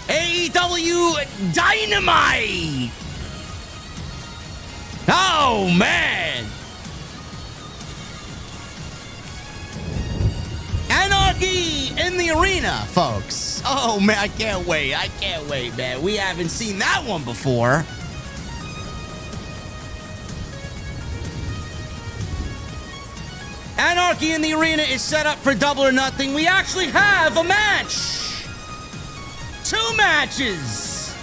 AEW Dynamite. Oh, man. Anarchy in the arena, folks. Oh, man, I can't wait. I can't wait, man. We haven't seen that one before. Anarchy in the arena is set up for Double or Nothing. We actually have a match. 2 matches.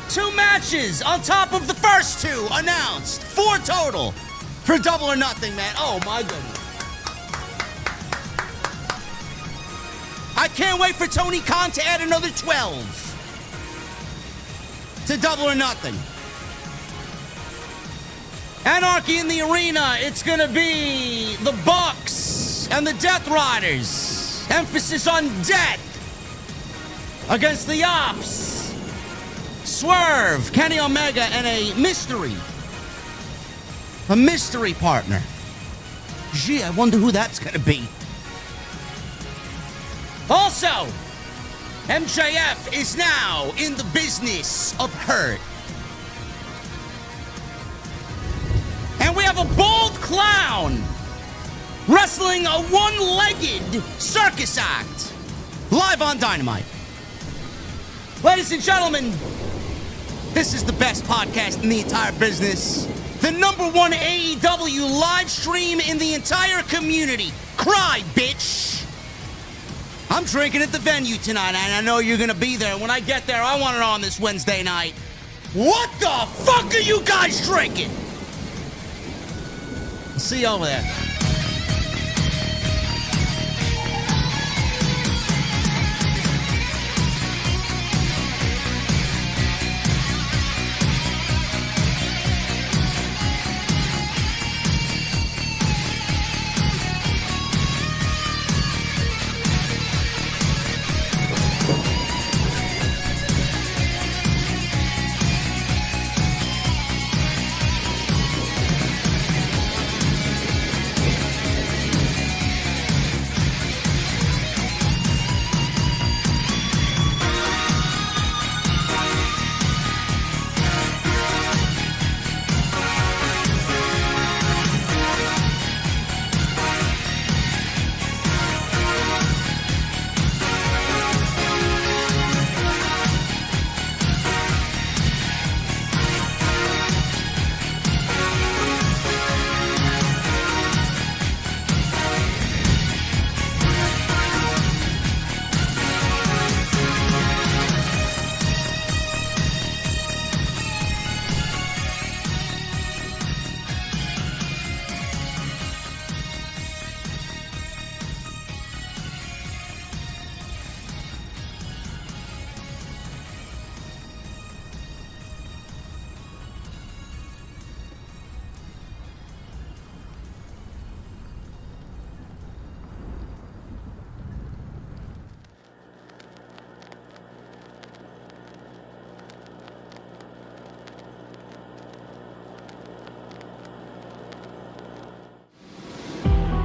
2 matches on top of the first 2 announced. 4 total for Double or Nothing, man. Oh, my goodness. I can't wait for Tony Khan to add another 12 to Double or Nothing. Anarchy in the arena, it's gonna be the Bucks and the Death Riders. Emphasis on death against the Ops. Swerve, Kenny Omega, and a mystery partner. Gee, I wonder who that's gonna be. Also, MJF is now in the business of hurt. And we have a bald clown wrestling a one-legged circus act live on Dynamite. Ladies and gentlemen, this is the best podcast in the entire business. The #1 AEW live stream in the entire community. Cry, bitch. I'm drinking at the venue tonight, and I know you're gonna be there. When I get there, I want it on this Wednesday night. What the fuck are you guys drinking? See you over there.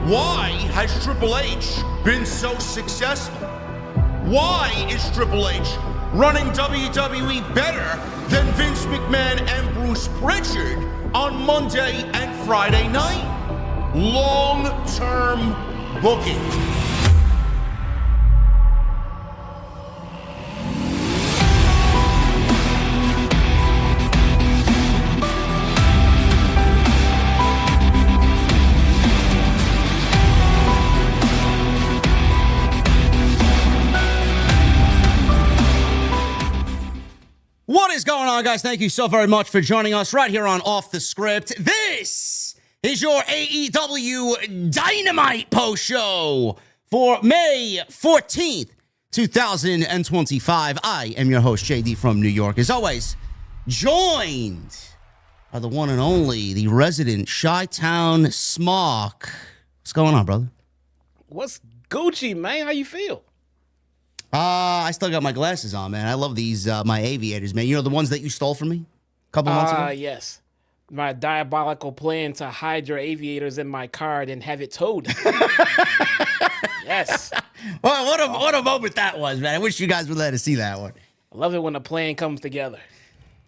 Why has Triple H been so successful? Why is Triple H running WWE better than Vince McMahon and Bruce Pritchard on Monday and Friday night? Long-term booking. What is going on, guys? Thank you so very much for joining us right here on Off the Script. This is your AEW Dynamite post show for May 14th, 2025. I am your host, JD from New York. As always, joined by the one and only, the resident Chi-Town Smock. What's going on, brother? What's Gucci, man? How you feel? I still got my glasses on, man. I love these, my aviators, man. You know, the ones that you stole from me a couple months ago? Yes. My diabolical plan to hide your aviators in my car and have it towed. Yes. Well, what a moment that was, man. I wish you guys would let us see that one. I love it when a plan comes together.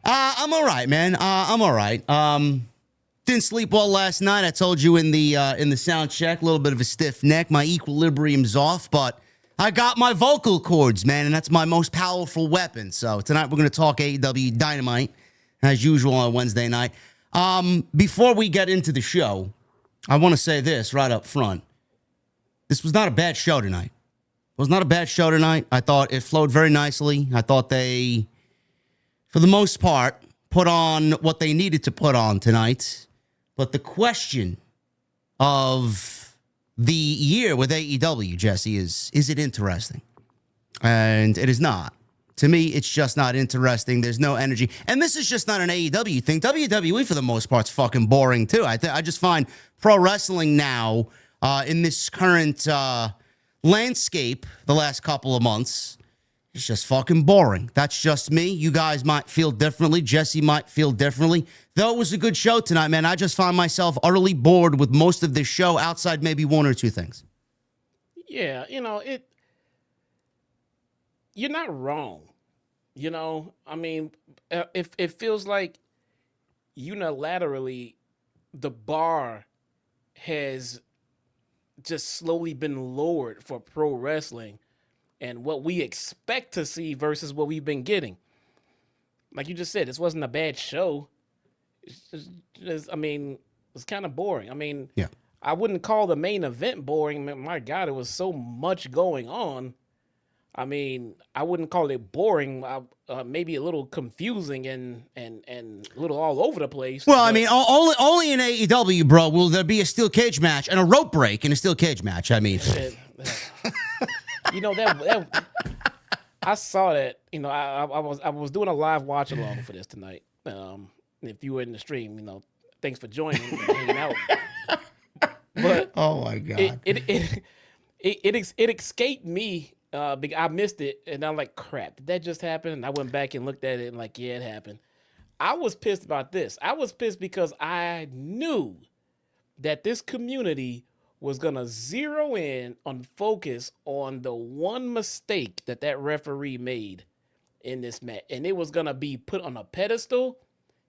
I'm all right, man. I'm all right. Didn't sleep well last night. I told you in the sound check, a little bit of a stiff neck. My equilibrium's off, but I got my vocal cords, man, and that's my most powerful weapon. So tonight we're going to talk AEW Dynamite, as usual on Wednesday night. Before we get into the show, I want to say this right up front. This was not a bad show tonight. It was not a bad show tonight. I thought it flowed very nicely. I thought they, for the most part, put on what they needed to put on tonight. But the question of the year with AEW, Jesse, is it interesting? And it is not. To me, it's just not interesting. There's no energy. And this is just not an AEW thing. WWE, for the most part, is fucking boring, too. I just find pro wrestling now, in this current landscape the last couple of months, it's just fucking boring. That's just me. You guys might feel differently. Jesse might feel differently. Though it was a good show tonight, man, I just find myself utterly bored with most of this show outside maybe one or two things. Yeah, you're not wrong. I mean, if it feels like unilaterally the bar has just slowly been lowered for pro wrestling and what we expect to see versus what we've been getting. Like you just said, this wasn't a bad show. It's kind of boring. I mean, yeah. I wouldn't call the main event boring. My God, it was so much going on. I mean, I wouldn't call it boring. Maybe a little confusing and a little all over the place. Well, I mean, only in AEW, bro, will there be a steel cage match and a rope break in a steel cage match. I mean, that I saw that. I was doing a live watch along for this tonight. If you were in the stream, thanks for joining and hanging out. But oh my God, it escaped me. I missed it, and I'm like, crap, did that just happen? And I went back and looked at it, and like, yeah, it happened. I was pissed about this. I was pissed because I knew that this community was going to zero in on focus on the one mistake that referee made in this match. And it was going to be put on a pedestal,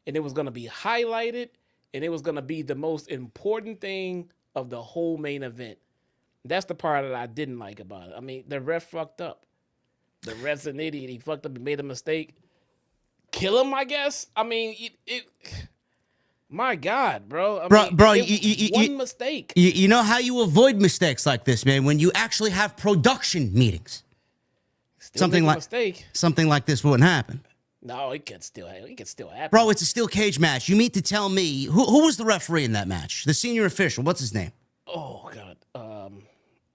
and it was going to be highlighted, and it was going to be the most important thing of the whole main event. That's the part that I didn't like about it. I mean, the ref fucked up. The ref's an idiot. He fucked up and made a mistake. Kill him, I guess. I mean, my God, bro. One mistake. You know how you avoid mistakes like this, man? When you actually have production meetings. Something like this wouldn't happen. No, it could still happen. Bro, it's a steel cage match. You mean to tell me who was the referee in that match? The senior official. What's his name? Oh God.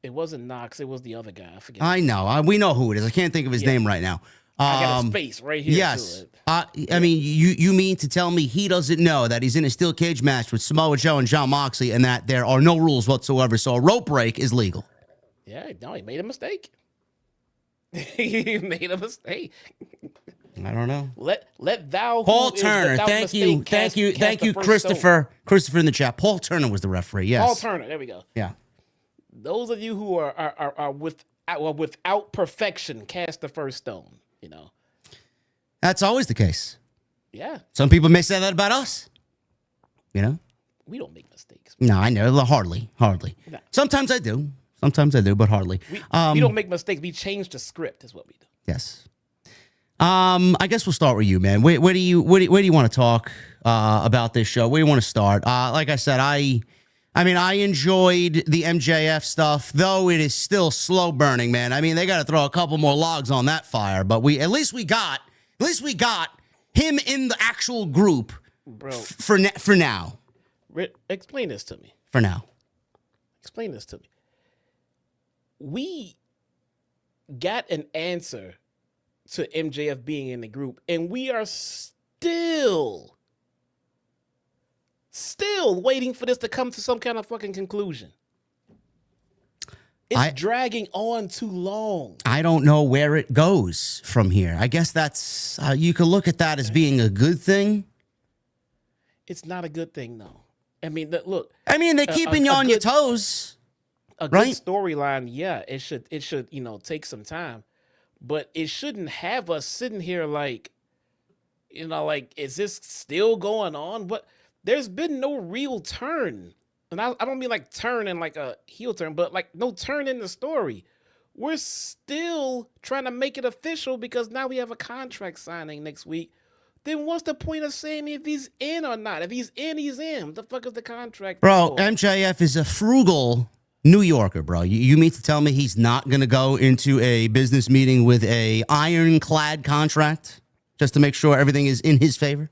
It wasn't Knox. It was the other guy. I forget. I know. We know who it is. I can't think of his name right now. I got a space right here. Yes. I mean, you mean to tell me he doesn't know that he's in a steel cage match with Samoa Joe and Jon Moxley and that there are no rules whatsoever, so a rope break is legal? Yeah, no, he made a mistake. He made a mistake. I don't know. Let thou Paul Turner. Thank you, Christopher. Christopher in the chat. Paul Turner was the referee. Yes. Paul Turner. There we go. Yeah. Those of you who are without perfection, cast the first stone. That's always the case. Yeah. Some people may say that about us. We don't make mistakes. No, I know. Hardly. No. Sometimes I do, but hardly. We don't make mistakes. We change the script, is what we do. Yes. I guess we'll start with you, man. Where do you want to talk about this show? Where do you want to start? Like I said, I enjoyed the MJF stuff, though it is still slow burning, man. I mean, they got to throw a couple more logs on that fire, but at least we got him in the actual group, bro. For now. Explain this to me. For now. Explain this to me. We got an answer to MJF being in the group, and we are still waiting for this to come to some kind of fucking conclusion. It's dragging on too long. I don't know where it goes from here. I guess that's, you could look at that as being a good thing. It's not a good thing, though. I mean, look. I mean, they're keeping you on your toes. A good storyline, yeah, it should, take some time. but it shouldn't have us sitting here like, like, is this still going on? But there's been no real turn. And I don't mean like turn in like a heel turn, but like no turn in the story. We're still trying to make it official because now we have a contract signing next week. Then what's the point of saying if he's in or not? If he's in, he's in. What the fuck is the contract? Bro, MJF is a frugal New Yorker, bro. You mean to tell me he's not going to go into a business meeting with a ironclad contract just to make sure everything is in his favor?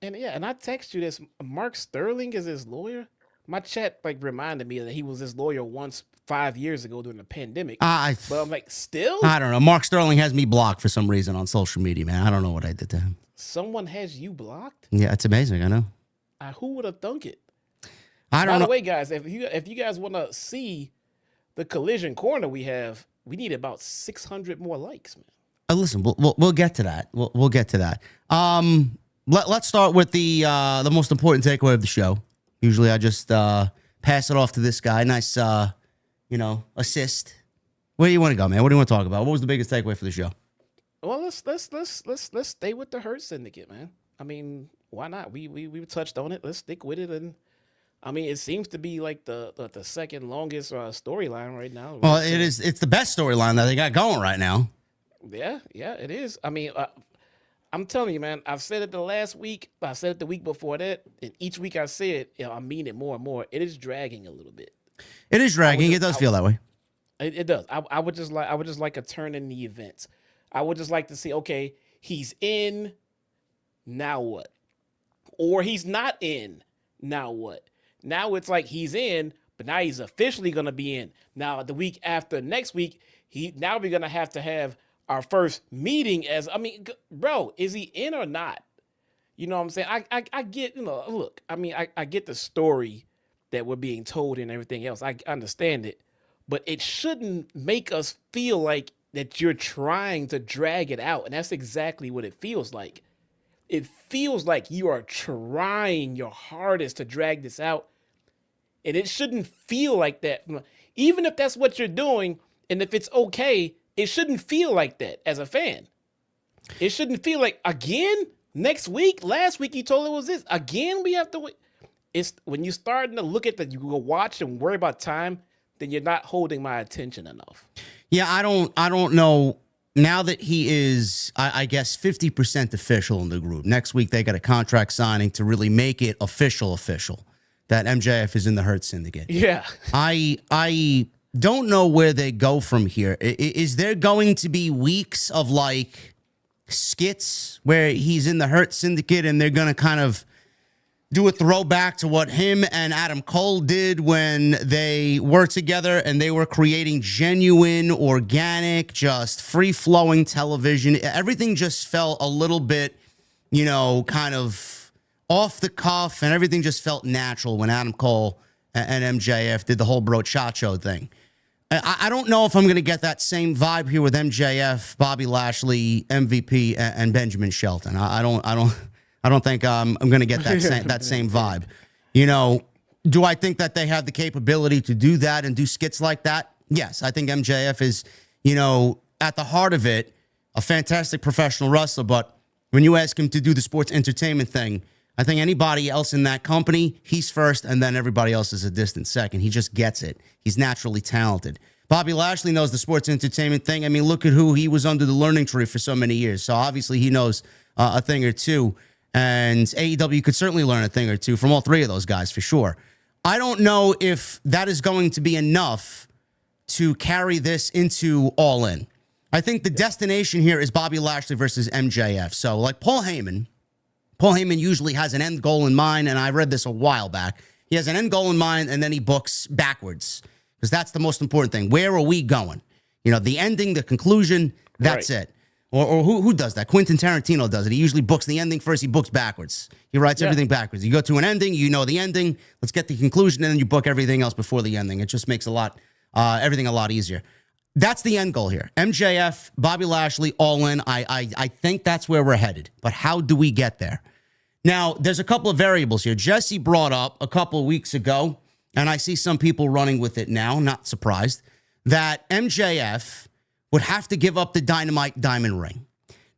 And I text you this. Mark Sterling is his lawyer. My chat reminded me that he was his lawyer once 5 years ago during the pandemic. But I'm like, still? I don't know. Mark Sterling has me blocked for some reason on social media, man. I don't know what I did to him. Someone has you blocked? Yeah, it's amazing. I know. Who would have thunk it? I don't know. By the way, guys, if you guys want to see the collision corner we need about 600 more likes, man. Listen, we'll get to that. We'll get to that. Let's start with the most important takeaway of the show. Usually, I just pass it off to this guy. Nice, assist. Where do you want to go, man? What do you want to talk about? What was the biggest takeaway for the show? Well, let's stay with the Hurt Syndicate, man. I mean, why not? We touched on it. Let's stick with it, and I mean, it seems to be like the second longest storyline right now. Well, it is. It's the best storyline that they got going right now. Yeah, it is. I mean, I'm telling you, man. I've said it the last week. I said it the week before that, and each week I say it, I mean it more and more. It is dragging a little bit. It is dragging. It does feel that way. It does. I would just like a turn in the events. I would just like to see, okay, he's in, now what? Or he's not in, now what? Now it's like he's in, but now he's officially going to be in. Now, the week after next week, now we're going to have our first meeting bro, is he in or not? You know what I'm saying? I get, look, I mean, I get the story that we're being told and everything else. I understand it, but it shouldn't make us feel like that you're trying to drag it out. And that's exactly what it feels like. It feels like you are trying your hardest to drag this out. And it shouldn't feel like that. Even if that's what you're doing, and if it's okay, it shouldn't feel like that as a fan. It shouldn't feel like, again, next week, last week you told it was this. Again, we have to wait. It's when you're starting to look at you go watch and worry about time, then you're not holding my attention enough. Yeah, I don't know. Now that he is, I guess, 50% official in the group. Next week, they got a contract signing to really make it official that MJF is in the Hurt Syndicate. Yeah. I don't know where they go from here. Is there going to be weeks of, skits where he's in the Hurt Syndicate and they're going to kind of do a throwback to what him and Adam Cole did when they were together and they were creating genuine, organic, just free-flowing television? Everything just felt a little bit, kind of off the cuff, and everything just felt natural when Adam Cole and MJF did the whole brochacho thing. I don't know if I'm going to get that same vibe here with MJF, Bobby Lashley, MVP, and Benjamin Shelton. I don't think I'm going to get that same vibe. Do I think that they have the capability to do that and do skits like that? Yes, I think MJF is, at the heart of it, a fantastic professional wrestler. But when you ask him to do the sports entertainment thing, I think anybody else in that company, he's first, and then everybody else is a distant second. He just gets it. He's naturally talented. Bobby Lashley knows the sports entertainment thing. I mean, look at who he was under the learning tree for so many years. So obviously he knows a thing or two. And AEW could certainly learn a thing or two from all three of those guys for sure. I don't know if that is going to be enough to carry this into All In. I think the destination here is Bobby Lashley versus MJF. So like Paul Heyman usually has an end goal in mind, and I read this a while back. He has an end goal in mind, and then he books backwards because that's the most important thing. Where are we going? The ending, the conclusion, that's right. It. Or who does that? Quentin Tarantino does it. He usually books the ending first. He books backwards. He writes everything backwards. You go to an ending, the ending. Let's get the conclusion, and then you book everything else before the ending. It just makes everything a lot easier. That's the end goal here. MJF, Bobby Lashley, All In. I think that's where we're headed. But how do we get there? Now, there's a couple of variables here. Jesse brought up a couple of weeks ago, and I see some people running with it now, not surprised, that MJF would have to give up the Dynamite Diamond Ring.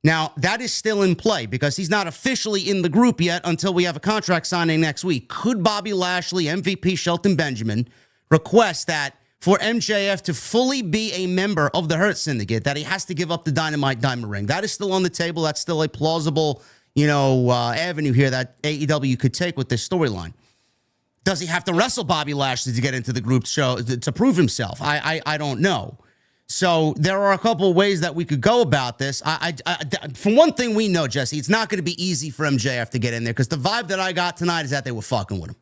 Now, that is still in play because he's not officially in the group yet until we have a contract signing next week. Could Bobby Lashley, MVP Shelton Benjamin, request that for MJF to fully be a member of the Hurt Syndicate, that he has to give up the Dynamite Diamond Ring? That is still on the table. That's still a plausible, avenue here that AEW could take with this storyline. Does he have to wrestle Bobby Lashley to get into the group show to prove himself? I don't know. So there are a couple of ways that we could go about this. For one thing, we know, Jesse, it's not going to be easy for MJF to get in there because the vibe that I got tonight is that they were fucking with him.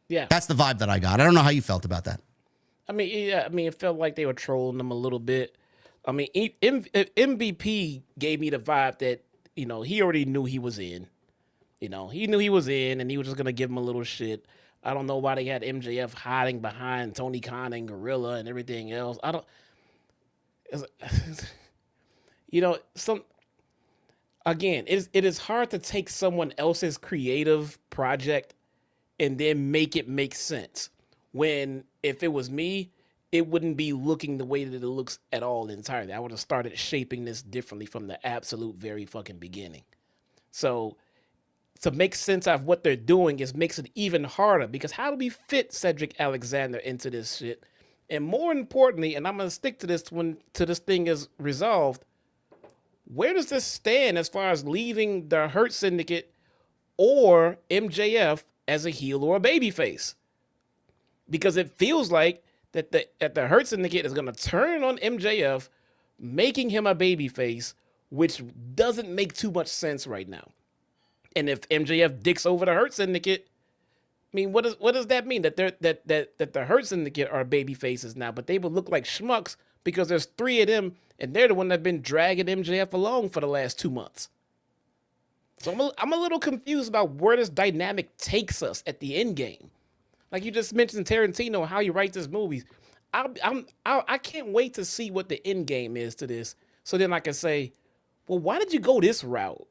Yeah, that's the vibe that I got. I don't know how you felt about that. I mean, yeah, it felt like they were trolling him a little bit. I mean, MVP gave me the vibe that he already knew he was in. He knew he was in, and he was just gonna give him a little shit. I don't know why they had MJF hiding behind Tony Khan and Gorilla and everything else. I don't. It is hard to take someone else's creative project and then make it make sense. When if it was me, it wouldn't be looking the way that it looks at all entirely. I would have started shaping this differently from the absolute very fucking beginning. So to make sense of what they're doing makes it even harder because how do we fit Cedric Alexander into this shit? And more importantly, and I'm going to stick to this till this thing is resolved, where does this stand as far as leaving the Hurt Syndicate or MJF as a heel or a babyface? Because it feels like that the Hurt Syndicate is going to turn on MJF, making him a babyface, which doesn't make too much sense right now. And if MJF dicks over the Hurt Syndicate, I mean, what does that mean? That the Hurt Syndicate are baby faces now, but they would look like schmucks because there's 3 of them, and they're the one that have been dragging MJF along for the last 2 months. So I'm a little confused about where this dynamic takes us at the end game. Like you just mentioned Tarantino, how he writes his movies. I can't wait to see what the end game is to this, so then I can say, well, why did you go this route?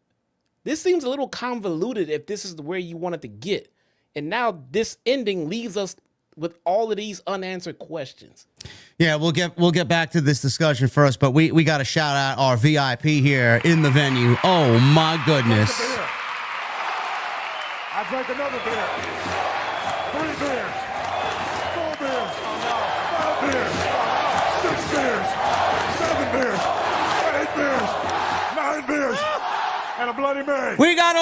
This seems a little convoluted if this is where you wanted to get. And now this ending leaves us with all of these unanswered questions. Yeah, we'll get back to this discussion first, but we got to shout out our VIP here in the venue. Oh my goodness! I drank another beer. 3 beers. 4 beers. 5 beers. 6 beers. 7 beers. 8 beers. 9 beers. And a Bloody Mary. We got a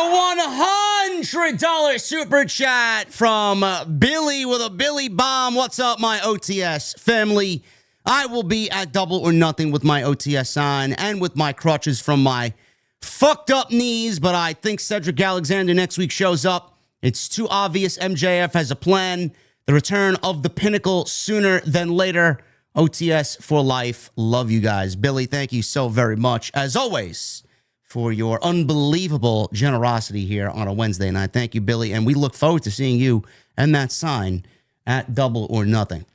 $100 super chat from Billy with a Billy bomb. What's up, my OTS family? I will be at Double or Nothing with my OTS sign and with my crutches from my fucked up knees, but I think Cedric Alexander next week shows up. It's too obvious MJF has a plan. The return of the Pinnacle sooner than later. OTS for life. Love you guys. Billy, thank you so very much, as always, for your unbelievable generosity here on a Wednesday night. Thank you, Billy, and we look forward to seeing you and that sign at Double or Nothing.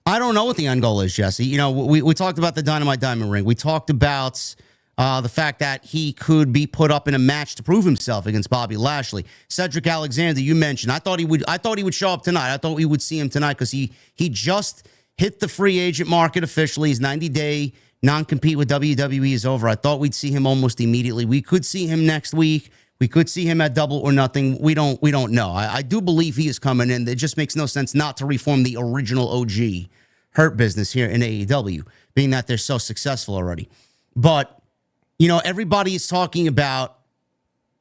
I don't know what the end goal is, Jesse. We talked about the Dynamite Diamond Ring. We talked about the fact that he could be put up in a match to prove himself against Bobby Lashley. Cedric Alexander, you mentioned. I thought he would show up tonight. I thought we would see him tonight because he just hit the free agent market officially. His 90-day non-compete with WWE is over. I thought we'd see him almost immediately. We could see him next week. We could see him at Double or Nothing. We don't know. I do believe he is coming in. It just makes no sense not to reform the original OG Hurt business here in AEW, being that they're so successful already. But, everybody is talking about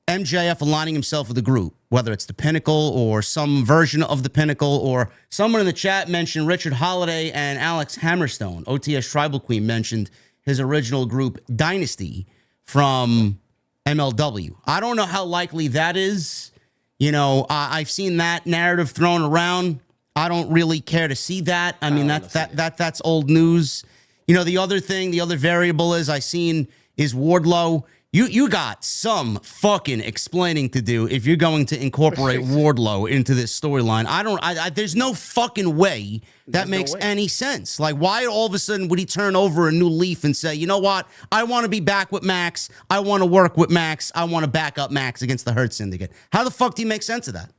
MJF aligning himself with the group, whether it's the Pinnacle or some version of the Pinnacle, or someone in the chat mentioned Richard Holiday and Alex Hammerstone. OTS Tribal Queen mentioned his original group, Dynasty, from MLW. I don't know how likely that is. I've seen that narrative thrown around. I don't really care to see that. I mean, that's old news. The other variable is Wardlow. You got some fucking explaining to do if you're going to incorporate Wardlow into this storyline. There's no fucking way that makes any sense. Like, why all of a sudden would he turn over a new leaf and say, you know what? I want to be back with Max. I want to work with Max. I want to back up Max against the Hurt Syndicate. How the fuck do you make sense of that?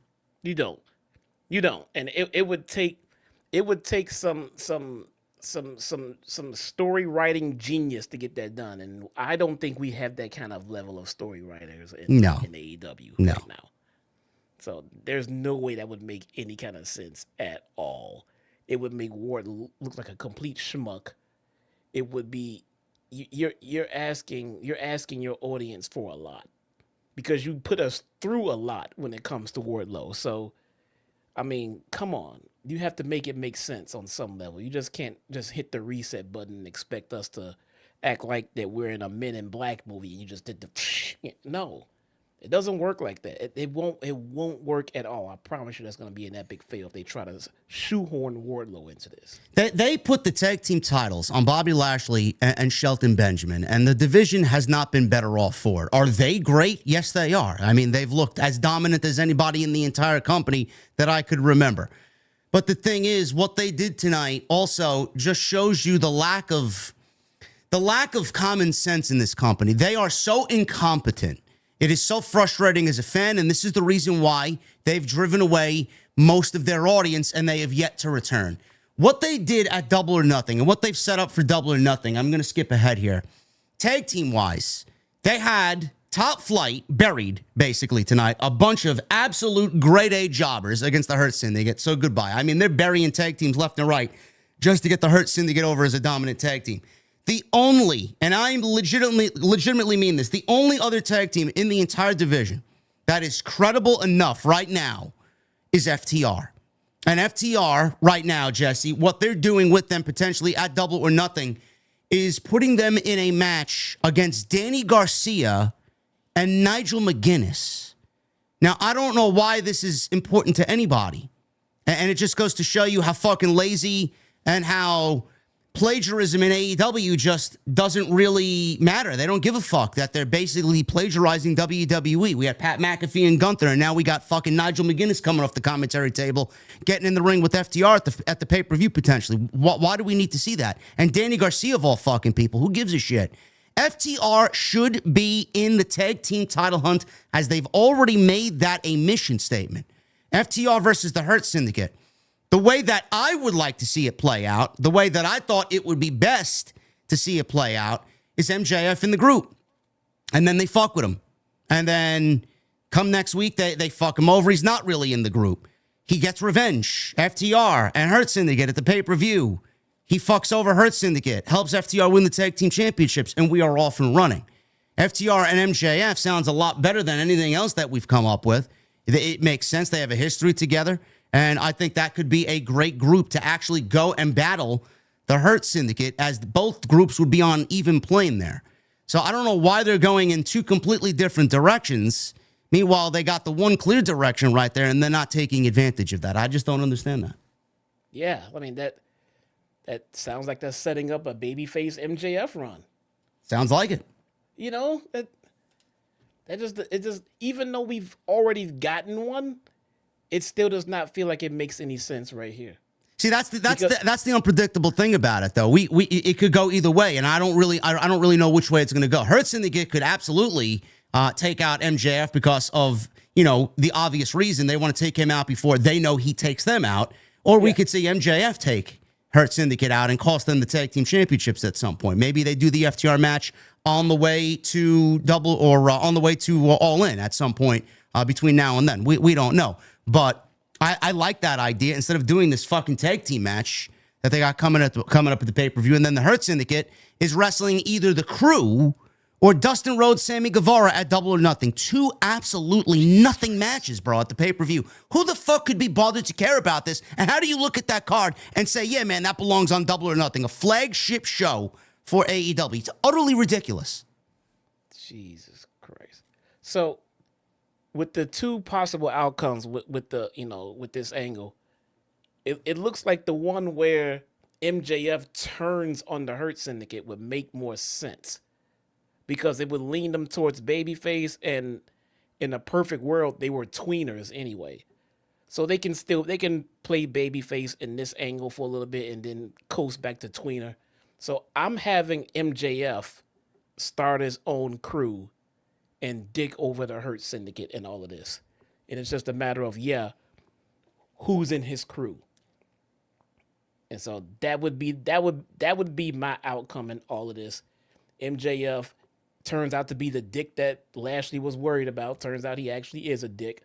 You don't. And it would take some some story writing genius to get that done, and I don't think we have that kind of level of story writers in AEW right now. So there's no way that would make any kind of sense at all. It would make Ward look like a complete schmuck. It would be you're asking your audience for a lot because you put us through a lot when it comes to Wardlow. So, I mean, come on. You have to make it make sense on some level. You just can't just hit the reset button and expect us to act like that we're in a Men in Black movie and you just did the no. It doesn't work like that. It won't work at all. I promise you that's going to be an epic fail if they try to shoehorn Wardlow into this. They put the tag team titles on Bobby Lashley and Shelton Benjamin, and the division has not been better off for it. Are they great? Yes, they are. I mean, they've looked as dominant as anybody in the entire company that I could remember. But the thing is, what they did tonight also just shows you the lack of common sense in this company. They are so incompetent. It is so frustrating as a fan, and this is the reason why they've driven away most of their audience, and they have yet to return. What they did at Double or Nothing, and what they've set up for Double or Nothing, I'm going to skip ahead here. Tag team-wise, they had Top Flight buried, basically, tonight. A bunch of absolute grade-A jobbers against the Hurt Syndicate, so goodbye. I mean, they're burying tag teams left and right just to get the Hurt Syndicate over as a dominant tag team. The only, and I legitimately mean this, the only other tag team in the entire division that is credible enough right now is FTR. And FTR right now, Jesse, what they're doing with them potentially at Double or Nothing is putting them in a match against Danny Garcia and Nigel McGuinness. Now, I don't know why this is important to anybody. And it just goes to show you how fucking lazy and how plagiarism in AEW just doesn't really matter. They don't give a fuck that they're basically plagiarizing WWE. We had Pat McAfee and Gunther, and now we got fucking Nigel McGuinness coming off the commentary table, getting in the ring with FTR at the pay-per-view potentially. Why do we need to see that? And Danny Garcia of all fucking people, who gives a shit? FTR should be in the tag team title hunt as they've already made that a mission statement. FTR versus the Hurt Syndicate. The way that I would like to see it play out, the way that I thought it would be best to see it play out, is MJF in the group. And then they fuck with him. And then come next week, they fuck him over. He's not really in the group. He gets revenge. FTR and Hurt Syndicate at the pay-per-view. He fucks over Hurt Syndicate, helps FTR win the tag team championships, and we are off and running. FTR and MJF sounds a lot better than anything else that we've come up with. It makes sense. They have a history together. And I think that could be a great group to actually go and battle the Hurt Syndicate, as both groups would be on even plane there. So I don't know why they're going in two completely different directions. Meanwhile, they got the one clear direction right there, and they're not taking advantage of that. I just don't understand that. Yeah, I mean, that sounds like they're setting up a babyface MJF run. Sounds like it. You know, it just even though we've already gotten one, it still does not feel like it makes any sense right here. See, that's the unpredictable thing about it, though. It could go either way, and I don't really know which way it's going to go. Hurt Syndicate could absolutely take out MJF because of, the obvious reason. They want to take him out before they know he takes them out. Or we could see MJF take Hurt Syndicate out and cost them the tag team championships at some point. Maybe they do the FTR match on the way to Double or on the way to All In at some point between now and then. We don't know. But I like that idea. Instead of doing this fucking tag team match that they got coming up at the pay-per-view, and then the Hurt Syndicate is wrestling either the Crew or Dustin Rhodes, Sammy Guevara at Double or Nothing. Two absolutely nothing matches, bro, at the pay-per-view. Who the fuck could be bothered to care about this? And how do you look at that card and say, yeah, man, that belongs on Double or Nothing, a flagship show for AEW? It's utterly ridiculous. Jesus Christ. So, with the two possible outcomes with this angle, it looks like the one where MJF turns on the Hurt Syndicate would make more sense, because it would lean them towards babyface, and in a perfect world they were tweeners anyway, so they can play babyface in this angle for a little bit and then coast back to tweener. So I'm having MJF start his own crew and dig over the Hurt Syndicate and all of this. And it's just a matter of, who's in his crew? And so that would be my outcome in all of this. MJF turns out to be the dick that Lashley was worried about. Turns out he actually is a dick.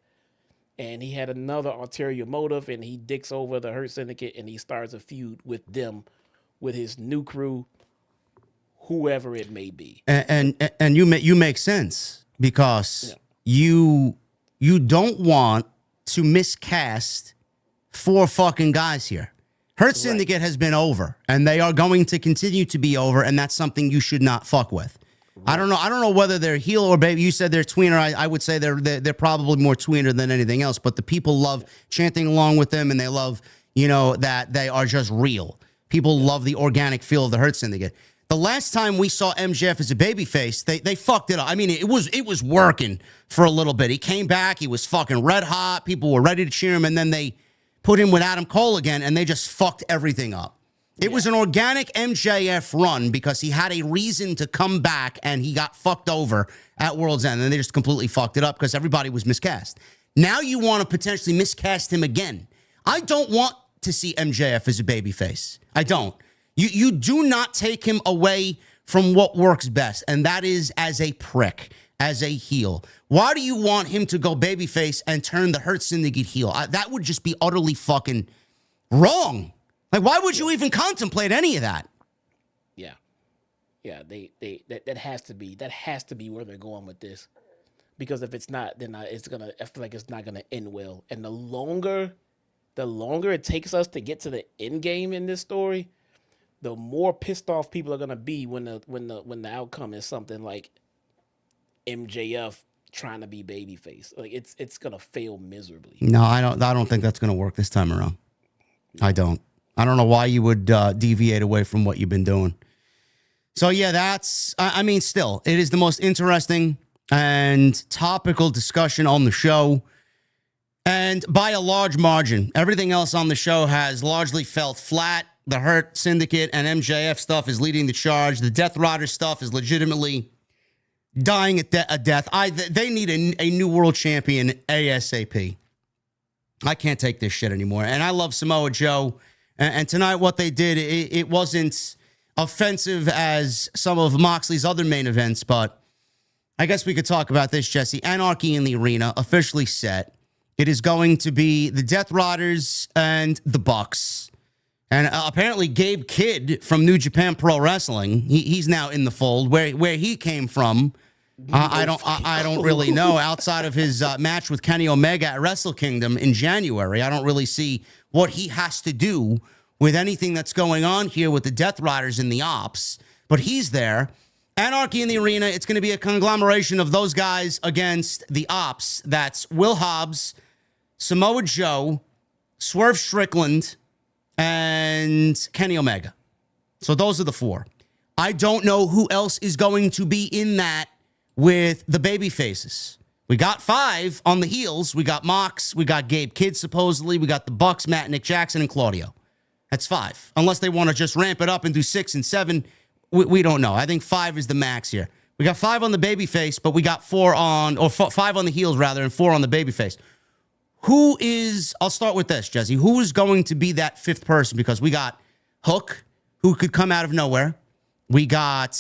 And he had another ulterior motive, and he dicks over the Hurt Syndicate, and he starts a feud with them, with his new crew, whoever it may be. And you make sense, because you don't want to miscast 4 fucking guys here. Hurt Syndicate has been over, and they are going to continue to be over, and that's something you should not fuck with. Right. I don't know whether they're heel or baby. You said they're tweener. I would say they're probably more tweener than anything else. But the people love chanting along with them, and they love, that they are just real. People love the organic feel of the Hurt Syndicate. The last time we saw MJF as a babyface, they fucked it up. I mean, it was working for a little bit. He came back. He was fucking red hot. People were ready to cheer him, and then they put him with Adam Cole again, and they just fucked everything up. It was an organic MJF run because he had a reason to come back, and he got fucked over at World's End, and they just completely fucked it up because everybody was miscast. Now you want to potentially miscast him again. I don't want to see MJF as a babyface. I don't. You do not take him away from what works best, and that is as a prick, as a heel. Why do you want him to go babyface and turn the Hurt Syndicate heel? That would just be utterly fucking wrong. Like, why would you even contemplate any of that? Yeah. That has to be where they're going with this, because if it's not, then I feel like it's not gonna end well. And the longer it takes us to get to the end game in this story, the more pissed off people are gonna be when the outcome is something like MJF trying to be babyface. Like, it's gonna fail miserably. No, I don't think that's gonna work this time around. I don't know why you would deviate away from what you've been doing. So, yeah, still, it is the most interesting and topical discussion on the show. And by a large margin, everything else on the show has largely felt flat. The Hurt Syndicate and MJF stuff is leading the charge. The Death Rider stuff is legitimately dying a death. They need a new world champion ASAP. I can't take this shit anymore. And I love Samoa Joe. And tonight, what they did, it wasn't offensive as some of Moxley's other main events, but I guess we could talk about this, Jesse. Anarchy in the Arena, officially set. It is going to be the Death Riders and the Bucks. And apparently Gabe Kidd from New Japan Pro Wrestling, he's now in the fold. Where he came from, I don't really know. Outside of his match with Kenny Omega at Wrestle Kingdom in January, I don't really see what he has to do with anything that's going on here with the Death Riders and the Ops. But he's there. Anarchy in the Arena, it's going to be a conglomeration of those guys against the Ops. That's Will Hobbs, Samoa Joe, Swerve Strickland, and Kenny Omega. So those are the 4. I don't know who else is going to be in that with the baby faces. We got 5 on the heels. We got Mox. We got Gabe Kidd, supposedly. We got the Bucks, Matt, Nick Jackson, and Claudio. That's 5. Unless they want to just ramp it up and do 6 and 7. We don't know. I think 5 is the max here. We got 5 on the baby face, but we got 5 on the heels, rather, and 4 on the baby face. I'll start with this, Jesse. Who is going to be that 5th person? Because we got Hook, who could come out of nowhere. We got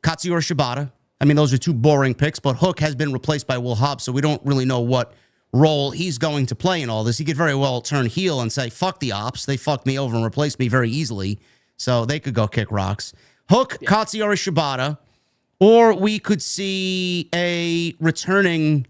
Katsuyori Shibata. I mean, those are 2 boring picks, but Hook has been replaced by Will Hobbs, so we don't really know what role he's going to play in all this. He could very well turn heel and say, fuck the Ops. They fucked me over and replaced me very easily, so they could go kick rocks. Hook, Katsuyori Shibata, or we could see a returning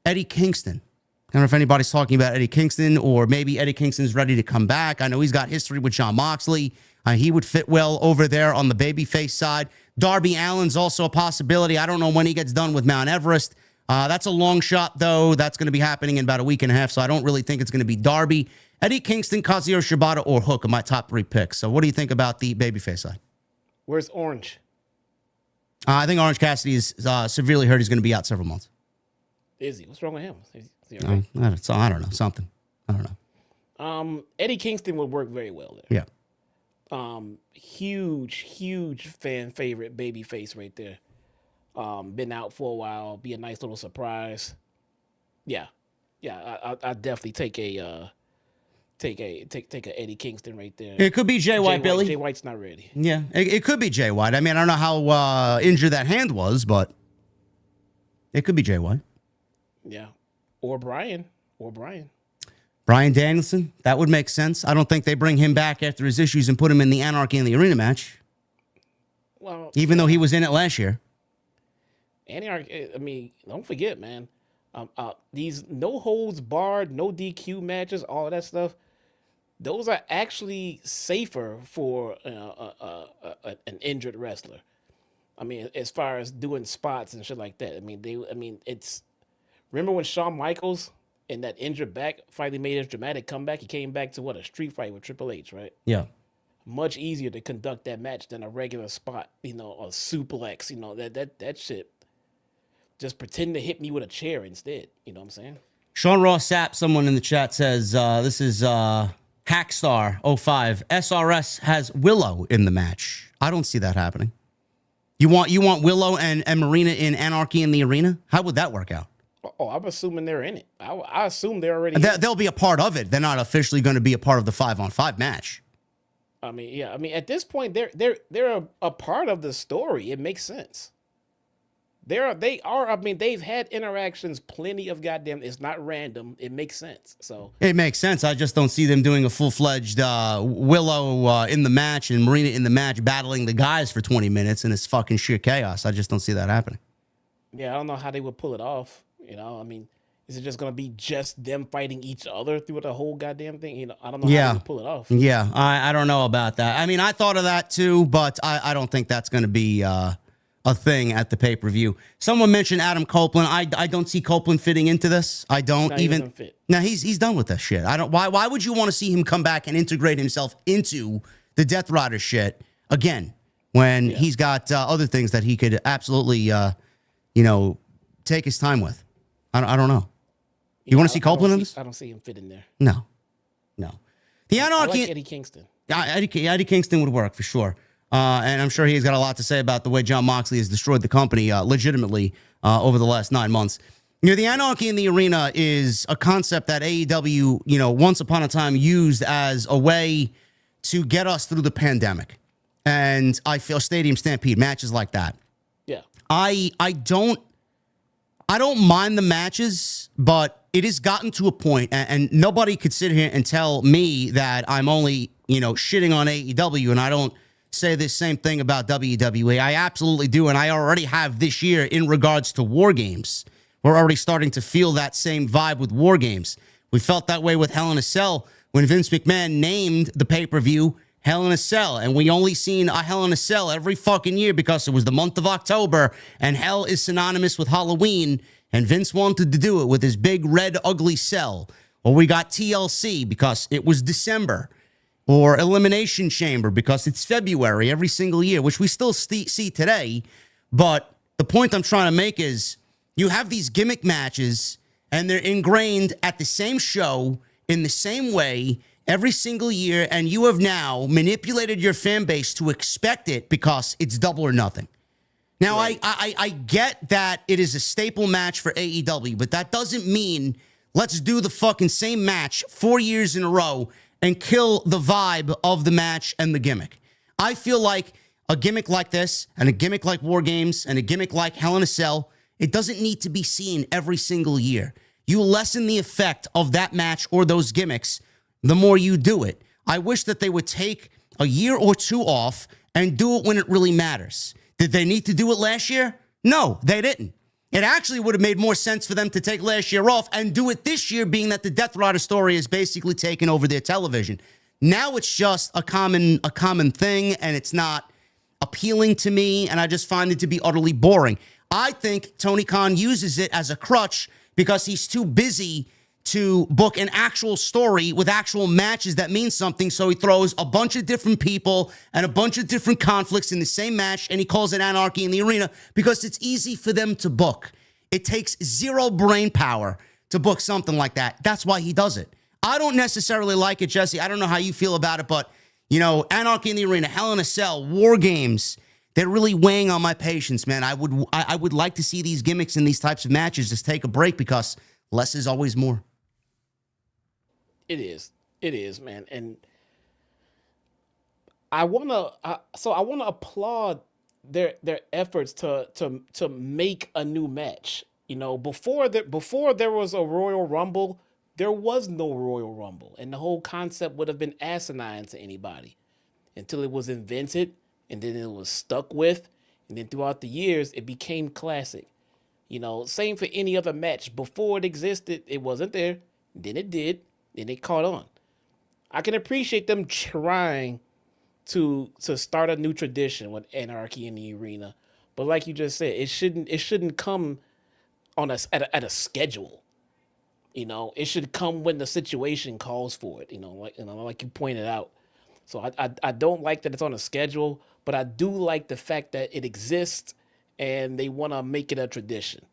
Eddie Kingston. I don't know if anybody's talking about Eddie Kingston, or maybe Eddie Kingston's ready to come back. I know he's got history with Jon Moxley. He would fit well over there on the babyface side. Darby Allin's also a possibility. I don't know when he gets done with Mount Everest. That's a long shot, though. That's going to be happening in about a week and a half, so I don't really think it's going to be Darby. Eddie Kingston, Kazuyo Shibata, or Hook are my top 3 picks. So what do you think about the babyface side? Where's Orange? I think Orange Cassidy is severely hurt. He's going to be out several months. Is he? What's wrong with him? Is he I don't know. Something. I don't know. Eddie Kingston would work very well there. Yeah. Huge fan favorite babyface right there. Been out for a while. Be a nice little surprise. Yeah. I definitely take take a Eddie Kingston right there. It could be Jay White, Billy. Jay White's not ready. Yeah, it could be Jay White. I mean, I don't know how injured that hand was, but it could be Jay White. Yeah, or Brian. Bryan Danielson, that would make sense. I don't think they bring him back after his issues and put him in the Anarchy in the Arena match. Well, even though he was in it last year. Anarchy, I mean, don't forget, man. These no holds barred, no DQ matches, all of that stuff. Those are actually safer for an injured wrestler. I mean, as far as doing spots and shit like that. I mean, it's. Remember when Shawn Michaels in that injured back finally made his dramatic comeback? He came back to a street fight with Triple H, right? Yeah. Much easier to conduct that match than a regular spot, a suplex, that shit. Just pretend to hit me with a chair instead. You know what I'm saying? Sean Ross Sapp, someone in the chat says, this is Hackstar 05. SRS has Willow in the match. I don't see that happening. You want Willow and Marina in Anarchy in the Arena? How would that work out? Oh, I'm assuming they're in it. I assume they're already They'll be a part of it. They're not officially going to be a part of the 5-on-5 match. I mean, yeah. I mean, at this point, they're a part of the story. It makes sense. They are. I mean, they've had interactions plenty of goddamn. It's not random. It makes sense. So it makes sense. I just don't see them doing a full-fledged Willow in the match and Marina in the match battling the guys for 20 minutes and it's fucking sheer chaos. I just don't see that happening. Yeah, I don't know how they would pull it off. I mean, is it just going to be just them fighting each other through the whole goddamn thing? I don't know how they would pull it off. Yeah, I don't know about that. I mean, I thought of that too, but I don't think that's going to be a thing at the pay-per-view. Someone mentioned Adam Copeland. I don't see Copeland fitting into this. I don't even. Now he's done with this shit. I don't. Why would you want to see him come back and integrate himself into the Death Rider shit again when he's got other things that he could absolutely take his time with? I don't know. You want to see Copeland in this? I don't see him fit in there. No. The Anarchy. I like Eddie Kingston. Eddie Kingston would work for sure. And I'm sure he's got a lot to say about the way Jon Moxley has destroyed the company legitimately over the last 9 months. The Anarchy in the Arena is a concept that AEW, once upon a time used as a way to get us through the pandemic. And I feel Stadium Stampede matches like that. Yeah. I don't mind the matches, but it has gotten to a point, and nobody could sit here and tell me that I'm only, shitting on AEW, and I don't say this same thing about WWE. I absolutely do, and I already have this year in regards to War Games. We're already starting to feel that same vibe with War Games. We felt that way with Hell in a Cell when Vince McMahon named the pay-per-view Hell in a Cell, and we only seen a Hell in a Cell every fucking year because it was the month of October, and hell is synonymous with Halloween, and Vince wanted to do it with his big red ugly cell. Or we got TLC because it was December, or Elimination Chamber because it's February every single year, which we still see today. But the point I'm trying to make is you have these gimmick matches, and they're ingrained at the same show in the same way every single year, and you have now manipulated your fan base to expect it because it's Double or Nothing. Now, right. I get that it is a staple match for AEW, but that doesn't mean let's do the fucking same match 4 years in a row and kill the vibe of the match and the gimmick. I feel like a gimmick like this and a gimmick like War Games and a gimmick like Hell in a Cell, it doesn't need to be seen every single year. You lessen the effect of that match or those gimmicks the more you do it. I wish that they would take a year or two off and do it when it really matters. Did they need to do it last year? No, they didn't. It actually would have made more sense for them to take last year off and do it this year, being that the Death Rider story is basically taken over their television. Now it's just a common thing, and it's not appealing to me, and I just find it to be utterly boring. I think Tony Khan uses it as a crutch because he's too busy to book an actual story with actual matches that mean something. So he throws a bunch of different people and a bunch of different conflicts in the same match, and he calls it Anarchy in the Arena because it's easy for them to book. It takes zero brain power to book something like that. That's why he does it. I don't necessarily like it, Jesse. I don't know how you feel about it, but, Anarchy in the Arena, Hell in a Cell, War Games, they're really weighing on my patience, man. I would like to see these gimmicks in these types of matches just take a break because less is always more. It is. It is, man. And I wanna applaud their efforts to make a new match. You know, before there was a Royal Rumble, there was no Royal Rumble, and the whole concept would have been asinine to anybody until it was invented, and then it was stuck with, and then throughout the years it became classic. You know, same for any other match. Before it existed, it wasn't there. Then it did. Then it caught on. I can appreciate them trying to start a new tradition with Anarchy in the Arena, but like you just said, it shouldn't come on at a schedule. You know, it should come when the situation calls for it. Like you pointed out. So I don't like that it's on a schedule, but I do like the fact that it exists and they want to make it a tradition.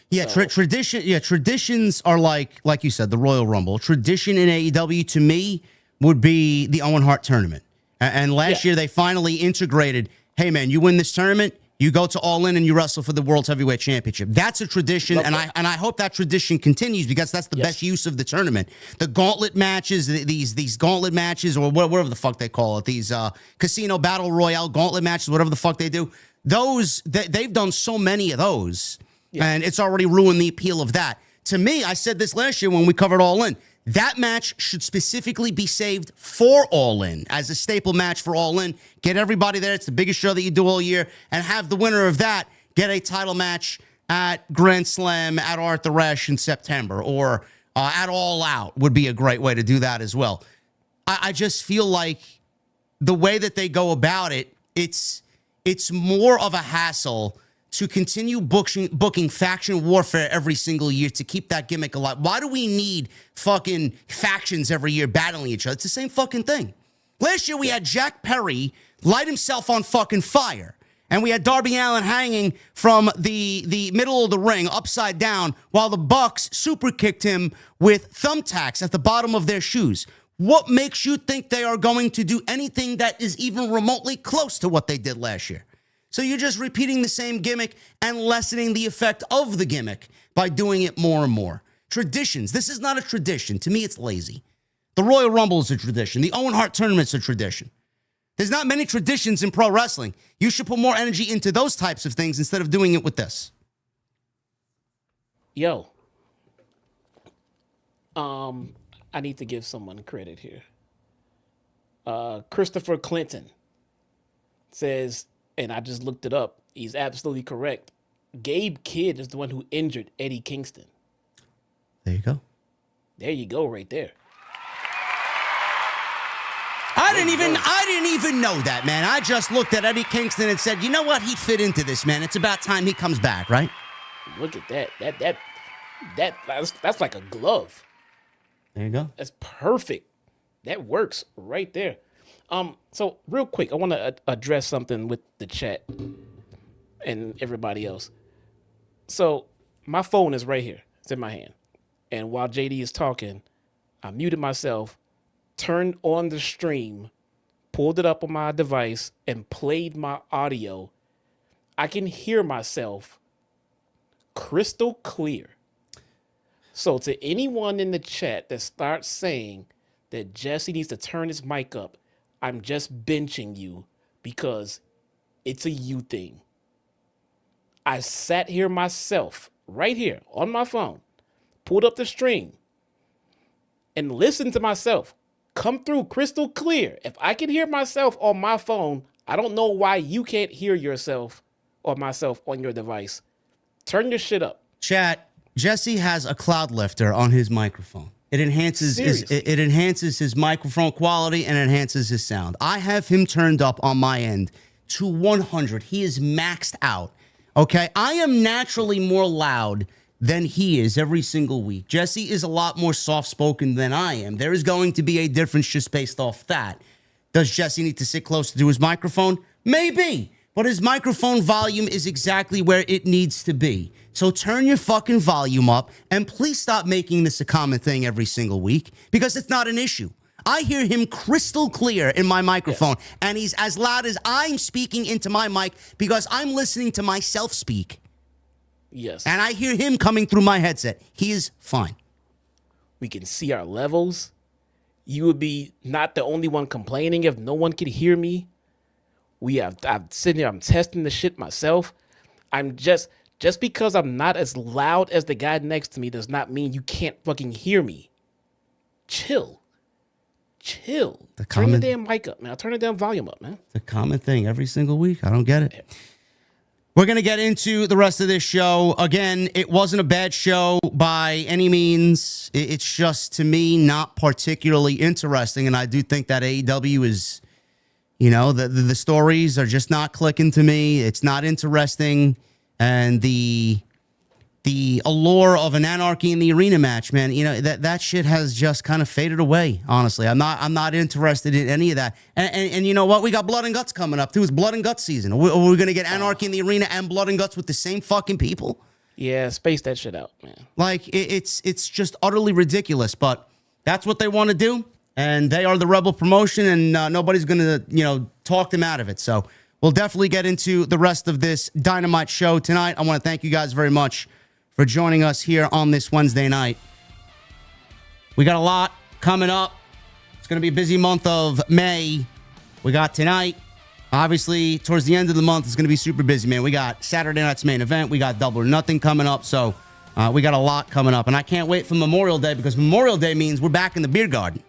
Yeah, So- tradition. Yeah, traditions are like you said, the Royal Rumble. Tradition in AEW to me would be the Owen Hart tournament. And last year they finally integrated. Hey man, you win this tournament, you go to All In and you wrestle for the World Heavyweight Championship. That's a tradition, and I hope that tradition continues because that's the best use of the tournament. The gauntlet matches, these gauntlet matches, or whatever the fuck they call it, these casino battle royale gauntlet matches, whatever the fuck they do. Those they've done so many of those, and it's already ruined the appeal of that. To me, I said this last year when we covered All In. That match should specifically be saved for All In as a staple match for All In. Get everybody there. It's the biggest show that you do all year. And have the winner of that get a title match at Grand Slam at Arthur Ashe in September, or at All Out would be a great way to do that as well. I just feel like the way that they go about it, it's more of a hassle to continue booking faction warfare every single year to keep that gimmick alive. Why do we need fucking factions every year battling each other? It's the same fucking thing. Last year we had Jack Perry light himself on fucking fire, and we had Darby Allin hanging from the middle of the ring upside down while the Bucks super kicked him with thumbtacks at the bottom of their shoes. What makes you think they are going to do anything that is even remotely close to what they did last year? So you're just repeating the same gimmick and lessening the effect of the gimmick by doing it more and more. Traditions. This is not a tradition. To me, it's lazy. The Royal Rumble is a tradition. The Owen Hart Tournament's a tradition. There's not many traditions in pro wrestling. You should put more energy into those types of things instead of doing it with this. Yo. I need to give someone credit here. Christopher Clinton says, and I just looked it up, he's absolutely correct. Gabe Kidd is the one who injured Eddie Kingston. There you go. There you go, right there. I didn't even know that, man. I just looked at Eddie Kingston and said, you know what? He'd fit into this, man. It's about time he comes back, right? Look at that. That's like a glove. There you go. That's perfect. That works right there. So real quick, I want to address something with the chat and everybody else. So my phone is right here. It's in my hand. And while JD is talking, I muted myself, turned on the stream, pulled it up on my device, and played my audio. I can hear myself crystal clear. So to anyone in the chat that starts saying that Jesse needs to turn his mic up, I'm just benching you because it's a you thing. I sat here myself, right here on my phone, pulled up the stream, and listened to myself come through crystal clear. If I can hear myself on my phone, I don't know why you can't hear yourself or myself on your device. Turn your shit up. Chat, Jesse has a cloud lifter on his microphone. It enhances his microphone quality and enhances his sound. I have him turned up on my end to 100. He is maxed out. Okay, I am naturally more loud than he is every single week. Jesse is a lot more soft-spoken than I am. There is going to be a difference just based off that. Does Jesse need to sit closer to his microphone? Maybe. But his microphone volume is exactly where it needs to be. So turn your fucking volume up, and please stop making this a common thing every single week, because it's not an issue. I hear him crystal clear in my microphone, and he's as loud as I'm speaking into my mic because I'm listening to myself speak. Yes. And I hear him coming through my headset. He is fine. We can see our levels. you would be not the only one complaining if no one could hear me. I'm sitting here, I'm testing the shit myself. I'm just because I'm not as loud as the guy next to me does not mean you can't fucking hear me. Chill. Turn the damn mic up, man. Turn the damn volume up, man. The common thing every single week. I don't get it. We're going to get into the rest of this show. Again, it wasn't a bad show by any means. It's just, to me, not particularly interesting. And I do think that AEW is, the stories are just not clicking to me. It's not interesting. And the allure of an Anarchy in the Arena match, man, that shit has just kind of faded away, honestly. I'm not interested in any of that. And you know what? We got Blood and Guts coming up, too. It's Blood and Guts season. Are we going to get Anarchy in the Arena and Blood and Guts with the same fucking people? Yeah, space that shit out, man. Like, it's just utterly ridiculous, but that's what they want to do, and they are the Rebel promotion, and nobody's going to, talk them out of it. So we'll definitely get into the rest of this Dynamite show tonight. I want to thank you guys very much for joining us here on this Wednesday night. We got a lot coming up. It's going to be a busy month of May. We got tonight. Obviously, towards the end of the month, it's going to be super busy, man. We got Saturday night's main event. We got Double or Nothing coming up. So we got a lot coming up. And I can't wait for Memorial Day, because Memorial Day means we're back in the beer garden.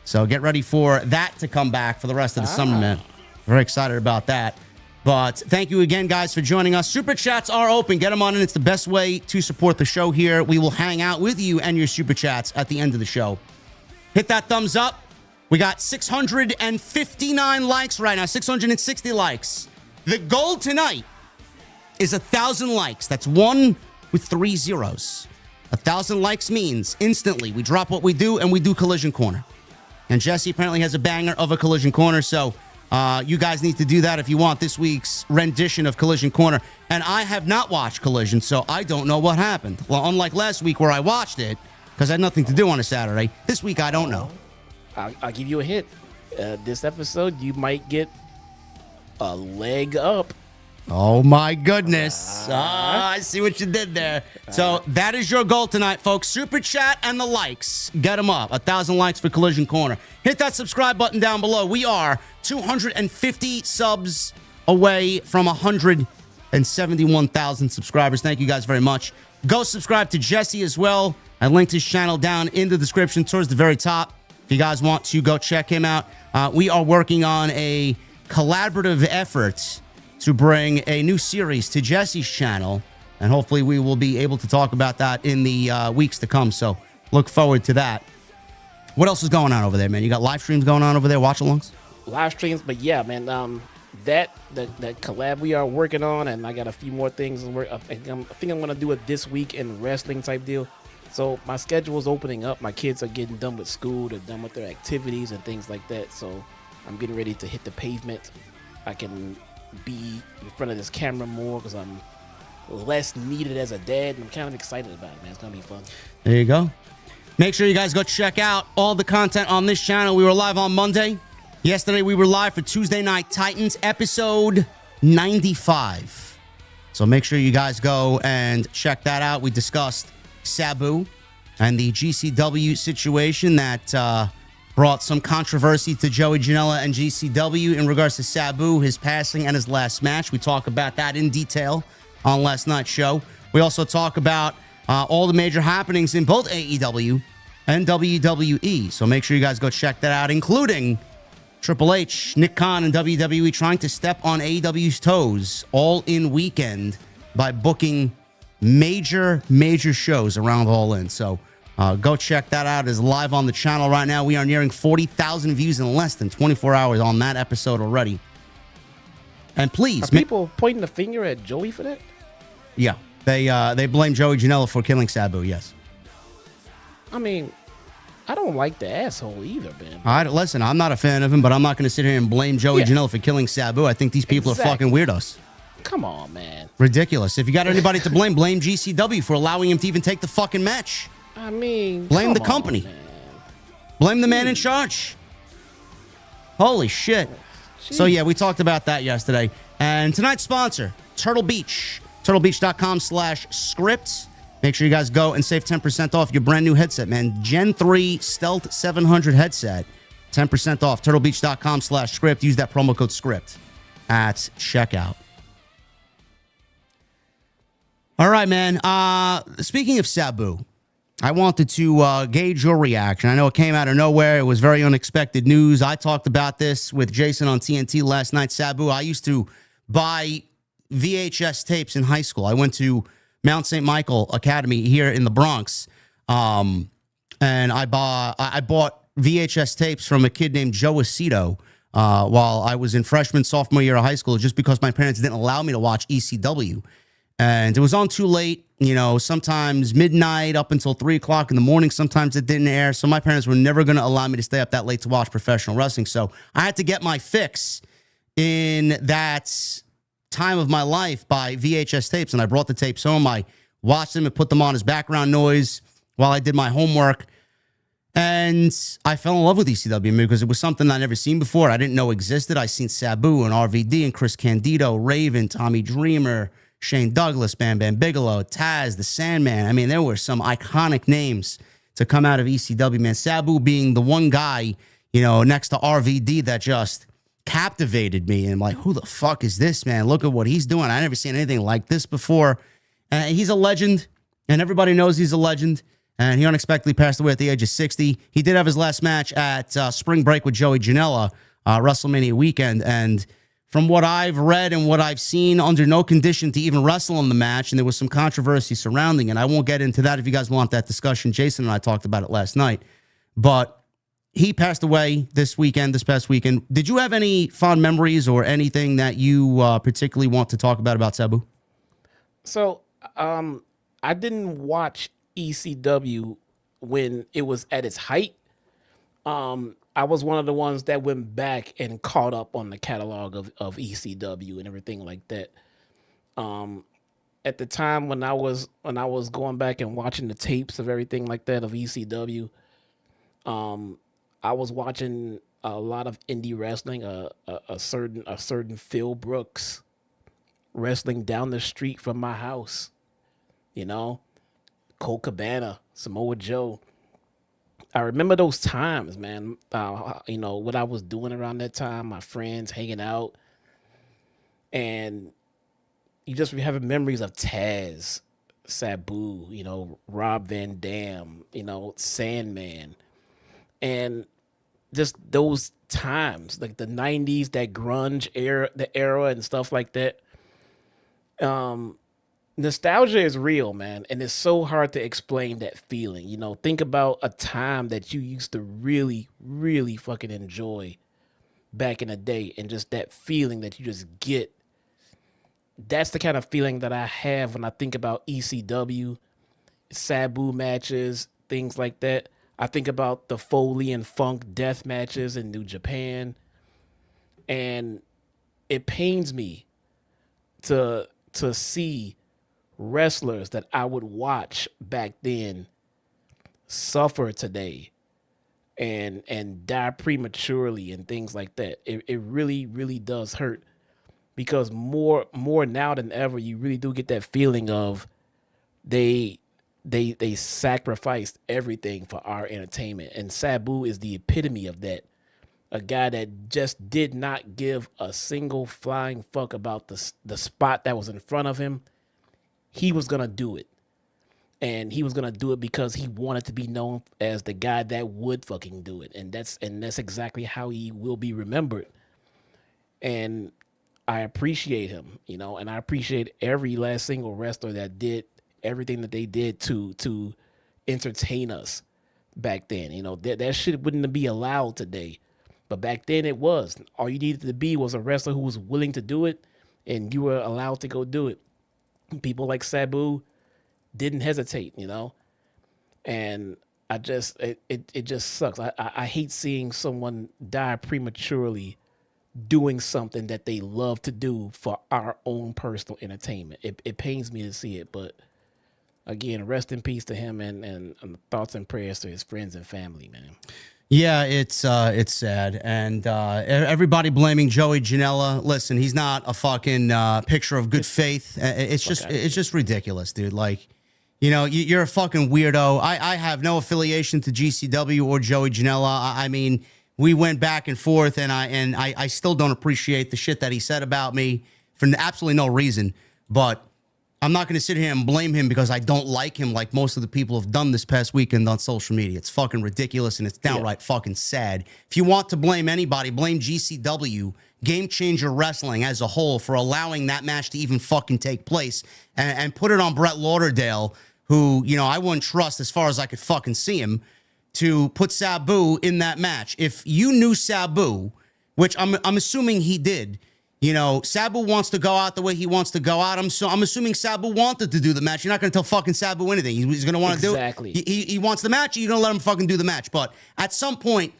So get ready for that to come back for the rest of the summer, man. Very excited about that. But thank you again, guys, for joining us. Super chats are open. Get them on in. It's the best way to support the show here. We will hang out with you and your super chats at the end of the show. Hit that thumbs up. We got 659 likes right now, 660 likes. The goal tonight is 1,000 likes. That's 1 with 3 zeros. 1,000 likes means instantly we drop what we do and we do Collision Corner. And Jesse apparently has a banger of a Collision Corner, so you guys need to do that if you want this week's rendition of Collision Corner. And I have not watched Collision, so I don't know what happened. Well, unlike last week where I watched it, because I had nothing to do on a Saturday, this week I don't know. I'll give you a hint. This episode, you might get a leg up. Oh, my goodness. I see what you did there. So that is your goal tonight, folks. Super chat and the likes. Get them up. 1,000 likes for Collision Corner. Hit that subscribe button down below. We are 250 subs away from 171,000 subscribers. Thank you guys very much. Go subscribe to Jesse as well. I linked his channel down in the description towards the very top. If you guys want to go check him out. We are working on a collaborative effort to bring a new series to Jesse's channel, and hopefully we will be able to talk about that in the weeks to come, so look forward to that. What else is going on over there, man? You got live streams going on over there, watch-alongs? Live streams, but yeah, man, that collab we are working on, and I got a few more things. I think I'm going to do it this week in wrestling type deal. So my schedule is opening up. My kids are getting done with school. They're done with their activities and things like that, so I'm getting ready to hit the pavement. I can be in front of this camera more because I'm less needed as a dad, and I'm kind of excited about it, man. It's gonna be fun. There you go. Make sure you guys go check out all the content on this channel. We were live on Monday. Yesterday we were live for Tuesday Night Titans episode 95. So make sure you guys go and check that out. We discussed Sabu and the GCW situation that brought some controversy to Joey Janela and GCW in regards to Sabu, his passing, and his last match. We talk about that in detail on last night's show. We also talk about all the major happenings in both AEW and WWE. So make sure you guys go check that out, including Triple H, Nick Khan, and WWE trying to step on AEW's toes all in weekend by booking major shows around All In. So go check that out. It's live on the channel right now. We are nearing 40,000 views in less than 24 hours on that episode already. And please, are people pointing the finger at Joey for that? Yeah, they blame Joey Janela for killing Sabu. Yes. I mean, I don't like the asshole either, man. All right, listen, I'm not a fan of him, but I'm not going to sit here and blame Joey Janela for killing Sabu. I think these people are fucking weirdos. Come on, man. Ridiculous. If you got anybody to blame GCW for allowing him to even take the fucking match. I mean, blame the company. Blame the man in charge. Holy shit. Jeez. So, yeah, we talked about that yesterday. And tonight's sponsor, Turtle Beach. TurtleBeach.com/script. Make sure you guys go and save 10% off your brand new headset, man. Gen 3 Stealth 700 headset. 10% off. TurtleBeach.com/script. Use that promo code script at checkout. All right, man. Speaking of Sabu, I wanted to gauge your reaction. I know it came out of nowhere. It was very unexpected news. I talked about this with Jason on TNT last night. Sabu, I used to buy VHS tapes in high school. I went to Mount St. Michael Academy here in the Bronx, and I bought VHS tapes from a kid named Joe Aceto while I was in freshman, sophomore year of high school, just because my parents didn't allow me to watch ECW. And it was on too late, sometimes midnight up until 3 o'clock in the morning. Sometimes it didn't air. So my parents were never going to allow me to stay up that late to watch professional wrestling. So I had to get my fix in that time of my life by VHS tapes. And I brought the tapes home. I watched them and put them on as background noise while I did my homework. And I fell in love with ECW because it was something I'd never seen before. I didn't know existed. I seen Sabu and RVD and Chris Candido, Raven, Tommy Dreamer, Shane Douglas, Bam Bam Bigelow, Taz, the Sandman. I mean, there were some iconic names to come out of ECW, man. Sabu being the one guy, next to RVD that just captivated me. And I'm like, who the fuck is this, man? Look at what he's doing. I never seen anything like this before. He's a legend, and everybody knows he's a legend. And he unexpectedly passed away at the age of 60. He did have his last match at Spring Break with Joey Janela, WrestleMania weekend. And from what I've read and what I've seen, under no condition to even wrestle in the match, and there was some controversy surrounding it. I won't get into that if you guys want that discussion. Jason and I talked about it last night. But he passed away this past weekend. Did you have any fond memories or anything that you particularly want to talk about Sabu? So, I didn't watch ECW when it was at its height. I was one of the ones that went back and caught up on the catalog of ECW and everything like that. At the time when I was going back and watching the tapes of everything like that of ECW, I was watching a lot of indie wrestling. A certain Phil Brooks wrestling down the street from my house. Colt Cabana, Samoa Joe. I remember those times, man. What I was doing around that time, my friends hanging out. And you just having memories of Taz, Sabu, Rob Van Dam, Sandman. And just those times, like the 90s, that grunge era, the era and stuff like that. Nostalgia is real, man, and it's so hard to explain that feeling. Think about a time that you used to really, really fucking enjoy back in the day, and just that feeling that you just get. That's the kind of feeling that I have when I think about ECW, Sabu matches, things like that. I think about the Foley and Funk death matches in New Japan, and it pains me to see wrestlers that I would watch back then suffer today and die prematurely and things like that. It really, really does hurt, because more now than ever, you really do get that feeling of they sacrificed everything for our entertainment. And Sabu is the epitome of that. A guy that just did not give a single flying fuck about the spot that was in front of him. He was going to do it. And he was going to do it because he wanted to be known as the guy that would fucking do it. And that's exactly how he will be remembered. And I appreciate him, and I appreciate every last single wrestler that did everything that they did to entertain us back then. That shit wouldn't be allowed today. But back then it was. All you needed to be was a wrestler who was willing to do it, and you were allowed to go do it. People like Sabu didn't hesitate, and it just sucks. I hate seeing someone die prematurely doing something that they love to do for our own personal entertainment. It pains me to see it, but again, rest in peace to him, and thoughts and prayers to his friends and family, man. Yeah, it's sad, and everybody blaming Joey Janela. Listen, he's not a fucking picture of good faith. It's just ridiculous, dude. Like, You're a fucking weirdo. I have no affiliation to GCW or Joey Janela. I mean, we went back and forth, and I still don't appreciate the shit that he said about me for absolutely no reason. But I'm not going to sit here and blame him because I don't like him like most of the people have done this past weekend on social media. It's fucking ridiculous, and it's downright fucking sad. If you want to blame anybody, blame GCW, Game Changer Wrestling as a whole, for allowing that match to even fucking take place, and put it on Brett Lauderdale, who, I wouldn't trust as far as I could fucking see him, to put Sabu in that match. If you knew Sabu, which I'm assuming he did, Sabu wants to go out the way he wants to go out. I'm assuming Sabu wanted to do the match. You're not going to tell fucking Sabu anything. He's going to want to do it. Exactly. He wants the match. You're going to let him fucking do the match. But at some point,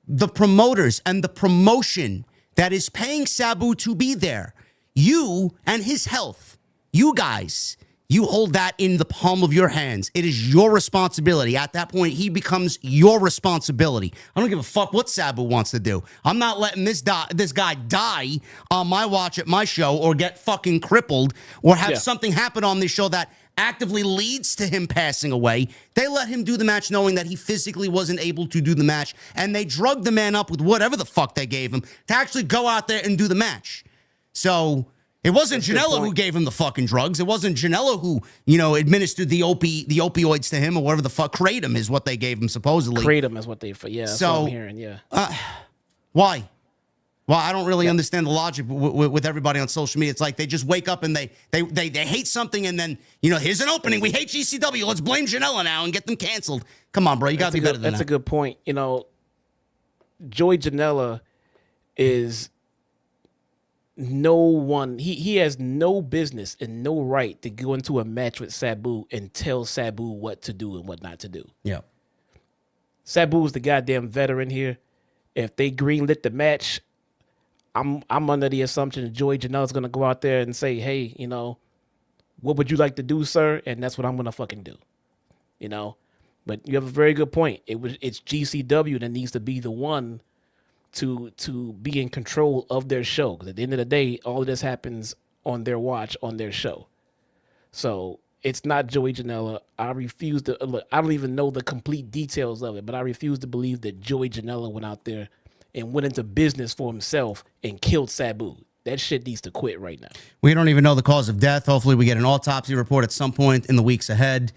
the promoters and the promotion that is paying Sabu to be there, you and his health, you guys, you hold that in the palm of your hands. It is your responsibility. At that point, he becomes your responsibility. I don't give a fuck what Sabu wants to do. I'm not letting this guy die on my watch at my show, or get fucking crippled, or have something happen on this show that actively leads to him passing away. They let him do the match knowing that he physically wasn't able to do the match, and they drugged the man up with whatever the fuck they gave him to actually go out there and do the match. So it wasn't Janela who gave him the fucking drugs. It wasn't Janela who, administered the opioids to him, or whatever the fuck. Kratom is what they gave him, supposedly. Kratom is what they, that's what I'm hearing, yeah. Why? Well, I don't really understand the logic with everybody on social media. It's like they just wake up and they hate something, and then, here's an opening. We hate GCW. Let's blame Janela now and get them canceled. Come on, bro. You got to be better than that. That's a good point. Joey Janela is no one. He has no business and no right to go into a match with Sabu and tell Sabu what to do and what not to do. Yeah. Sabu is the goddamn veteran here. If they greenlit the match, I'm under the assumption that Joey Janela's going to go out there and say, hey, what would you like to do, sir? And that's what I'm going to fucking do. But you have a very good point. It's GCW that needs to be the one to be in control of their show. Because at the end of the day, all of this happens on their watch, on their show. So it's not Joey Janela. I refuse to look. I don't even know the complete details of it, but I refuse to believe that Joey Janela went out there and went into business for himself and killed Sabu. That shit needs to quit right now. We don't even know the cause of death. Hopefully we get an autopsy report at some point in the weeks ahead.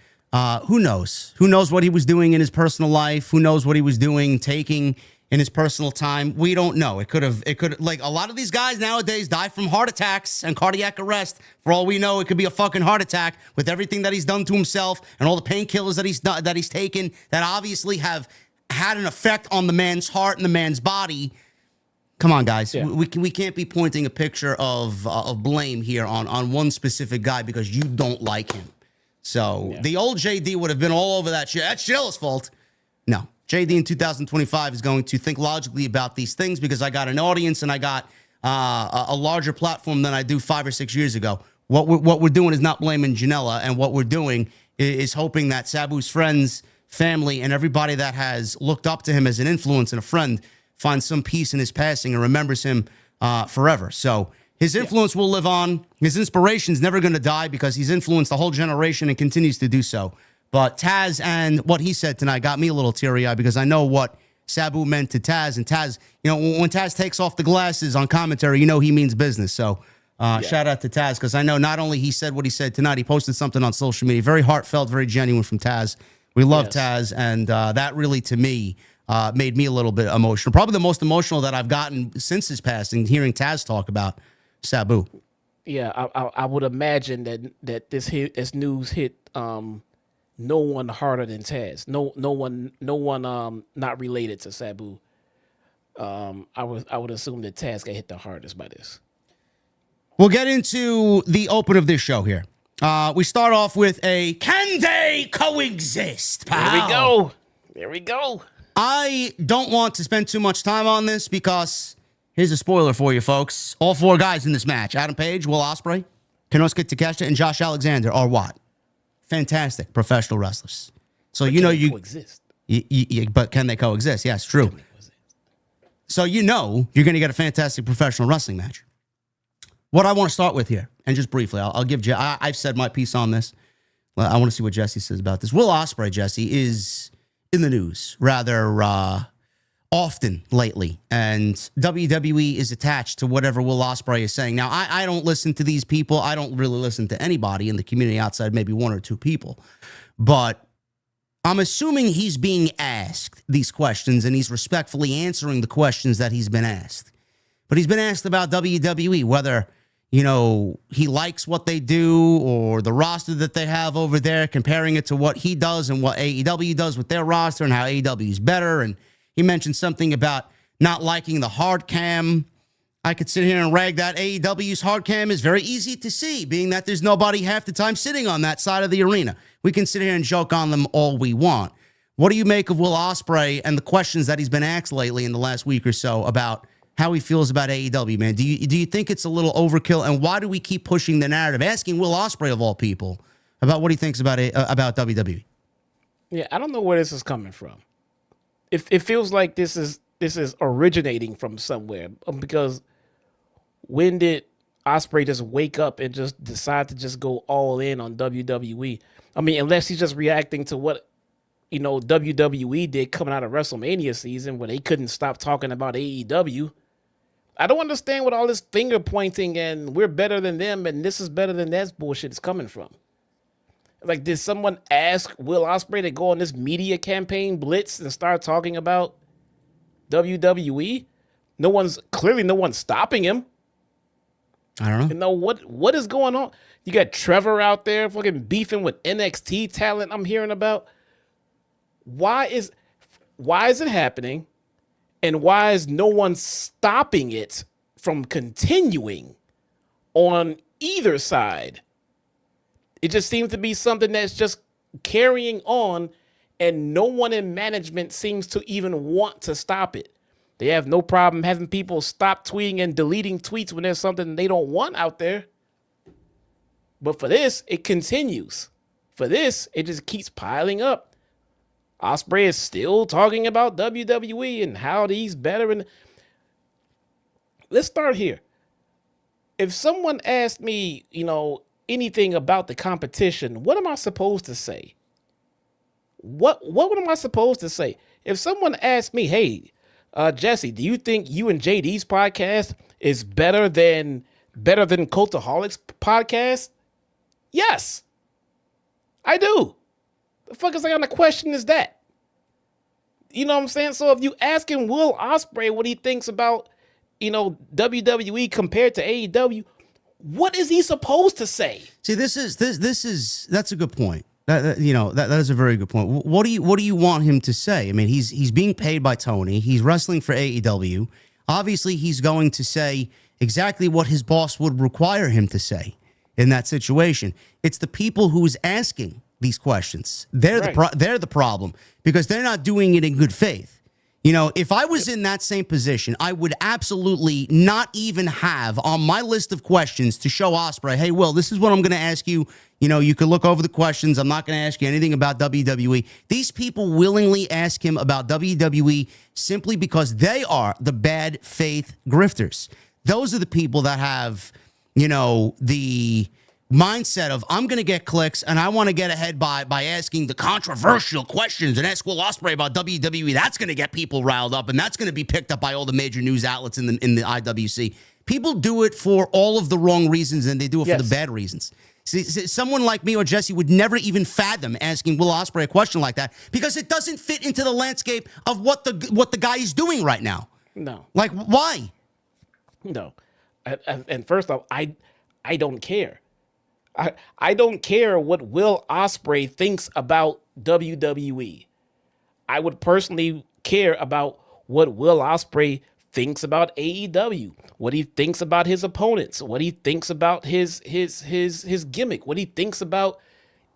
Who knows? Who knows what he was doing in his personal life? Who knows what he was doing, taking in his personal time? We don't know. It could like a lot of these guys nowadays die from heart attacks and cardiac arrest. For all we know, it could be a fucking heart attack with everything that he's done to himself and all the painkillers that he's taken that obviously have had an effect on the man's heart and the man's body. Come on, guys. Yeah. We can't be pointing a picture of blame here on one specific guy because you don't like him. So the old JD would have been all over that shit. That's Janela's fault. No. JD in 2025 is going to think logically about these things because I got an audience and I got a larger platform than I do 5 or 6 years ago. What we're doing is not blaming Janela, and what we're doing is hoping that Sabu's friends, family, and everybody that has looked up to him as an influence and a friend finds some peace in his passing and remembers him forever. So his influence will live on. His inspiration's never going to die because he's influenced a whole generation and continues to do so. But Taz and what he said tonight got me a little teary-eyed because I know what Sabu meant to Taz. And Taz, when Taz takes off the glasses on commentary, he means business. So shout out to Taz because I know not only he said what he said tonight, he posted something on social media. Very heartfelt, very genuine from Taz. We love Taz, and that really, to me, made me a little bit emotional. Probably the most emotional that I've gotten since his passing, hearing Taz talk about Sabu. Yeah, I would imagine that this news hit no one harder than Taz. No one not related to Sabu. I would assume that Taz got hit the hardest by this. We'll get into the open of this show here. We start off with a can they coexist, pal? There we go. I don't want to spend too much time on this because here's a spoiler for you folks. All 4 guys in this match, Adam Page, Will Ospreay, Konosuke Takeshita, and Josh Alexander are what? Fantastic professional wrestlers. So you coexist. But can they coexist? Yes, true. So you're going to get a fantastic professional wrestling match. What I want to start with here, and just briefly, I'll give you, I've said my piece on this. Well, I want to see what Jesse says about this. Will Ospreay, Jesse, is in the news rather often lately, and WWE is attached to whatever Will Ospreay is saying. Now, I don't listen to these people. I don't really listen to anybody in the community outside maybe one or two people, but I'm assuming he's being asked these questions, and he's respectfully answering the questions that he's been asked. But he's been asked about WWE, whether, you know, he likes what they do or the roster that they have over there, comparing it to what he does and what AEW does with their roster and how AEW is better. And he mentioned something about not liking the hard cam. I could sit here and rag that AEW's hard cam is very easy to see, being that there's nobody half the time sitting on that side of the arena. We can sit here and joke on them all we want. What do you make of Will Ospreay and the questions that he's been asked lately in the last week or so about how he feels about AEW, man? Do you think it's a little overkill? And why do we keep pushing the narrative, asking Will Ospreay of all people about what he thinks about WWE? Yeah, I don't know where this is coming from. It feels like this is originating from somewhere, because when did Ospreay just wake up and just decide to just go all in on WWE? I mean, unless he's just reacting to what, you know, WWE did coming out of WrestleMania season, where they couldn't stop talking about AEW. I don't understand what all this finger pointing and we're better than them and this is better than that bullshit is coming from. Like, did someone ask Will Ospreay to go on this media campaign blitz and start talking about WWE? No one's stopping him. I don't know. You know what is going on? You got Trevor out there fucking beefing with NXT talent I'm hearing about. Why is it happening? And why is no one stopping it from continuing on either side? It just seems to be something that's just carrying on, and no one in management seems to even want to stop it. They have no problem having people stop tweeting and deleting tweets when there's something they don't want out there. But for this, it continues. For this, it just keeps piling up. Ospreay is still talking about WWE and how he's better. And let's start here. If someone asked me, you know, anything about the competition, what am I supposed to say? What am I supposed to say? If someone asked me, hey, Jesse, do you think you and JD's podcast is better than Cultaholic's podcast? Yes, I do. The fuck is that kind of question is that? You know what I'm saying? So if you asking Will Ospreay what he thinks about, you know, WWE compared to AEW, what is he supposed to say? See, that's a good point. That is a very good point. What do you want him to say? I mean, he's being paid by Tony. He's wrestling for AEW. Obviously, he's going to say exactly what his boss would require him to say in that situation. It's the people who's asking these questions. They're the problem, because they're not doing it in good faith. You know, if I was in that same position, I would absolutely not even have on my list of questions to show Ospreay, hey, Will, this is what I'm going to ask you. You know, you can look over the questions. I'm not going to ask you anything about WWE. These people willingly ask him about WWE simply because they are the bad faith grifters. Those are the people that have, you know, the mindset of, I'm going to get clicks and I want to get ahead by asking the controversial questions and ask Will Ospreay about WWE. That's going to get people riled up, and that's going to be picked up by all the major news outlets in the IWC. People do it for all of the wrong reasons, and they do it for the bad reasons. See, someone like me or Jesse would never even fathom asking Will Ospreay a question like that, because it doesn't fit into the landscape of what the guy is doing right now. No. Like, why? No. And first off, I don't care. I don't care what Will Ospreay thinks about WWE. I would personally care about what Will Ospreay thinks about AEW, what he thinks about his opponents, what he thinks about his gimmick, what he thinks about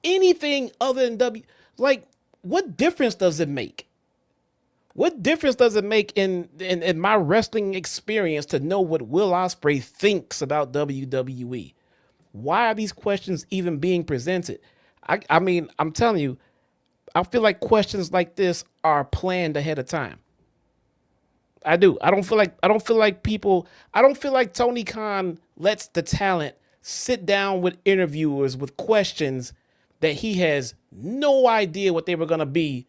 anything other than W. Like, what difference does it make? What difference does it make in my wrestling experience to know what Will Ospreay thinks about WWE? Why are these questions even being presented? I mean, I'm telling you, I feel like questions like this are planned ahead of time. I do. I don't feel like Tony Khan lets the talent sit down with interviewers with questions that he has no idea what they were going to be,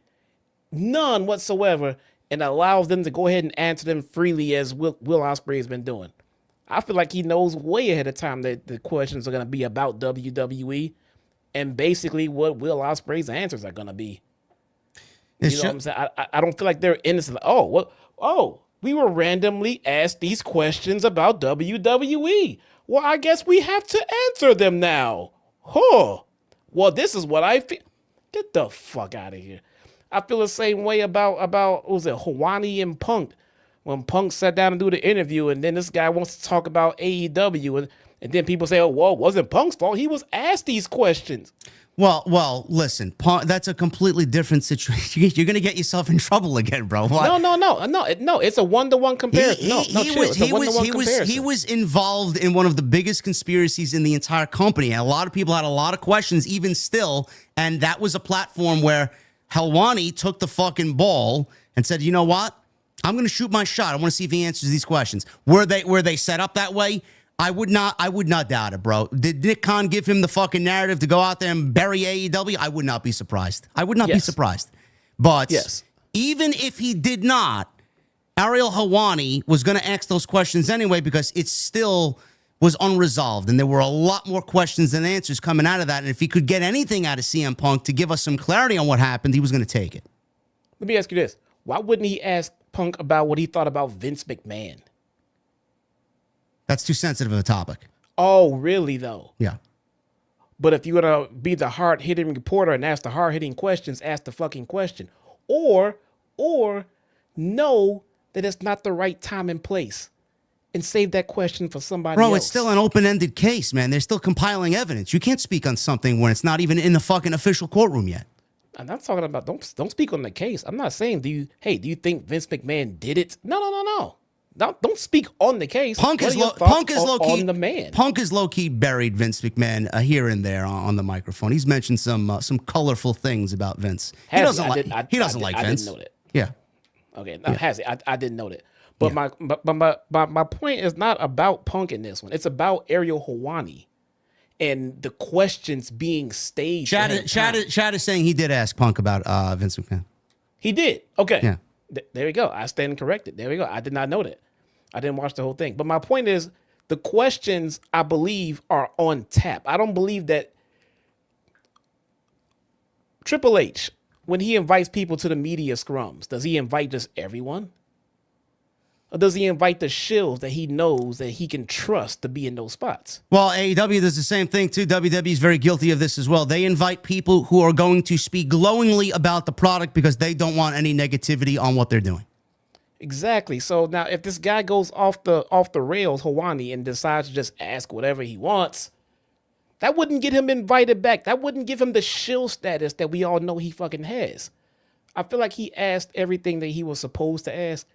none whatsoever, and allows them to go ahead and answer them freely as Will Ospreay has been doing. I feel like he knows way ahead of time that the questions are going to be about WWE and basically what Will Ospreay's answers are going to be. You know what I'm saying? I don't feel like they're innocent. We were randomly asked these questions about WWE. Well, I guess we have to answer them now. Well, this is what I feel. Get the fuck out of here. I feel the same way about what was it, Hawani and Punk. When Punk sat down and do the interview, and then this guy wants to talk about AEW, and then people say, "Oh, well, it wasn't Punk's fault. He was asked these questions." Well, listen, Punk, that's a completely different situation. You're going to get yourself in trouble again, bro. What? No. It's a one-to-one comparison. He was involved in one of the biggest conspiracies in the entire company, and a lot of people had a lot of questions, even still. And that was a platform where Helwani took the fucking ball and said, "You know what? I'm going to shoot my shot. I want to see if he answers these questions." Were they set up that way? I would not doubt it, bro. Did Nick Khan give him the fucking narrative to go out there and bury AEW? I would not be surprised. Be surprised. But even if he did not, Ariel Helwani was going to ask those questions anyway because it still was unresolved. And there were a lot more questions than answers coming out of that. And if he could get anything out of CM Punk to give us some clarity on what happened, he was going to take it. Let me ask you this. Why wouldn't he ask Punk about what he thought about Vince McMahon? That's too sensitive of a topic. Oh, really, though? Yeah. But if you're going to be the hard-hitting reporter and ask the hard-hitting questions, ask the fucking question. Or know that it's not the right time and place and save that question for somebody else. Bro, it's still an open-ended case, man. They're still compiling evidence. You can't speak on something when it's not even in the fucking official courtroom yet. I'm not talking about, don't speak on the case. I'm not saying, do you think Vince McMahon did it? No. Don't speak on the case. Punk is low-key on the man. Punk is low-key buried Vince McMahon here and there on the microphone. He's mentioned some colorful things about Vince. He doesn't like Vince. I didn't know that. Yeah. Okay. No, has he? I didn't know that. But my point is not about Punk in this one. It's about Ariel Helwani and the questions being staged. Chad is saying he did ask Punk about Vince McMahon. He did. Okay. Yeah. There we go. I stand corrected. There we go. I did not know that. I didn't watch the whole thing. But my point is, the questions, I believe, are on tap. I don't believe that Triple H, when he invites people to the media scrums, does he invite just everyone? Or does he invite the shills that he knows that he can trust to be in those spots? Well, AEW does the same thing, too. WWE is very guilty of this as well. They invite people who are going to speak glowingly about the product because they don't want any negativity on what they're doing. Exactly. So now if this guy goes off the rails, Helwani, and decides to just ask whatever he wants, that wouldn't get him invited back. That wouldn't give him the shill status that we all know he fucking has. I feel like he asked everything that he was supposed to ask.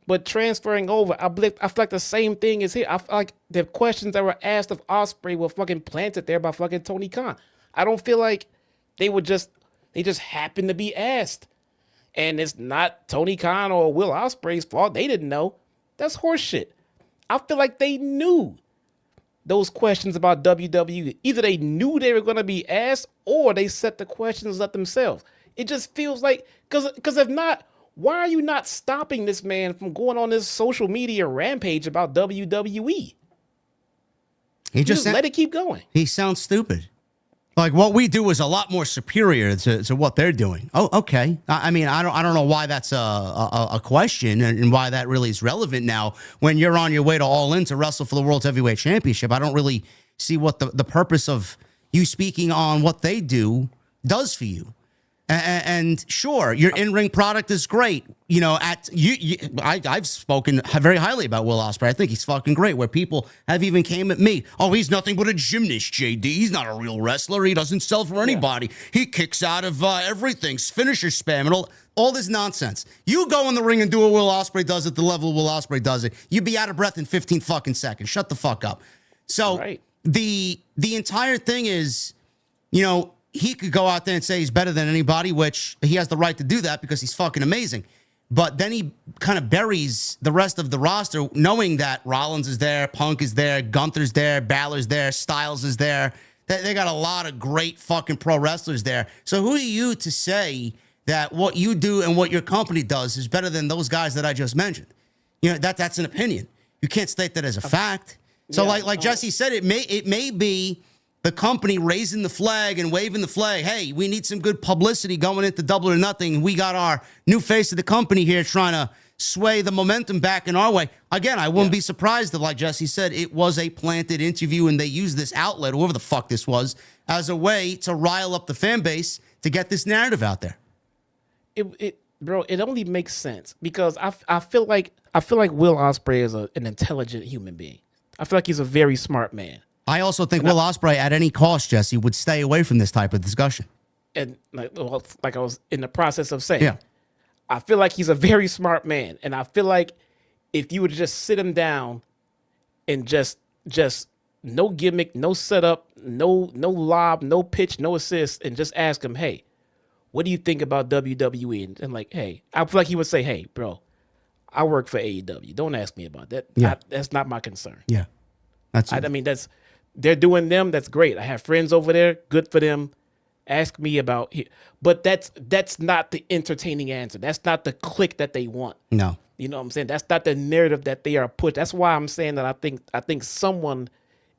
But transferring over, I feel like the same thing is here. I feel like the questions that were asked of Ospreay were fucking planted there by fucking Tony Khan. I don't feel like they just happened to be asked. And it's not Tony Khan or Will Ospreay's fault. They didn't know. That's horseshit. I feel like they knew those questions about WWE. Either they knew they were going to be asked or they set the questions up themselves. It just feels like, because if not, why are you not stopping this man from going on this social media rampage about WWE? He just let it keep going. He sounds stupid. Like, what we do is a lot more superior to what they're doing. Oh, okay. I mean, I don't know why that's a question and why that really is relevant now when you're on your way to All In to wrestle for the World Heavyweight Championship. I don't really see what the purpose of you speaking on what they do does for you. And sure, your in-ring product is great. You know, I've spoken very highly about Will Ospreay. I think he's fucking great. Where people have even came at me, oh, he's nothing but a gymnast, JD. He's not a real wrestler. He doesn't sell for anybody. He kicks out of everything, finisher spam, and all this nonsense. You go in the ring and do what Will Ospreay does at the level Will Ospreay does it. You'd be out of breath in 15 fucking seconds. Shut the fuck up. So the entire thing is, you know, he could go out there and say he's better than anybody, which he has the right to do that because he's fucking amazing. But then he kind of buries the rest of the roster, knowing that Rollins is there, Punk is there, Gunther's there, Balor's there, Styles is there. They got a lot of great fucking pro wrestlers there. So who are you to say that what you do and what your company does is better than those guys that I just mentioned? You know, that's an opinion. You can't state that as a fact. So like Jesse said, it may be the company raising the flag and waving the flag. Hey, we need some good publicity going into Double or Nothing. We got our new face of the company here trying to sway the momentum back in our way. Again, I wouldn't be surprised if, like Jesse said, it was a planted interview and they used this outlet, whoever the fuck this was, as a way to rile up the fan base to get this narrative out there. Bro, it only makes sense because I feel like Will Ospreay is an intelligent human being. I feel like he's a very smart man. I also think Will Ospreay, at any cost, Jesse, would stay away from this type of discussion. And like I was in the process of saying, I feel like he's a very smart man. And I feel like if you would just sit him down and just no gimmick, no setup, no lob, no pitch, no assist, and just ask him, hey, what do you think about WWE? And like, hey, I feel like he would say, hey, bro, I work for AEW. Don't ask me about that. That's not my concern. Yeah. I mean, they're doing them. That's great. I have friends over there. Good for them. Ask me about here. But that's not the entertaining answer. That's not the click that they want. No. You know what I'm saying? That's not the narrative that they are put. That's why I'm saying that I think someone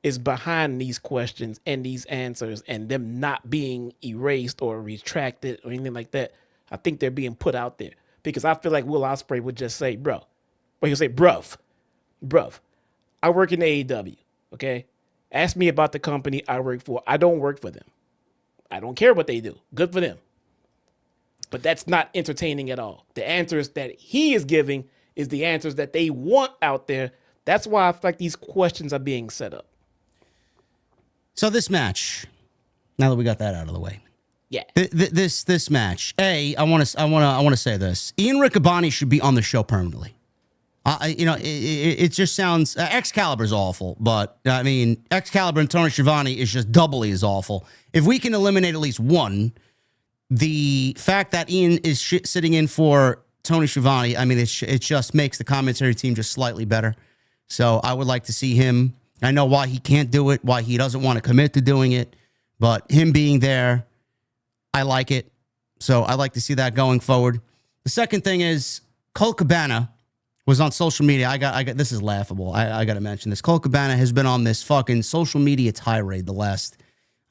is behind these questions and these answers and them not being erased or retracted or anything like that. I think they're being put out there because I feel like Will Ospreay would just say, bro, or he'll say, bruv, I work in AEW, okay? Ask me about the company I work for. I don't work for them. I don't care what they do. Good for them. But that's not entertaining at all. The answers that he is giving is the answers that they want out there. That's why I feel like these questions are being set up. So this match, now that we got that out of the way, this match. I want to say this: Ian Riccaboni should be on the show permanently. It just sounds Excalibur's awful, but I mean Excalibur and Tony Schiavone is just doubly as awful. If we can eliminate at least one, the fact that Ian is sitting in for Tony Schiavone, I mean it just makes the commentary team just slightly better. So I would like to see him. I know why he can't do it, why he doesn't want to commit to doing it, but him being there, I like it. So I'd like to see that going forward. The second thing is Colt Cabana was on social media. I got this is laughable. I got to mention this. Colt Cabana has been on this fucking social media tirade the last,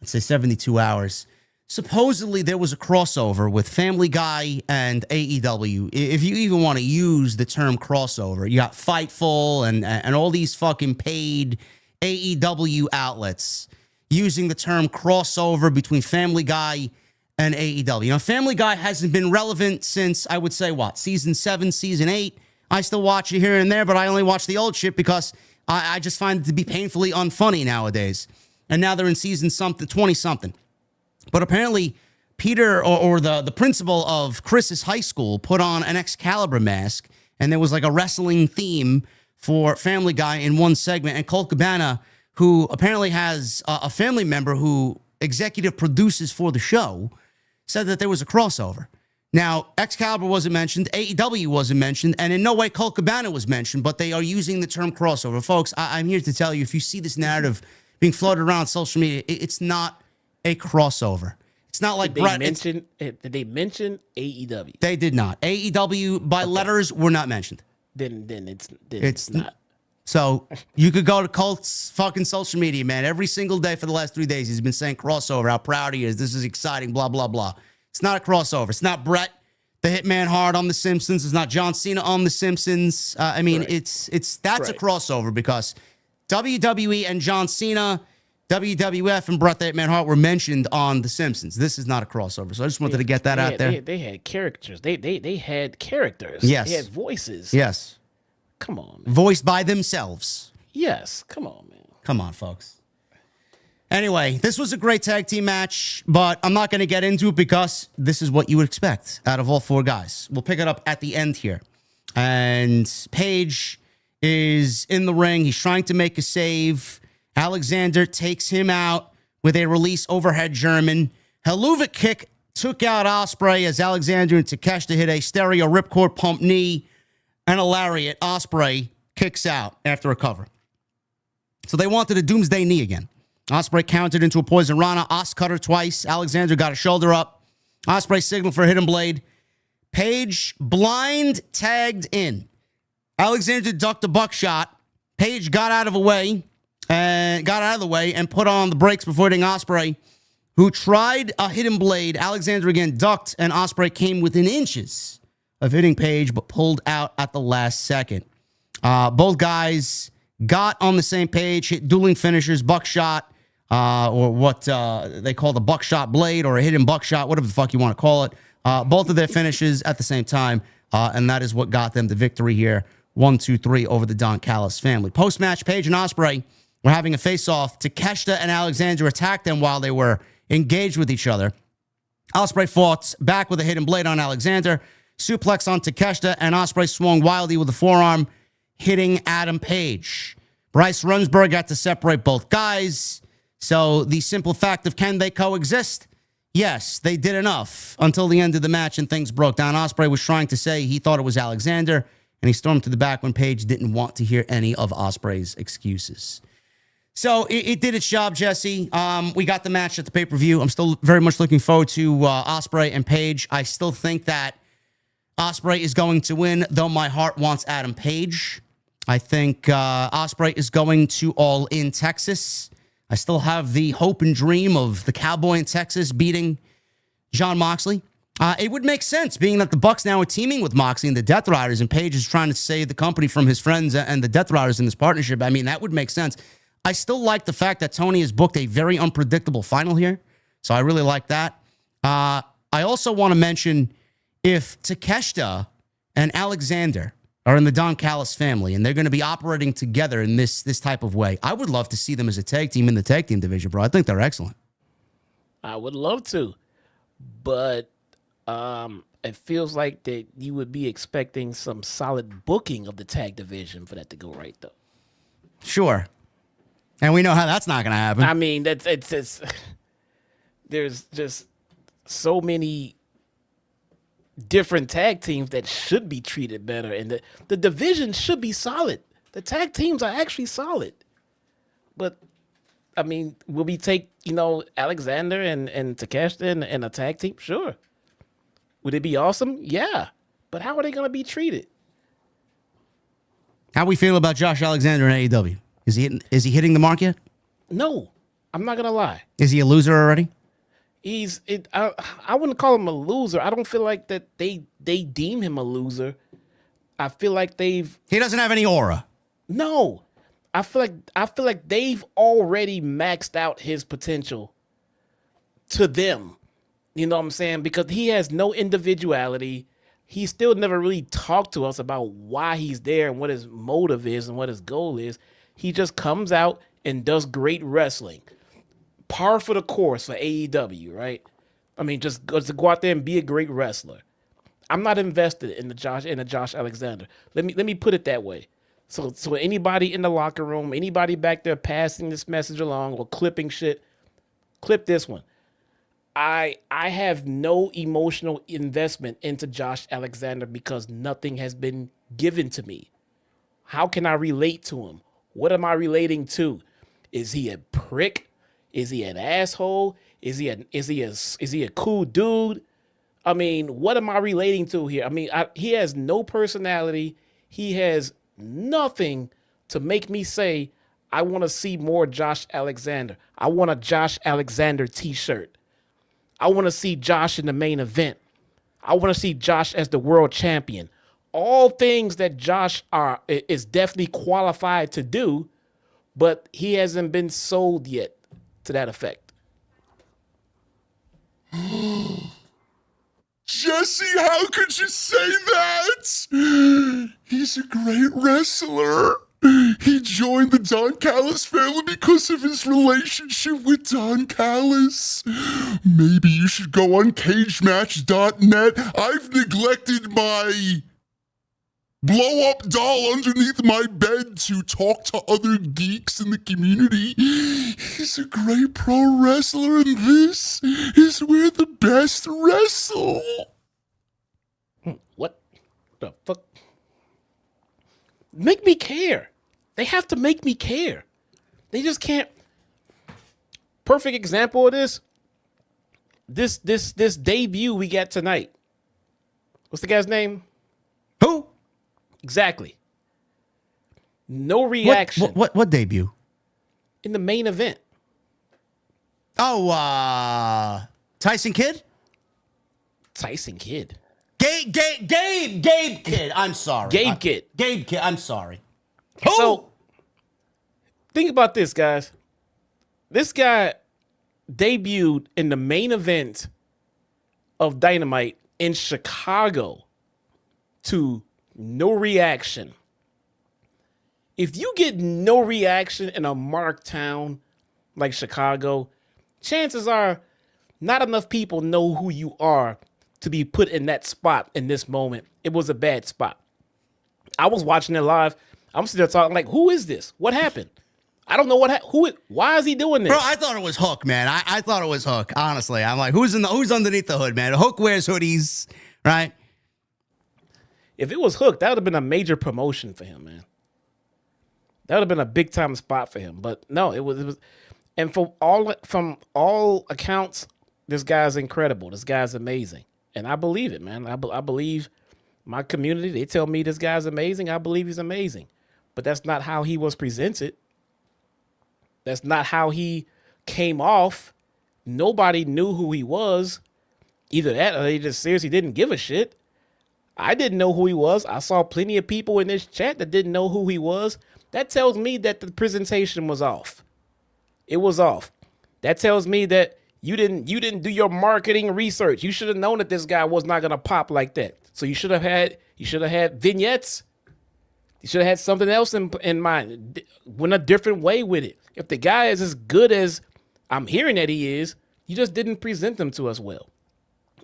let's say, 72 hours. Supposedly there was a crossover with Family Guy and AEW. If you even want to use the term crossover, you got Fightful and all these fucking paid AEW outlets using the term crossover between Family Guy and AEW. You know, Family Guy hasn't been relevant since, I would say, season 7, season 8. I still watch it here and there, but I only watch the old shit because I just find it to be painfully unfunny nowadays. And now they're in season 20-something. But apparently, Peter or the principal of Chris's high school put on an Excalibur mask, and there was like a wrestling theme for Family Guy in one segment. And Colt Cabana, who apparently has a family member who executive produces for the show, said that there was a crossover. Now, Excalibur wasn't mentioned, AEW wasn't mentioned, and in no way Colt Cabana was mentioned, but they are using the term crossover. Folks, I'm here to tell you, if you see this narrative being floated around social media, it's not a crossover. It's not like Brett. Did they mention AEW? They did not. AEW by letters were not mentioned. Then it's not. So you could go to Colt's fucking social media, man. Every single day for the last 3 days, he's been saying crossover, how proud he is. This is exciting, blah, blah, blah. It's not a crossover. It's not Brett, the Hitman Hart on The Simpsons. It's not John Cena on The Simpsons. I mean, that's a crossover because WWE and John Cena, WWF and Bret the Hitman Hart were mentioned on The Simpsons. This is not a crossover. So I just wanted to get that out there. They had characters. They had characters. Yes. They had voices. Yes. Come on, man. Voiced by themselves. Yes. Come on, man. Come on, folks. Anyway, this was a great tag team match, but I'm not going to get into it because this is what you would expect out of all four guys. We'll pick it up at the end here. And Page is in the ring. He's trying to make a save. Alexander takes him out with a release overhead German. Helluva Kick took out Ospreay as Alexander and Takeshita hit a stereo ripcord pump knee and a lariat. Ospreay kicks out after a cover. So they wanted a Doomsday knee again. Ospreay countered into a poison rana. Os cut her twice. Alexander got a shoulder up. Ospreay signaled for a hidden blade. Page blind tagged in. Alexander ducked a buckshot. Page got out of the way and put on the brakes before hitting Ospreay, who tried a hidden blade. Alexander again ducked, and Ospreay came within inches of hitting Page, but pulled out at the last second. Both guys got on the same page, hit dueling finishers, buckshot, or what they call the buckshot blade, or a hidden buckshot, whatever the fuck you want to call it. Both of their finishes at the same time, and that is what got them the victory here. 1-2-3 over the Don Callis family. Post-match, Page and Ospreay were having a face-off. Takeshita and Alexander attacked them while they were engaged with each other. Ospreay fought back with a hidden blade on Alexander, suplex on Takeshita, and Ospreay swung wildly with a forearm, hitting Adam Page. Bryce Remsburg got to separate both guys. So the simple fact of, can they coexist? Yes, they did enough until the end of the match and things broke down. Ospreay was trying to say he thought it was Alexander, and he stormed to the back when Page didn't want to hear any of Ospreay's excuses. So it did its job, Jesse. We got the match at the pay-per-view. I'm still very much looking forward to Ospreay and Page. I still think that Ospreay is going to win, though my heart wants Adam Page. I think Ospreay is going to All In Texas. I still have the hope and dream of the Cowboy in Texas beating Jon Moxley. It would make sense, being that the Bucks now are teaming with Moxley and the Death Riders, and Page is trying to save the company from his friends and the Death Riders in this partnership. I mean, that would make sense. I still like the fact that Tony has booked a very unpredictable final here, so I really like that. I also want to mention, if Takeshita and Alexander are in the Don Callis family and they're going to be operating together in this type of way, I would love to see them as a tag team in the tag team division, bro. I think they're excellent. I would love to, but it feels like that you would be expecting some solid booking of the tag division for that to go right, though. Sure. And we know how that's not going to happen. I mean, it's there's just so many different tag teams that should be treated better, and the division should be solid. The tag teams are actually solid. But, I mean, will we take, Alexander and Takeshita and a tag team? Sure. Would it be awesome? Yeah. But how are they going to be treated? How we feel about Josh Alexander in AEW? Is he hitting the mark yet? No, I'm not gonna lie. Is he a loser already? I wouldn't call him a loser. I don't feel like that they deem him a loser. I feel like he doesn't have any aura. No, I feel like they've already maxed out his potential to them. You know what I'm saying? Because he has no individuality. He still never really talked to us about why he's there and what his motive is and what his goal is. He just comes out and does great wrestling. Par for the course for AEW, right? I mean, just go out there and be a great wrestler. I'm not invested in the Josh Alexander. Let me put it that way. So anybody in the locker room, anybody back there passing this message along or clipping shit, clip this one. I have no emotional investment into Josh Alexander because nothing has been given to me. How can I relate to him? What am I relating to? Is he a prick? Is he an asshole? Is he a cool dude? I mean, what am I relating to here? I mean, he has no personality. He has nothing to make me say, I want to see more Josh Alexander. I want a Josh Alexander t-shirt. I want to see Josh in the main event. I want to see Josh as the world champion. All things that Josh is definitely qualified to do, but he hasn't been sold yet to that effect. Jesse, how could you say that? He's a great wrestler. He joined the Don Callis family because of his relationship with Don Callis. Maybe you should go on cagematch.net. I've neglected my blow-up doll underneath my bed to talk to other geeks in the community. He's a great pro wrestler, and this is where the best wrestle. What the fuck? Make me care. They have to make me care. They just can't. Perfect example of this debut we got tonight. What's the guy's name? Who? Exactly. No reaction. What debut? In the main event. Oh, Tyson Kidd? Tyson Kidd. Gabe Kidd. I'm sorry. Gabe Kidd. Gabe Kidd. I'm sorry. Who? So, think about this, guys. This guy debuted in the main event of Dynamite in Chicago to no reaction. If you get no reaction in a marked town like Chicago, chances are not enough people know who you are to be put in that spot in this moment. It was a bad spot. I was watching it live. I'm sitting there talking like, who is this? What happened? I don't know why is he doing this? Bro, I thought it was Hook, man. I thought it was Hook, honestly. I'm like, who's underneath the hood, man? Hook wears hoodies, right? If it was Hook, that would have been a major promotion for him, man. That would have been a big time spot for him. But no, it was and from all accounts, this guy's incredible. This guy's amazing. And I believe it, man. I believe my community, they tell me this guy's amazing. I believe he's amazing. But that's not how he was presented. That's not how he came off. Nobody knew who he was. Either that or they just seriously didn't give a shit. I didn't know who he was. I saw plenty of people in this chat that didn't know who he was. That tells me that the presentation was off. It was off. That tells me that you didn't do your marketing research. You should have known that this guy was not going to pop like that. So you should have had vignettes. You should have had something else in mind. Went a different way with it. If the guy is as good as I'm hearing that he is, you just didn't present them to us well.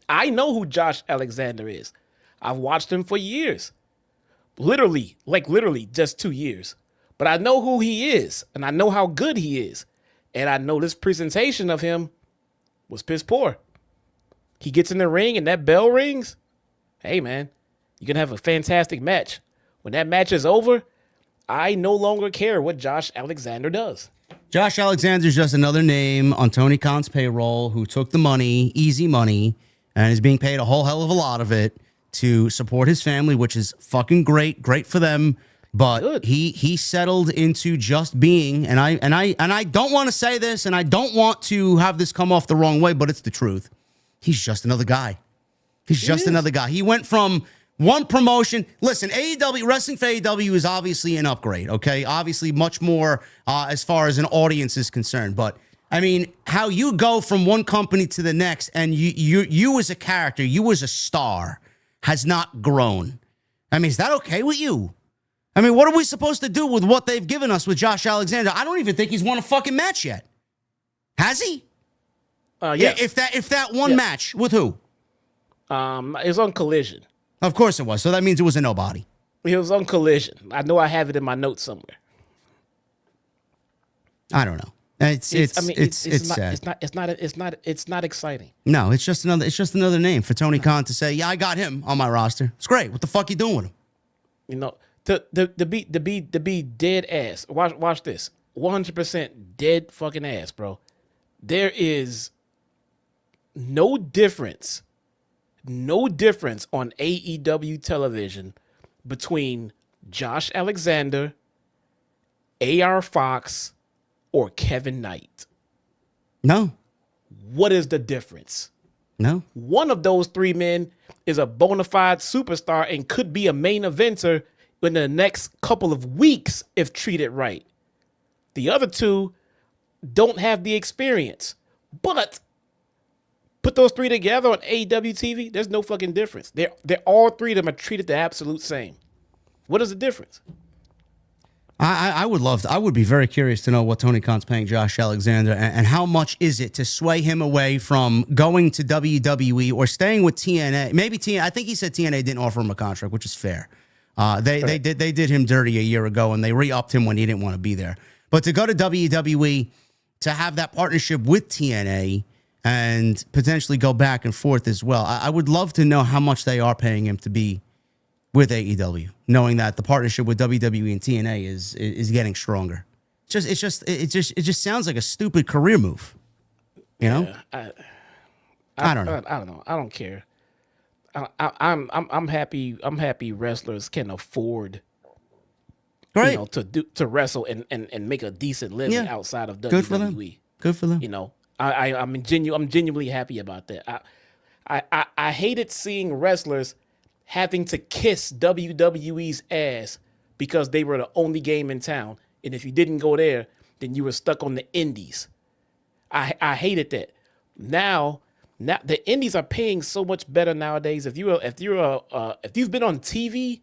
I know who Josh Alexander is. I've watched him for years. Literally just 2 years. But I know who he is, and I know how good he is. And I know this presentation of him was piss poor. He gets in the ring and that bell rings. Hey, man, you're going to have a fantastic match. When that match is over, I no longer care what Josh Alexander does. Josh Alexander's just another name on Tony Khan's payroll who took the money, easy money, and is being paid a whole hell of a lot of it to support his family, which is fucking great for them. But Good. he settled into just being, and I don't want to say this, and I don't want to have this come off the wrong way, but it's the truth. He's just another guy. He's just another guy. He went from one promotion. Listen, AEW, wrestling for AEW is obviously an upgrade, okay? Obviously much more as far as an audience is concerned. But, I mean, how you go from one company to the next and you as a character, you as a star, has not grown. I mean, is that okay with you? I mean, what are we supposed to do with what they've given us with Josh Alexander? I don't even think he's won a fucking match yet. Has he? Yes. If that one match, with who? It was on Collision. Of course it was. So that means it was a nobody. It was on Collision. I know I have it in my notes somewhere. I don't know. It's sad. It's not exciting. No, it's just another name for Tony Khan to say, yeah, I got him on my roster. It's great. What the fuck you doing with him? You know, to be dead ass. Watch this. 100% dead fucking ass, bro. There is no difference on AEW television between Josh Alexander, AR Fox, or Kevin Knight. No. What is the difference? No. One of those three men is a bona fide superstar and could be a main eventer in the next couple of weeks if treated right. The other two don't have the experience. But put those three together on AEW TV, there's no fucking difference. They're all three of them are treated the absolute same. What is the difference? I would be very curious to know what Tony Khan's paying Josh Alexander and how much is it to sway him away from going to WWE or staying with TNA. Maybe TNA, I think he said TNA didn't offer him a contract, which is fair. They did him dirty a year ago and they re-upped him when he didn't want to be there. But to go to WWE, to have that partnership with TNA and potentially go back and forth as well, I would love to know how much they are paying him to be with AEW, knowing that the partnership with WWE and TNA is getting stronger. It just sounds like a stupid career move. You know? Yeah, I don't know. I don't know. I don't care. I'm happy. I'm happy wrestlers can afford, Right. you know, to wrestle and make a decent living outside of WWE. Good for them. Good for them. You know, I'm genuinely happy about that. I hated seeing wrestlers having to kiss WWE's ass because they were the only game in town, and if you didn't go there, then you were stuck on the indies. I hated that. Now the indies are paying so much better nowadays. If you've been on TV,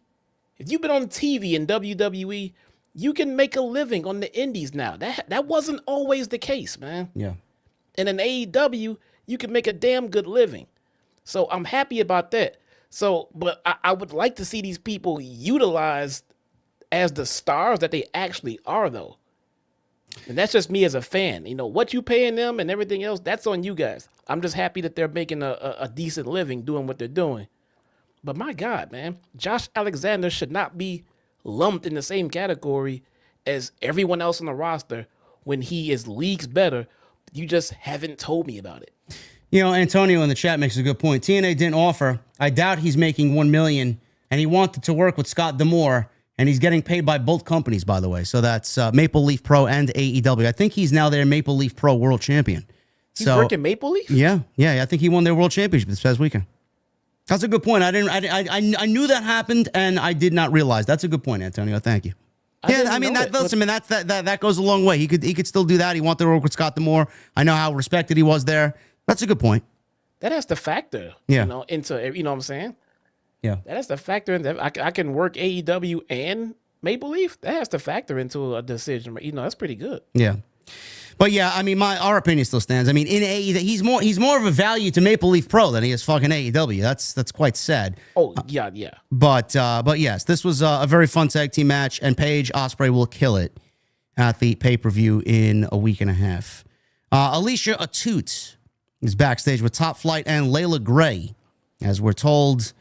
in WWE, you can make a living on the indies now. That wasn't always the case, man. Yeah. And in AEW, you can make a damn good living. So I'm happy about that. So, but I would like to see these people utilized as the stars that they actually are, though. And that's just me as a fan. You know, what you paying them and everything else, that's on you guys. I'm just happy that they're making a decent living doing what they're doing. But my God, man, Josh Alexander should not be lumped in the same category as everyone else on the roster when he is leagues better. You just haven't told me about it. You know, Antonio in the chat makes a good point. TNA didn't offer. I doubt he's making $1 million, and he wanted to work with Scott D'Amore, and he's getting paid by both companies, by the way. So that's Maple Leaf Pro and AEW. I think he's now their Maple Leaf Pro World Champion. He's working Maple Leaf? Yeah. I think he won their World Championship this past weekend. That's a good point. I knew that happened, and I did not realize. That's a good point, Antonio. Thank you. That goes a long way. He could still do that. He wanted to work with Scott D'Amore. I know how respected he was there. That's a good point. That has to factor, you know, into, you know what I'm saying? Yeah. That has to factor in. I can work AEW and Maple Leaf. That has to factor into a decision. You know, that's pretty good. Yeah. But yeah, I mean, our opinion still stands. I mean, in AEW, he's more of a value to Maple Leaf Pro than he is fucking AEW. That's quite sad. Oh yeah. But yes, this was a very fun tag team match, and Page Ospreay will kill it at the pay-per-view in a week and a half. Alicia Atout is backstage with Top Flight and Layla Gray, as we're told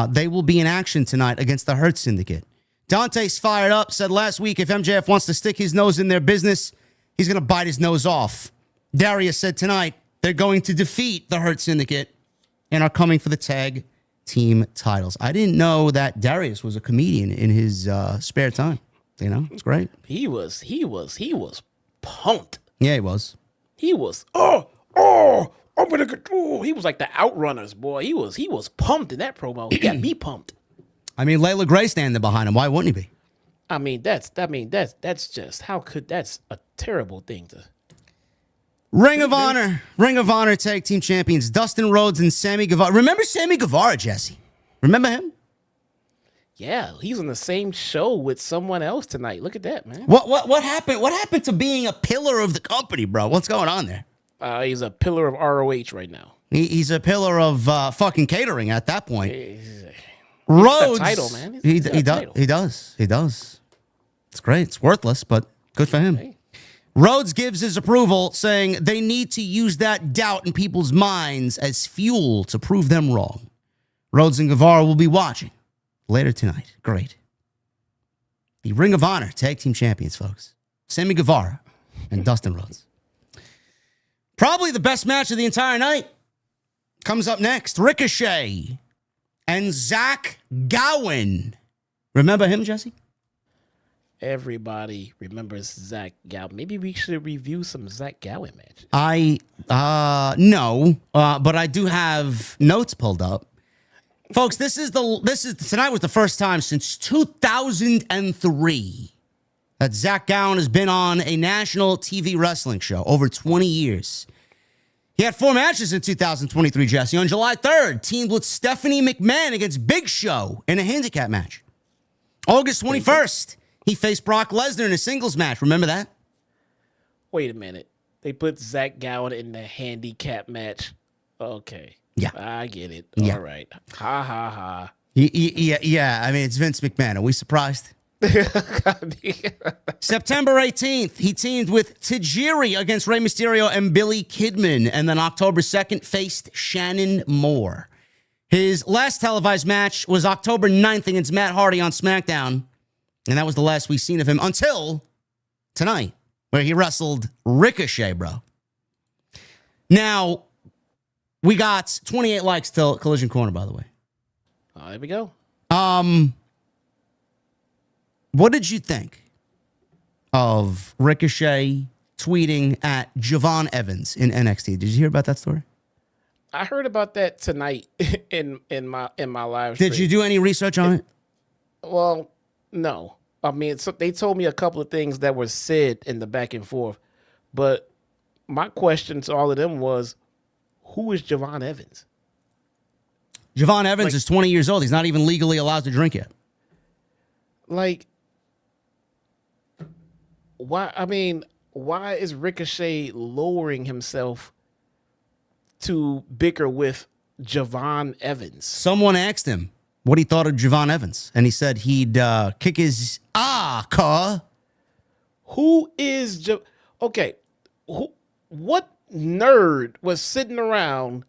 they will be in action tonight against the Hurt Syndicate. Dante's fired up. Said last week if MJF wants to stick his nose in their business, he's going to bite his nose off. Darius said tonight they're going to defeat the Hurt Syndicate and are coming for the tag team titles. I didn't know that Darius was a comedian in his spare time. You know, it's great. He was pumped. Yeah, he was. He was, I'm going to get, he was like the Outrunners, boy. He was pumped in that promo. He got me pumped. I mean, Layla Gray standing behind him. Why wouldn't he be? I mean, that's just, that's a terrible thing to. Ring of Honor tag team champions Dustin Rhodes and Sammy Guevara. Remember Sammy Guevara, Jesse? Remember him? Yeah, he's on the same show with someone else tonight. Look at that, man. What happened? What happened to being a pillar of the company, bro? What's going on there? He's a pillar of ROH right now. He's a pillar of fucking catering at that point. Rhodes, title, man. He does. It's great. It's worthless, but good for him. Hey. Rhodes gives his approval, saying they need to use that doubt in people's minds as fuel to prove them wrong. Rhodes and Guevara will be watching later tonight. Great. The Ring of Honor tag team champions, folks. Sammy Guevara and Dustin Rhodes. Probably the best match of the entire night. Comes up next. Ricochet and Zack Gowen. Remember him, Jesse? Everybody remembers Zack Gowen. Maybe we should review some Zack Gowen matches. No, but I do have notes pulled up. Folks, tonight was the first time since 2003 that Zack Gowen has been on a national TV wrestling show, over 20 years. He had 4 matches in 2023, Jesse. On July 3rd, teamed with Stephanie McMahon against Big Show in a handicap match. August 21st, he faced Brock Lesnar in a singles match. Remember that? Wait a minute. They put Zack Gowen in the handicap match. Okay. Yeah. I get it. Yeah. All right. Ha, ha, ha. Yeah. I mean, it's Vince McMahon. Are we surprised? September 18th, he teamed with Tajiri against Rey Mysterio and Billy Kidman. And then October 2nd, faced Shannon Moore. His last televised match was October 9th against Matt Hardy on SmackDown. And that was the last we've seen of him until tonight, where he wrestled Ricochet, bro. Now, we got 28 likes till Collision Corner, by the way. There we go. What did you think of Ricochet tweeting at Javon Evans in NXT? Did you hear about that story? I heard about that tonight in my live stream. Did you do any research on it? Well, no. I mean, so they told me a couple of things that were said in the back and forth, but my question to all of them was, who is Javon Evans? Javon Evans is 20 years old. He's not even legally allowed to drink yet. Like, why? I mean, why is Ricochet lowering himself to bicker with Javon Evans? Someone asked him what he thought of Javon Evans, and he said he'd kick his car. Who is okay? What nerd was sitting around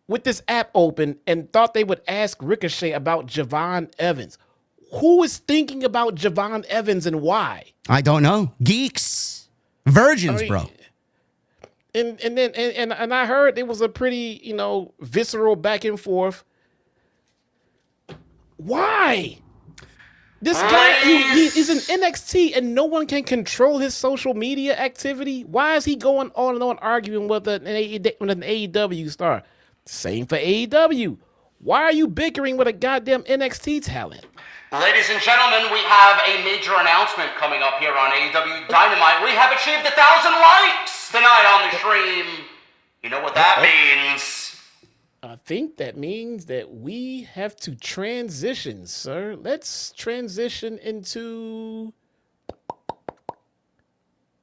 with this app open and thought they would ask Ricochet about Javon Evans? Who is thinking about Javon Evans and why? I don't know. Geeks, virgins, bro. And I heard it was a pretty, visceral back and forth. Why? This guy, he's in NXT and no one can control his social media activity. Why is he going on and on arguing with an AEW star? Same for AEW. Why are you bickering with a goddamn NXT talent? Ladies and gentlemen, we have a major announcement coming up here on AEW Dynamite. We have achieved 1,000 likes tonight on the stream. You know what that means? I think that means that we have to transition, sir. Let's transition into...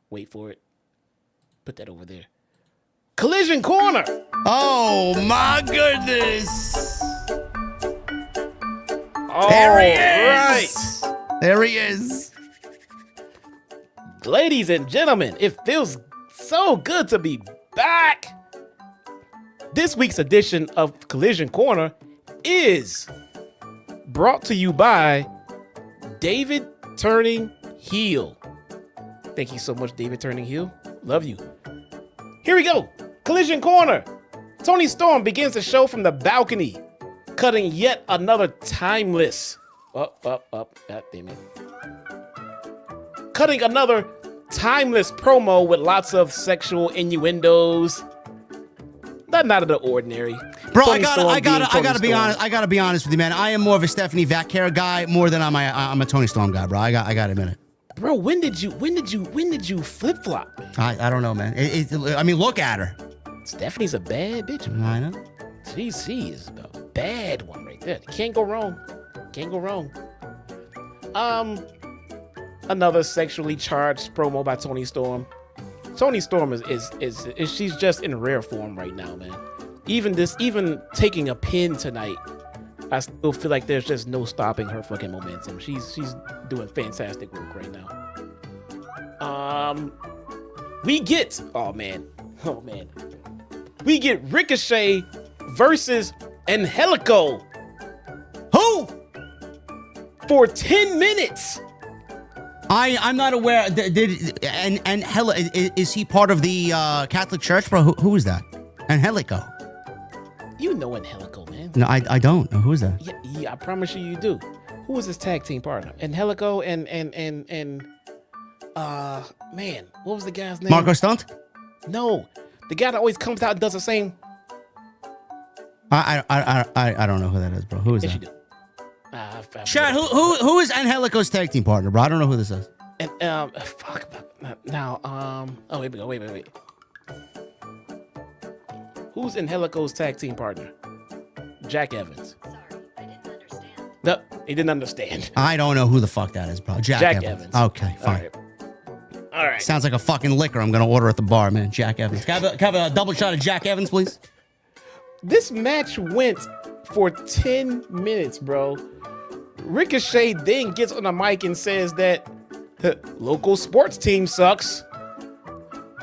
Wait for it. Put that over there. Collision Corner! Oh, my goodness. There he is. Right. There he is. Ladies and gentlemen, it feels so good to be back. This week's edition of Collision Corner is brought to you by David Turning Heel. Thank you so much, David Turning Heel. Love you. Here we go. Collision Corner. Toni Storm begins the show from the balcony, cutting yet another timeless. God damn it. Cutting another timeless promo with lots of sexual innuendos. Not out of the ordinary. Bro, Toni I gotta Storm be honest. I gotta be honest with you, man. I am more of a Stephanie Vaquera guy more than I'm a Toni Storm guy, bro. I gotta admit it. Bro, when did you flip flop? I don't know, man. I mean, look at her. Stephanie's a bad bitch. I know. She is a bad one right there. Can't go wrong. Can't go wrong. Another sexually charged promo by Toni Storm. Toni Storm is she's just in rare form right now, man. Even taking a pin tonight, I still feel like there's just no stopping her fucking momentum. She's doing fantastic work right now. We get we get Ricochet versus Angelico. Who? For 10 minutes. I'm not aware. Is he part of the Catholic Church, bro? Who is that? Angelico. You know Angelico, man. No, I don't know. Who is that? Yeah, I promise you do. Who is his tag team partner? Angelico and man, what was the guy's name? Marco Stunt? No, the guy that always comes out and does the same. I don't know who that is, bro. Who is Yes, that? you do. Chad, who is Angelico's tag team partner, bro? I don't know who this is. And fuck now. Oh, wait. Who's Angelico's tag team partner? Jack Evans. Sorry, I didn't understand. No, he didn't understand. I don't know who the fuck that is, bro. Jack Evans. Okay, fine. All right. Sounds like a fucking liquor I'm gonna order at the bar, man. Jack Evans. Can I have a double shot of Jack Evans, please? This match went for 10 minutes, bro. Ricochet then gets on the mic and says that the local sports team sucks.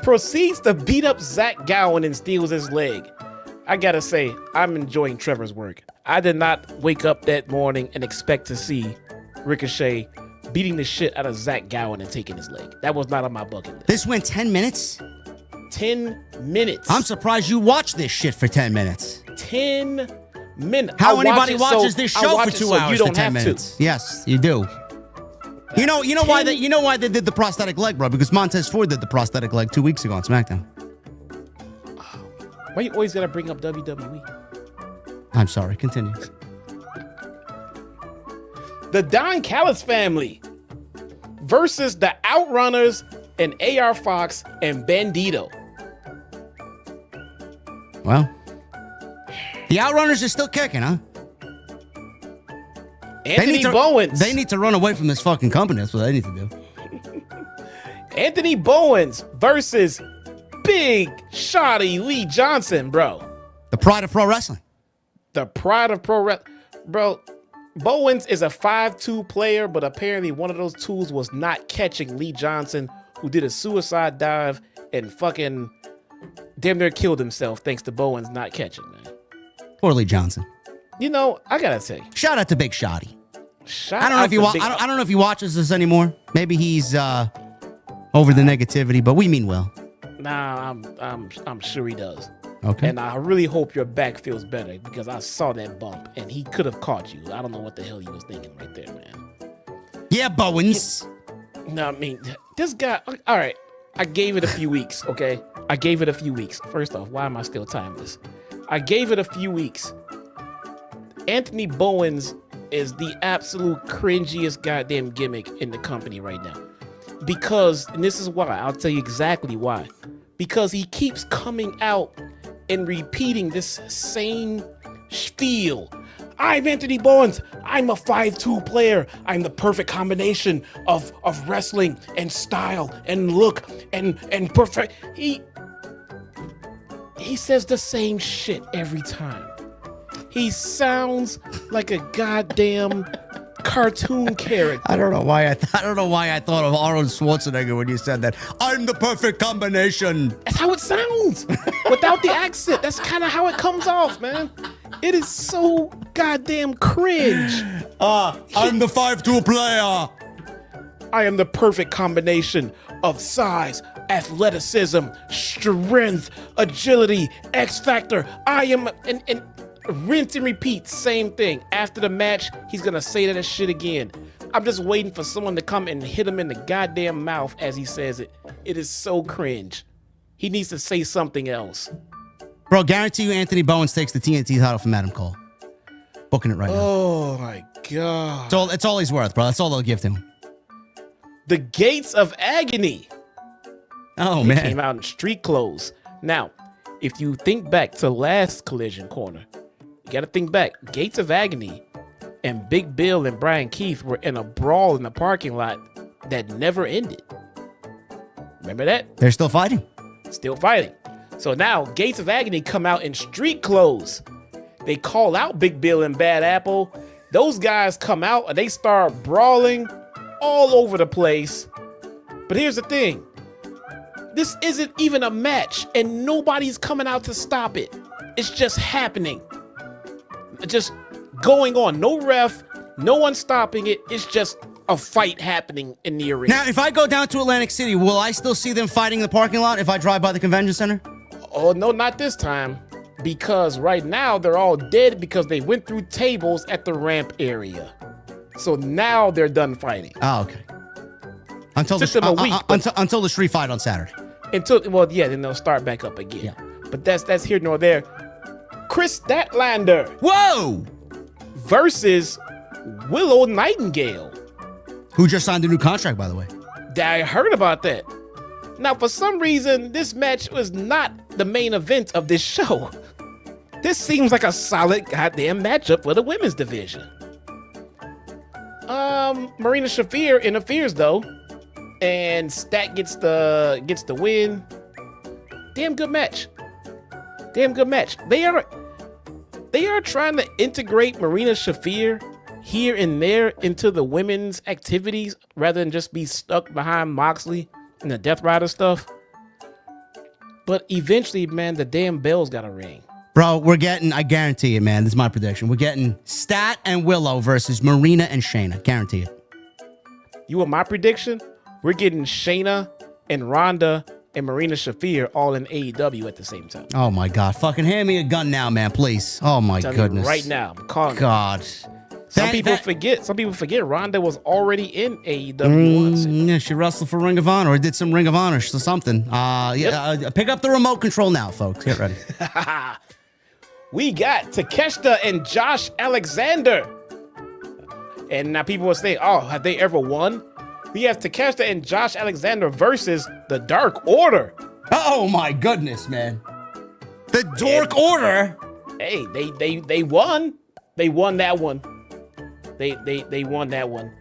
Proceeds to beat up Zack Gowen and steals his leg. I gotta say, I'm enjoying Trevor's work. I did not wake up that morning and expect to see Ricochet beating the shit out of Zack Gowen and taking his leg. That was not on my bucket list. This went 10 minutes? 10 minutes. I'm surprised you watched this shit for 10 minutes. 10 minutes. How anybody watches this show for 2 hours to 10 minutes? Yes, you do. You know why they did the prosthetic leg, bro? Because Montez Ford did the prosthetic leg 2 weeks ago on SmackDown. Why you always gotta bring up WWE? I'm sorry. Continue. The Don Callis family versus the Outrunners and AR Fox and Bandito. Well, the Outrunners are still kicking, huh? Anthony Bowens. They need to run away from this fucking company. That's what they need to do. Anthony Bowens versus Big Shotty Lee Johnson, bro. The pride of pro wrestling. The pride of pro wrestling. Bro, Bowens is a 5'2" player, but apparently one of those tools was not catching Lee Johnson, who did a suicide dive and fucking damn near killed himself thanks to Bowens not catching, man. Poor Lee Johnson. You know, I gotta say, shout out to Big Shotty. I don't know if he watches this anymore. Maybe he's over the negativity, but we mean well. Nah, I'm sure he does. Okay. And I really hope your back feels better because I saw that bump and he could have caught you. I don't know what the hell he was thinking right there, man. Yeah, Bowens. No, I mean, this guy, all right, I gave it a few weeks, okay? I gave it a few weeks. First off, why am I still timing this? I gave it a few weeks. Anthony Bowens is the absolute cringiest goddamn gimmick in the company right now. Because, and this is why, I'll tell you exactly why. Because he keeps coming out and repeating this same spiel. I'm Anthony Bowens. I'm a 5'2" player. I'm the perfect combination of wrestling and style and look and perfect. He says the same shit every time. He sounds like a goddamn cartoon character. I don't know why I thought of Arnold Schwarzenegger when you said that. I'm the perfect combination. That's how it sounds. Without the accent, that's kind of how it comes off, man. It is so goddamn cringe. I'm the 5'2" player. I am the perfect combination of size, athleticism, strength, agility, X factor. I am and rinse and repeat, same thing. After the match, he's gonna say that shit again. I'm just waiting for someone to come and hit him in the goddamn mouth as he says it. It is so cringe. He needs to say something else. Bro, guarantee you Anthony Bowens takes the TNT title from Adam Cole. Booking it right now. Oh my God. It's all he's worth, bro. That's all they'll give to him. The Gates of Agony. Oh, They man. came out in street clothes. Now, if you think back to last Collision Corner, you got to think back. Gates of Agony and Big Bill and Brian Keith were in a brawl in the parking lot that never ended. Remember that? They're still fighting. Still fighting. So now Gates of Agony come out in street clothes. They call out Big Bill and Bad Apple. Those guys come out and they start brawling all over the place. But here's the thing. This isn't even a match and nobody's coming out to stop it. It's just happening. Just going on. No ref, no one stopping it. It's just a fight happening in the arena. Now, if I go down to Atlantic City, will I still see them fighting in the parking lot if I drive by the convention center? Oh, no, not this time. Because right now they're all dead because they went through tables at the ramp area. So now they're done fighting. Oh, okay. Until Took them a week, until the street fight on Saturday. Then they'll start back up again. Yeah. But that's here nor there. Chris Statlander Whoa! versus Willow Nightingale. Who just signed a new contract, by the way. I heard about that. Now, for some reason, this match was not the main event of this show. This seems like a solid goddamn matchup for the women's division. Marina Shafir interferes though, and Stat gets the win. Damn good match. They are trying to integrate Marina Shafir here and there into the women's activities rather than just be stuck behind Moxley and the Death Rider stuff. But eventually, man, the damn bell's gotta ring. Bro, we're getting, I guarantee it, man. This is my prediction. We're getting Stat and Willow versus Marina and Shayna. Guarantee it. You want my prediction? We're getting Shayna and Ronda and Marina Shafir all in AEW at the same time. Oh my God! Fucking hand me a gun now, man, please. Oh my goodness! Right now, I'm calling. God. Some people forget Ronda was already in AEW once. Yeah, she wrestled for Ring of Honor or did some Ring of Honor or something. Pick up the remote control now, folks. Get ready. We got Takeshita and Josh Alexander. And now people will say, oh, have they ever won? We have Takeshita and Josh Alexander versus the Dark Order. Oh my goodness, man. The Dark Order? Hey, they won. They won that one. They won that one.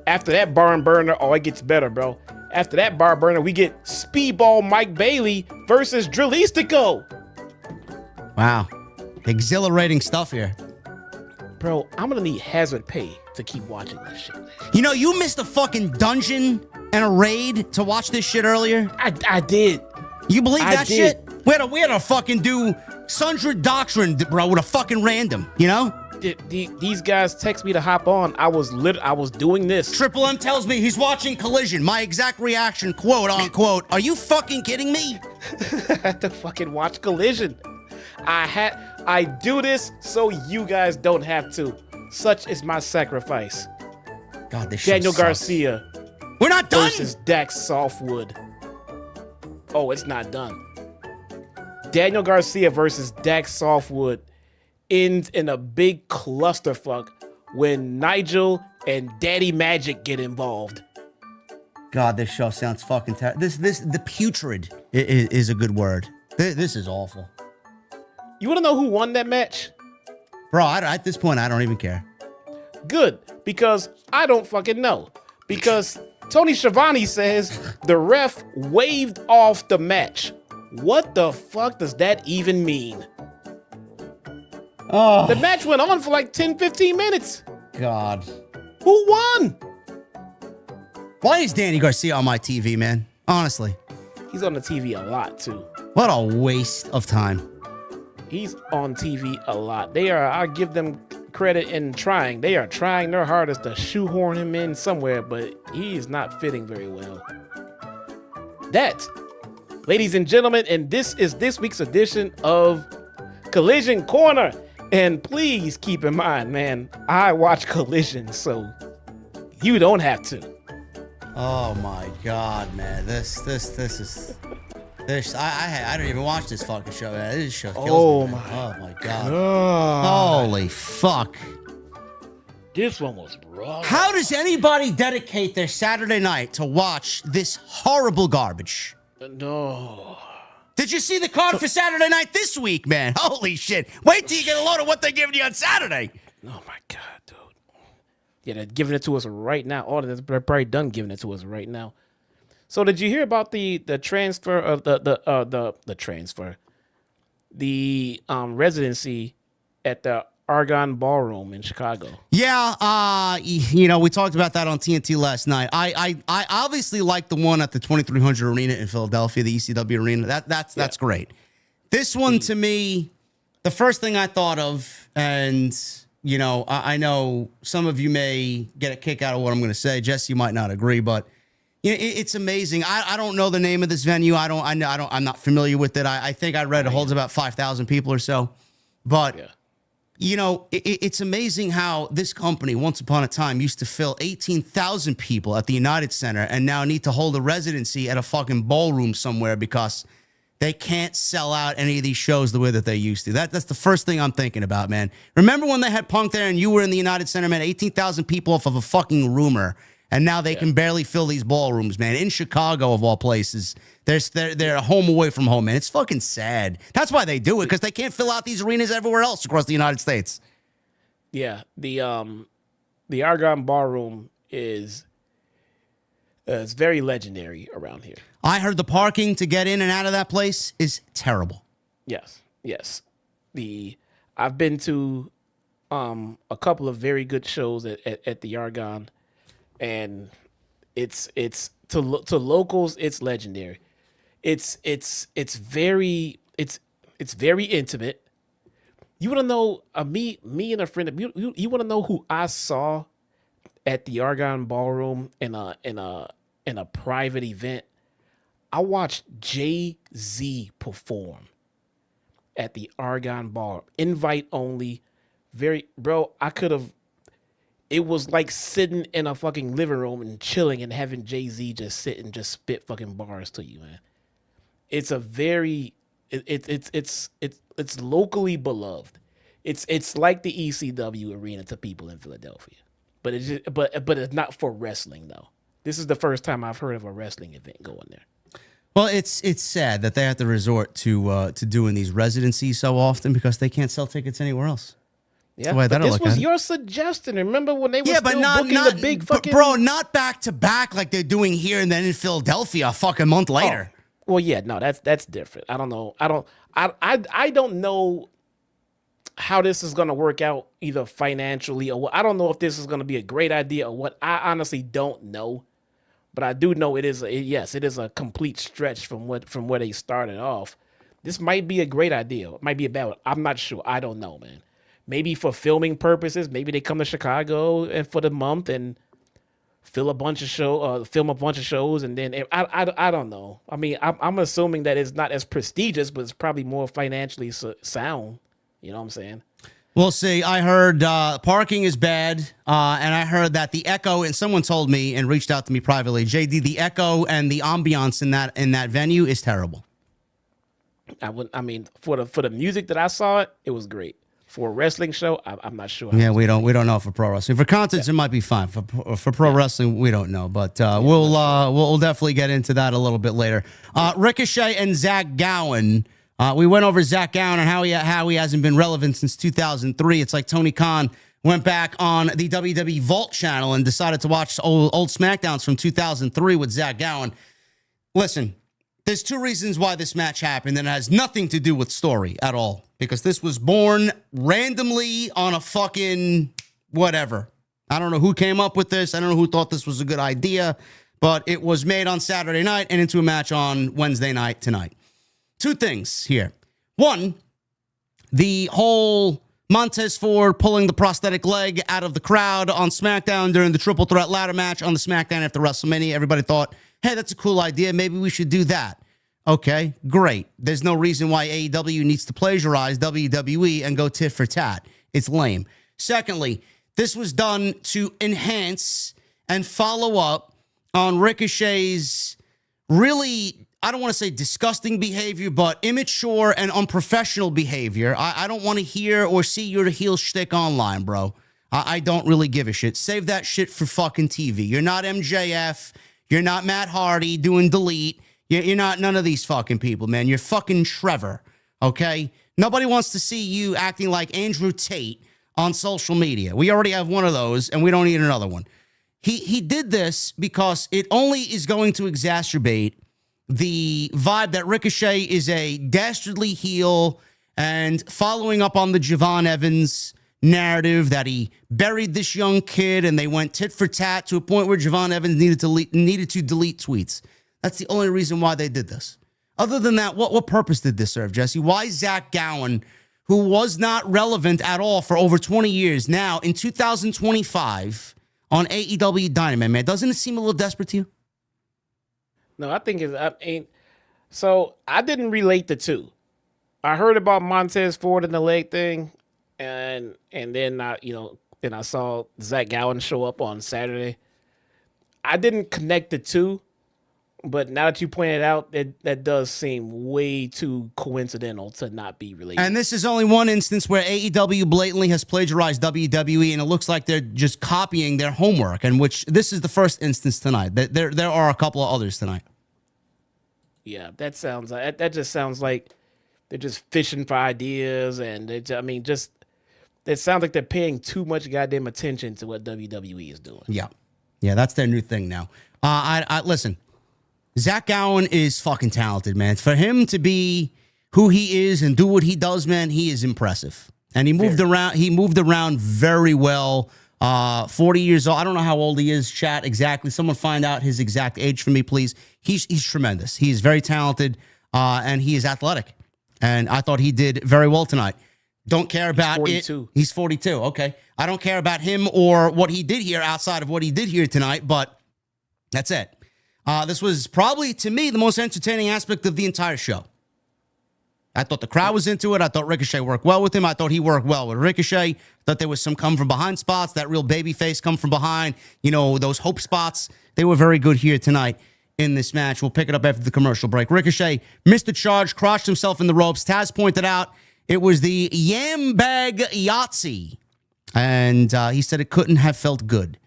After that barn burner, oh, it gets better, bro. After that barn burner, we get Speedball Mike Bailey versus Drilistico. Wow. Exhilarating stuff here. Bro, I'm gonna need hazard pay to keep watching this shit. You know, you missed a fucking dungeon and a raid to watch this shit earlier. I did. You believe that did. shit? We had to fucking do Sundry Doctrine, bro, with a fucking random, you know? These guys text me to hop on. I was doing this. Triple M tells me he's watching Collision. My exact reaction, quote unquote, are you fucking kidding me? I had to fucking watch Collision. I do this so you guys don't have to. Such is my sacrifice. God, this shit Daniel sucks. Garcia. We're not done. Versus Dax Softwood. Oh, it's not done. Daniel Garcia versus Dax Softwood ends in a big clusterfuck when Nigel and Daddy Magic get involved. God, this show sounds fucking terrible. The putrid is a good word. This is awful. You want to know who won that match? Bro, at this point, I don't even care. Good, because I don't fucking know. Because Tony Schiavone says the ref waved off the match. What the fuck does that even mean? Oh, The match went on for like 10, 15 minutes. God. Who won? Why is Danny Garcia on my TV, man? Honestly. He's on the TV a lot, too. What a waste of time. He's on TV a lot. I give them credit in trying. They are trying their hardest to shoehorn him in somewhere, but he is not fitting very well. That, ladies and gentlemen, and this is this week's edition of Collision Corner. And please keep in mind, man, I watch Collision, so you don't have to. Oh my God, man. This is I don't even watch this fucking show, man. This show kills me, man. Oh my God. Holy fuck. This one was rough. How does anybody dedicate their Saturday night to watch this horrible garbage? No. Did you see the card for Saturday night this week, man? Holy shit. Wait till you get a load of what they're giving you on Saturday. Oh my God, dude. Yeah, they're giving it to us right now. Oh, they're probably done giving it to us right now. So did you hear about the transfer of the transfer, the residency at the Argonne Ballroom in Chicago? Yeah, we talked about that on TNT last night. I obviously like the one at the 2300 Arena in Philadelphia, the ECW Arena. That's great. This one to me, the first thing I thought of, and I know some of you may get a kick out of what I'm going to say. Jesse, you might not agree, but it's amazing. I don't know the name of this venue. I'm not familiar with it. I think I read it holds about 5,000 people or so, but. Yeah. It's amazing how this company, once upon a time, used to fill 18,000 people at the United Center and now need to hold a residency at a fucking ballroom somewhere because they can't sell out any of these shows the way that they used to. That's the first thing I'm thinking about, man. Remember when they had Punk there and you were in the United Center, man? 18,000 people off of a fucking rumor. And now they can barely fill these ballrooms, man. In Chicago, of all places, they're a home away from home, man. It's fucking sad. That's why they do it, because they can't fill out these arenas everywhere else across the United States. Yeah, the Argonne Ballroom is it's very legendary around here. I heard the parking to get in and out of that place is terrible. Yes. I've been to a couple of very good shows at the Argonne. And it's to locals, it's legendary. It's very intimate. You want to know me and a friend. You want to know who I saw at the Argonne Ballroom in a private event? I watched Jay-Z perform at the Argonne Bar, invite only. It was like sitting in a fucking living room and chilling and having Jay-Z just sit and just spit fucking bars to you, man. It's a very, it's locally beloved. It's like the ECW arena to people in Philadelphia, but it's not for wrestling though. This is the first time I've heard of a wrestling event going there. Well, it's sad that they have to resort to doing these residencies so often because they can't sell tickets anywhere else. Yeah, but this was your suggestion. Remember when they were booking the big fucking... Bro, not back to back like they're doing here and then in Philadelphia a fucking month later. Oh. Well, yeah, no, that's different. I don't know. I don't know how this is going to work out either financially or what. I don't know if this is going to be a great idea or what. I honestly don't know. But I do know it is a complete stretch from where they started off. This might be a great idea. It might be a bad one. I'm not sure. I don't know, man. Maybe for filming purposes, maybe they come to Chicago and for the month and film a bunch of shows, and then I don't know. I mean, I'm assuming that it's not as prestigious, but it's probably more financially sound. You know what I'm saying? We'll see. I heard parking is bad, and I heard that the echo, and someone told me and reached out to me privately, JD, the echo and the ambiance in that venue is terrible. I mean, for the music that I saw, it was great. For a wrestling show, I'm not sure. Yeah, we don't know for pro wrestling. For concerts, it might be fine. For pro wrestling, we don't know. But we'll definitely get into that a little bit later. Ricochet and Zack Gowen. We went over Zack Gowen and how he hasn't been relevant since 2003. It's like Tony Khan went back on the WWE Vault channel and decided to watch old SmackDowns from 2003 with Zack Gowen. Listen, there's two reasons why this match happened, and it has nothing to do with story at all. Because this was born randomly on a fucking whatever. I don't know who came up with this. I don't know who thought this was a good idea. But it was made on Saturday night and into a match on Wednesday night tonight. Two things here. One, the whole Montez Ford pulling the prosthetic leg out of the crowd on SmackDown during the Triple Threat ladder match on the SmackDown after WrestleMania. Everybody thought, hey, that's a cool idea. Maybe we should do that. Okay, great. There's no reason why AEW needs to plagiarize WWE and go tit for tat. It's lame. Secondly, this was done to enhance and follow up on Ricochet's really, I don't want to say disgusting behavior, but immature and unprofessional behavior. I don't want to hear or see your heel shtick online, bro. I don't really give a shit. Save that shit for fucking TV. You're not MJF. You're not Matt Hardy doing delete. You're not none of these fucking people, man. You're fucking Trevor, okay? Nobody wants to see you acting like Andrew Tate on social media. We already have one of those, and we don't need another one. He did this because it only is going to exacerbate the vibe that Ricochet is a dastardly heel and following up on the Javon Evans narrative that he buried this young kid and they went tit for tat to a point where Javon Evans needed to delete tweets. That's the only reason why they did this. Other than that, what purpose did this serve, Jesse? Why Zack Gowen, who was not relevant at all for over 20 years, now in 2025 on AEW Dynamite, man? Doesn't it seem a little desperate to you? No, I think so I didn't relate the two. I heard about Montez Ford and the leg thing, and then I saw Zack Gowen show up on Saturday. I didn't connect the two. But now that you pointed out, that does seem way too coincidental to not be related. And this is only one instance where AEW blatantly has plagiarized WWE, and it looks like they're just copying their homework, and which this is the first instance tonight. There are a couple of others tonight. Yeah, that just sounds like they're just fishing for ideas, and it sounds like they're paying too much goddamn attention to what WWE is doing. Yeah, that's their new thing now. I listen. Zack Gowen is fucking talented, man. For him to be who he is and do what he does, man, he is impressive. And he moved around. He moved around very well. 40 years old. I don't know how old he is, chat, exactly. Someone find out his exact age for me, please. He's tremendous. He is very talented, and he is athletic. And I thought he did very well tonight. Don't care about 42. He's 42. Okay. I don't care about him or what he did here outside of what he did here tonight, but that's it. This was probably, to me, the most entertaining aspect of the entire show. I thought the crowd was into it. I thought Ricochet worked well with him. I thought he worked well with Ricochet. I thought there was some come from behind spots, that real baby face come from behind. You know, those hope spots. They were very good here tonight in this match. We'll pick it up after the commercial break. Ricochet missed the charge, crotched himself in the ropes. Taz pointed out it was the Yam Bag Yahtzee. And he said it couldn't have felt good.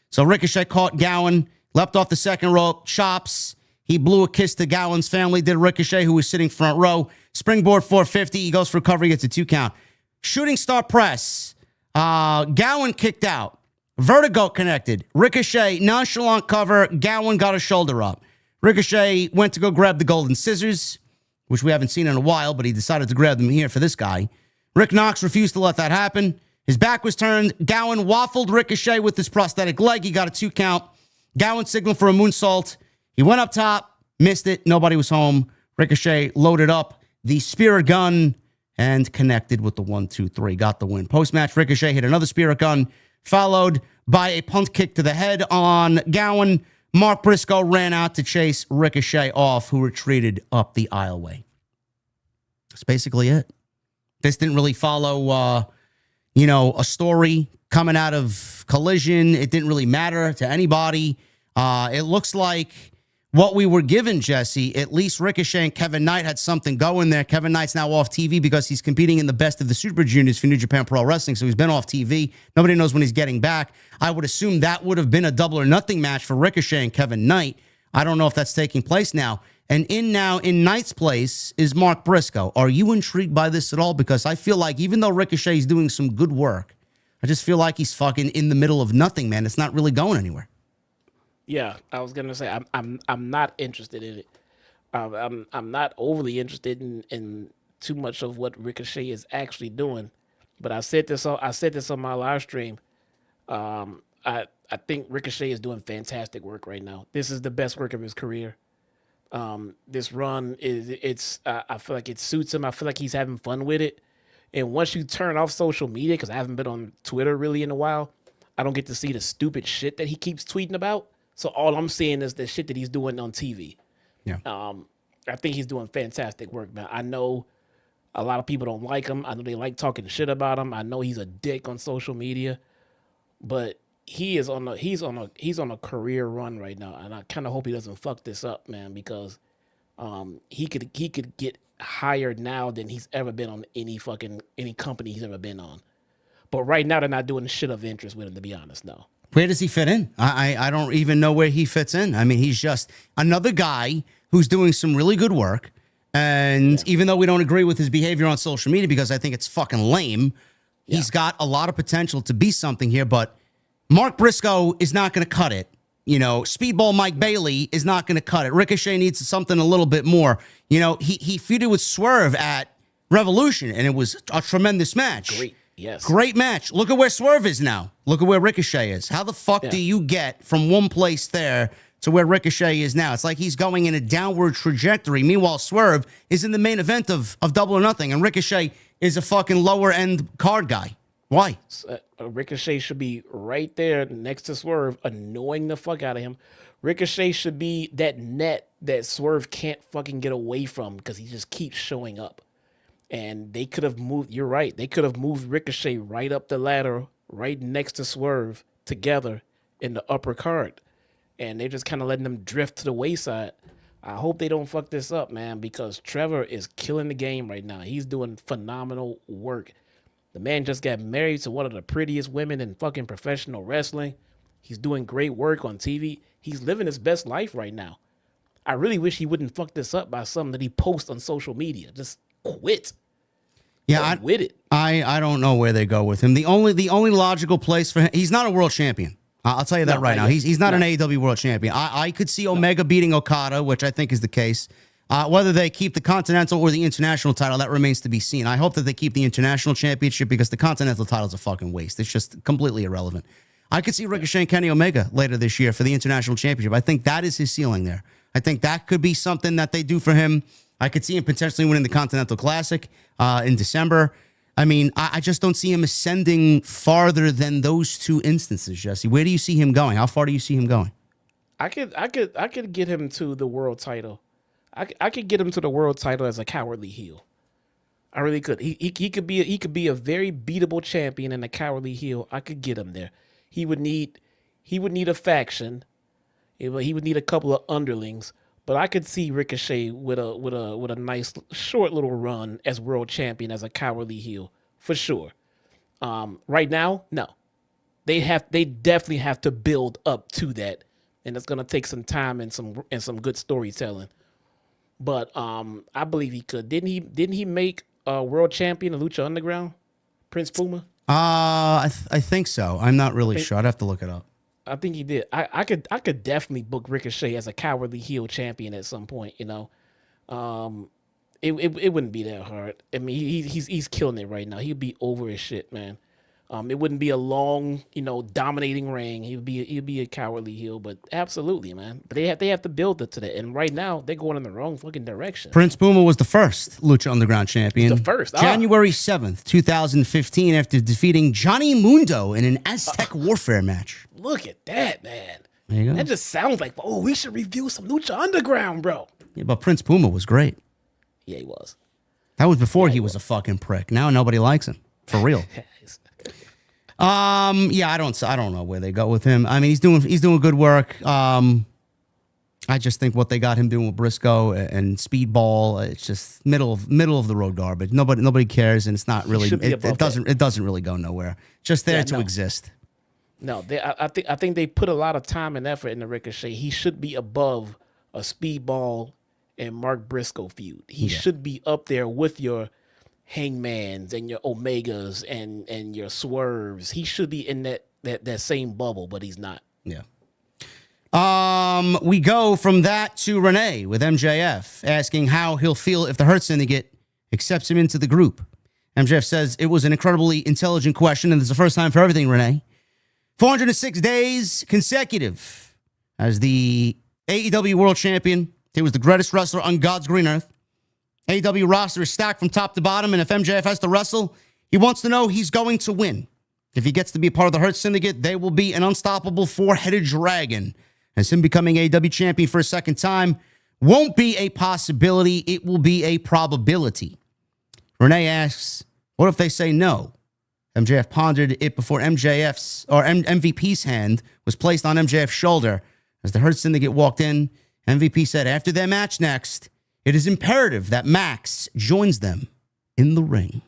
So Ricochet caught Gowen, leapt off the second rope, chops. He blew a kiss to Gowen's family, did Ricochet, who was sitting front row. Springboard 450. He goes for recovery, gets a 2 count. Shooting star press. Gowen kicked out. Vertigo connected. Ricochet, nonchalant cover. Gowen got a shoulder up. Ricochet went to go grab the golden scissors, which we haven't seen in a while, but he decided to grab them here for this guy. Rick Knox refused to let that happen. His back was turned. Gowen waffled Ricochet with his prosthetic leg. He got a 2 count. Gowen signaled for a moonsault. He went up top, missed it. Nobody was home. Ricochet loaded up the spirit gun and connected with the 1, 2, 3. Got the win. Post-match, Ricochet hit another spirit gun, followed by a punt kick to the head on Gowen. Mark Briscoe ran out to chase Ricochet off, who retreated up the aisleway. That's basically it. This didn't really follow, a story coming out of Collision. It didn't really matter to anybody. It looks like what we were given, Jesse, at least Ricochet and Kevin Knight had something going there. Kevin Knight's now off TV because he's competing in the best of the Super Juniors for New Japan Pro Wrestling, so he's been off TV. Nobody knows when he's getting back. I would assume that would have been a double or nothing match for Ricochet and Kevin Knight. I don't know if that's taking place now. And in Knight's place is Mark Briscoe. Are you intrigued by this at all? Because I feel like even though Ricochet is doing some good work, I just feel like he's fucking in the middle of nothing, man. It's not really going anywhere. Yeah, I was gonna say I'm not interested in it. I'm not overly interested in too much of what Ricochet is actually doing. But I said this on my live stream. I think Ricochet is doing fantastic work right now. This is the best work of his career. This run I feel like it suits him. I feel like he's having fun with it. And once you turn off social media, because I haven't been on Twitter really in a while, I don't get to see the stupid shit that he keeps tweeting about. So all I'm seeing is the shit that he's doing on TV. Yeah. I think he's doing fantastic work, man. I know a lot of people don't like him. I know they like talking shit about him. I know he's a dick on social media, but he's on a career run right now, and I kind of hope he doesn't fuck this up, man, because he could get higher now than he's ever been on any company he's ever been on. But right now they're not doing the shit of interest with him, to be honest. No. Where does he fit in? I don't even know where he fits in. I mean, he's just another guy who's doing some really good work. And even though we don't agree with his behavior on social media, because I think it's fucking lame, he's got a lot of potential to be something here. But Mark Briscoe is not going to cut it. You know, Speedball Mike Bailey is not going to cut it. Ricochet needs something a little bit more. You know, he feuded with Swerve at Revolution, and it was a tremendous match. Great. Yes. Great match. Look at where Swerve is now. Look at where Ricochet is. How the fuck do you get from one place there to where Ricochet is now? It's like he's going in a downward trajectory. Meanwhile, Swerve is in the main event of Double or Nothing, and Ricochet is a fucking lower end card guy. Why? Ricochet should be right there next to Swerve, annoying the fuck out of him. Ricochet should be that net that Swerve can't fucking get away from because he just keeps showing up. And they could have moved, you're right, they could have moved Ricochet right up the ladder, right next to Swerve together in the upper card. And they're just kind of letting them drift to the wayside. I hope they don't fuck this up, man, because Trevor is killing the game right now. He's doing phenomenal work. The man just got married to one of the prettiest women in fucking professional wrestling. He's doing great work on TV. He's living his best life right now. I really wish he wouldn't fuck this up by something that he posts on social media. Just quit. Yeah, I don't know where they go with him. The only logical place for him, he's not a world champion. I'll tell you that right now. He's not an AEW world champion. I could see Omega beating Okada, which I think is the case. Whether they keep the Continental or the International title, that remains to be seen. I hope that they keep the International Championship because the Continental title is a fucking waste. It's just completely irrelevant. I could see Ricochet and Kenny Omega later this year for the International Championship. I think that is his ceiling there. I think that could be something that they do for him. I could see him potentially winning the Continental Classic in December. I mean, I just don't see him ascending farther than those two instances, Jesse. Where do you see him going? How far do you see him going? I could get him to the world title. I could get him to the world title as a cowardly heel. I really could. He could be a very beatable champion and a cowardly heel. I could get him there. He would need a faction. He would need a couple of underlings. But I could see Ricochet with a nice short little run as world champion as a cowardly heel for sure. Right now, no. They definitely have to build up to that, and it's gonna take some time and some good storytelling. But I believe he could. Didn't he make a world champion of Lucha Underground, Prince Puma? I think so. I'm not really sure. I'd have to look it up. I think he did. I could definitely book Ricochet as a cowardly heel champion at some point. You know, it wouldn't be that hard. I mean, he's killing it right now. He'd be over his shit, man. It wouldn't be a long, dominating reign. He'd be a cowardly heel, but absolutely, man. But they have to build it to that. And right now, they're going in the wrong fucking direction. Prince Puma was the first Lucha Underground champion. The first. January 7th, 2015, after defeating Johnny Mundo in an Aztec Warfare match. Look at that, man. There you go. That just sounds like, we should review some Lucha Underground, bro. Yeah, but Prince Puma was great. Yeah, he was. That was before he was a fucking prick. Now nobody likes him. For real. Yeah, I don't know where they go with him. I mean, he's doing good work. I just think what they got him doing with Briscoe and Speedball, it's just middle of the road garbage. Nobody cares, and it's not really. It doesn't really go nowhere. Just there to exist. No, I think they put a lot of time and effort into Ricochet. He should be above a Speedball and Mark Briscoe feud. He should be up there with your Hangmans and your Omegas and your Swerves. He should be in that same bubble, but he's not. Yeah. We go from that to Renee with MJF asking how he'll feel if the Hurt Syndicate accepts him into the group. MJF says it was an incredibly intelligent question, and it's the first time for everything, Renee. 406 days consecutive as the AEW World Champion. He was the greatest wrestler on God's green earth. AEW roster is stacked from top to bottom, and if MJF has to wrestle, he wants to know he's going to win. If he gets to be a part of the Hurt Syndicate, they will be an unstoppable four-headed dragon. As him becoming AEW champion for a second time won't be a possibility, it will be a probability. Renee asks, what if they say no? MJF pondered it before MVP's hand was placed on MJF's shoulder. As the Hurt Syndicate walked in, MVP said after their match next, it is imperative that Max joins them in the ring.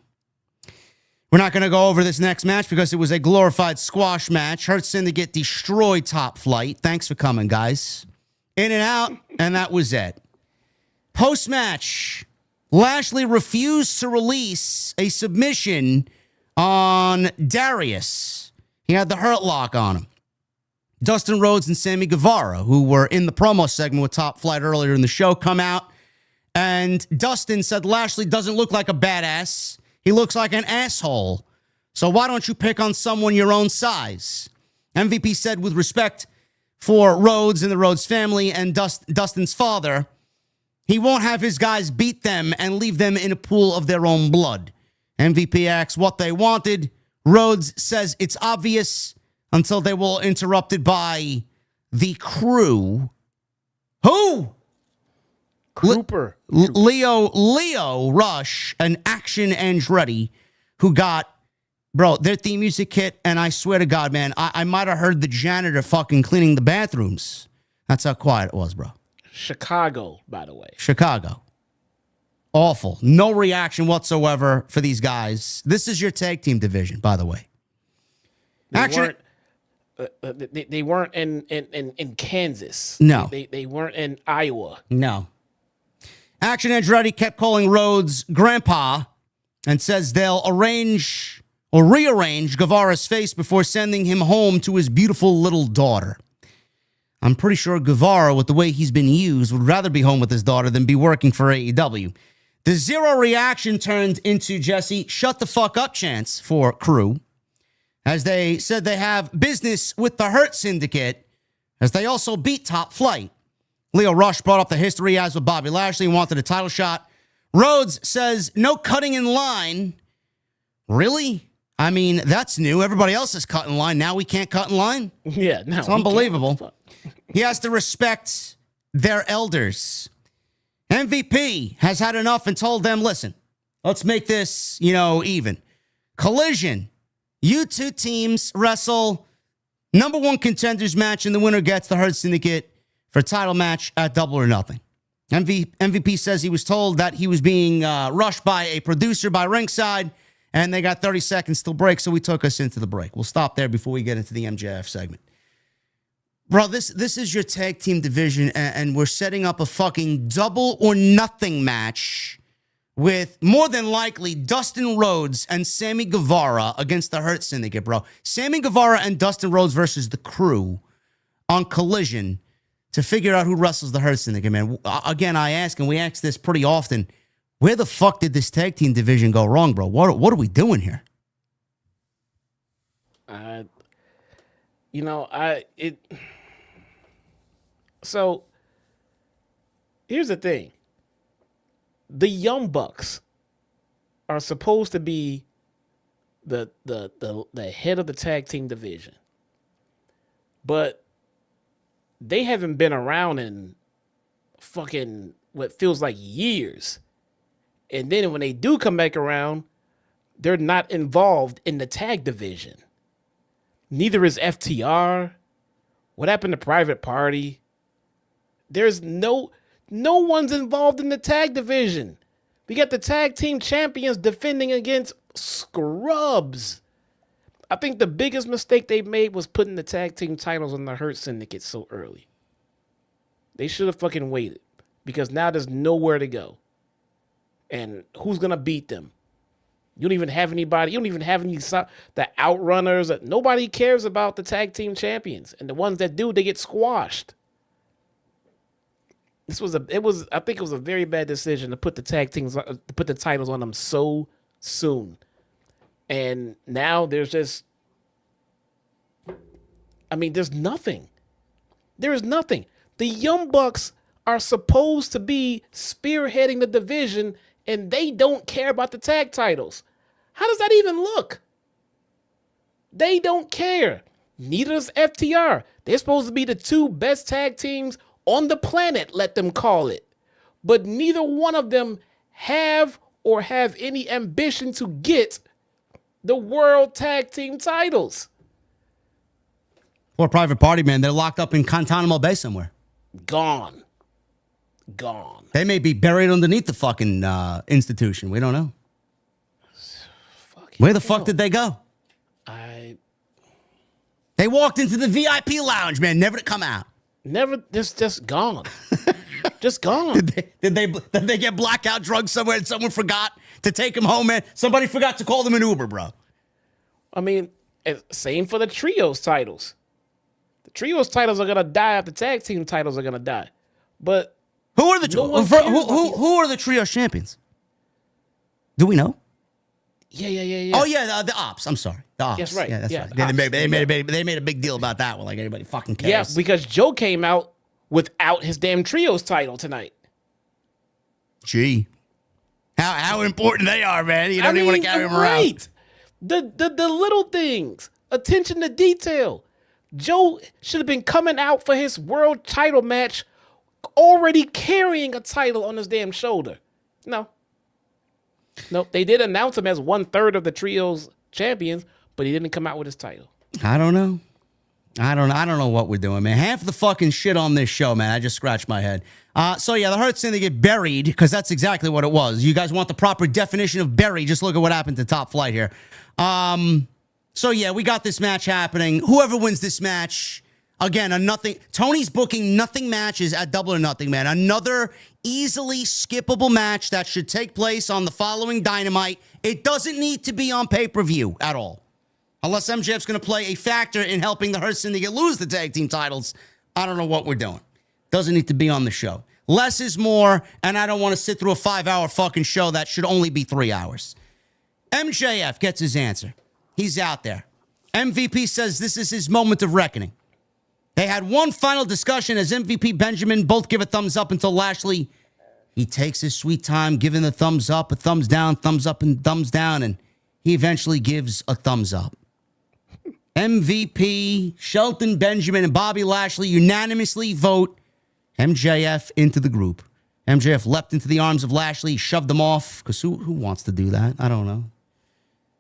We're not going to go over this next match because it was a glorified squash match. Hurt Syndicate destroyed Top Flight. Thanks for coming, guys. In and out, and that was it. Post-match, Lashley refused to release a submission on Darius. He had the Hurt Lock on him. Dustin Rhodes and Sammy Guevara, who were in the promo segment with Top Flight earlier in the show, come out. And Dustin said Lashley doesn't look like a badass. He looks like an asshole. So why don't you pick on someone your own size? MVP said with respect for Rhodes and the Rhodes family and Dustin's father, he won't have his guys beat them and leave them in a pool of their own blood. MVP asks what they wanted. Rhodes says it's obvious until they were interrupted by the Crew. Who? Cooper. Leo Rush and Action Andretti, who got, their theme music hit, and I swear to God, man, I might have heard the janitor fucking cleaning the bathrooms. That's how quiet it was, bro. Chicago, by the way. Chicago. Awful. No reaction whatsoever for these guys. This is your tag team division, by the way. They weren't in Kansas. No. They weren't in Iowa. No. Action Andretti kept calling Rhodes grandpa and says they'll arrange or rearrange Guevara's face before sending him home to his beautiful little daughter. I'm pretty sure Guevara, with the way he's been used, would rather be home with his daughter than be working for AEW. The zero reaction turned into, Jesse, shut the fuck up chants for Crew, as they said they have business with the Hurt Syndicate, as they also beat Top Flight. Leo Rush brought up the history as with Bobby Lashley and wanted a title shot. Rhodes says, no cutting in line. Really? I mean, that's new. Everybody else is cut in line. Now we can't cut in line? Yeah, no. It's unbelievable. He has to respect their elders. MVP has had enough and told them, listen, let's make this, even. Collision. You two teams wrestle number one contenders match, and the winner gets the Hurt Syndicate for a title match at Double or Nothing. MVP says he was told that he was being rushed by a producer by ringside, and they got 30 seconds till break, so we took us into the break. We'll stop there before we get into the MJF segment. Bro, this is your tag team division, and we're setting up a fucking Double or Nothing match with more than likely Dustin Rhodes and Sammy Guevara against the Hurt Syndicate, bro. Sammy Guevara and Dustin Rhodes versus the Crew on Collision to figure out who wrestles the Hurt Syndicate, man. Again, I ask, and we ask this pretty often, where the fuck did this tag team division go wrong, bro? What are we doing here? So here's the thing. The Young Bucks are supposed to be the head of the tag team division. But they haven't been around in fucking what feels like years. And then when they do come back around, they're not involved in the tag division. Neither is FTR. What happened to Private Party? There's no one's involved in the tag division. We got the tag team champions defending against scrubs. I think the biggest mistake they made was putting the tag team titles on the Hurt Syndicate so early. They should have fucking waited, because now there's nowhere to go. And who's going to beat them? You don't even have anybody. You don't even have any the Outrunners. Nobody cares about the tag team champions. And the ones that do, they get squashed. I think it was a very bad decision to put the titles on them so soon. And now there's nothing. There is nothing. The Young Bucks are supposed to be spearheading the division, and they don't care about the tag titles. How does that even look? They don't care. Neither does FTR. They're supposed to be the two best tag teams on the planet, let them call it. But neither one of them have any ambition to get the World Tag Team titles. Poor Private Party, man. They're locked up in Guantanamo Bay somewhere. Gone. They may be buried underneath the fucking institution. We don't know. Where the fuck did they go? They walked into the VIP lounge, man, never to come out. Never, just gone. Just gone. Did they get blackout drugs somewhere and someone forgot to take them home, man? Somebody forgot to call them an Uber, bro. I mean, same for the trios titles. The trios titles are gonna die if the tag team titles are gonna die. But who are the who are the trios champions? Do we know? Yeah. Oh yeah, the Ops. I'm sorry, the Ops. That's right. Yeah, that's right. They made a big deal about that one. Like anybody fucking cares. Yeah, because Joe came out without his damn trios title tonight. Gee, how important they are, man. You don't even want to carry them around. Right. The little things, attention to detail. Joe should have been coming out for his world title match already carrying a title on his damn shoulder. Nope, they did announce him as 1/3 of the trio's champions, but he didn't come out with his title. I don't know what we're doing, man. Half the fucking shit on this show, man. I just scratched my head. So yeah, the Hurt Syndicate buried, because that's exactly what it was. You guys want the proper definition of bury? Just look at what happened to Top Flight here. So yeah, we got this match happening. Whoever wins this match, again, Tony's booking nothing matches at Double or Nothing, man. Another easily skippable match that should take place on the following Dynamite. It doesn't need to be on pay-per-view at all. Unless MJF's going to play a factor in helping the Hurt Syndicate lose the tag team titles, I don't know what we're doing. Doesn't need to be on the show. Less is more, and I don't want to sit through a 5-hour fucking show that should only be 3 hours. MJF gets his answer. He's out there. MVP says this is his moment of reckoning. They had one final discussion as MVP Benjamin both give a thumbs up until Lashley, he takes his sweet time giving the thumbs up, a thumbs down, thumbs up and thumbs down, and he eventually gives a thumbs up. MVP, Shelton Benjamin, and Bobby Lashley unanimously vote MJF into the group. MJF leapt into the arms of Lashley, shoved him off, because who wants to do that? I don't know.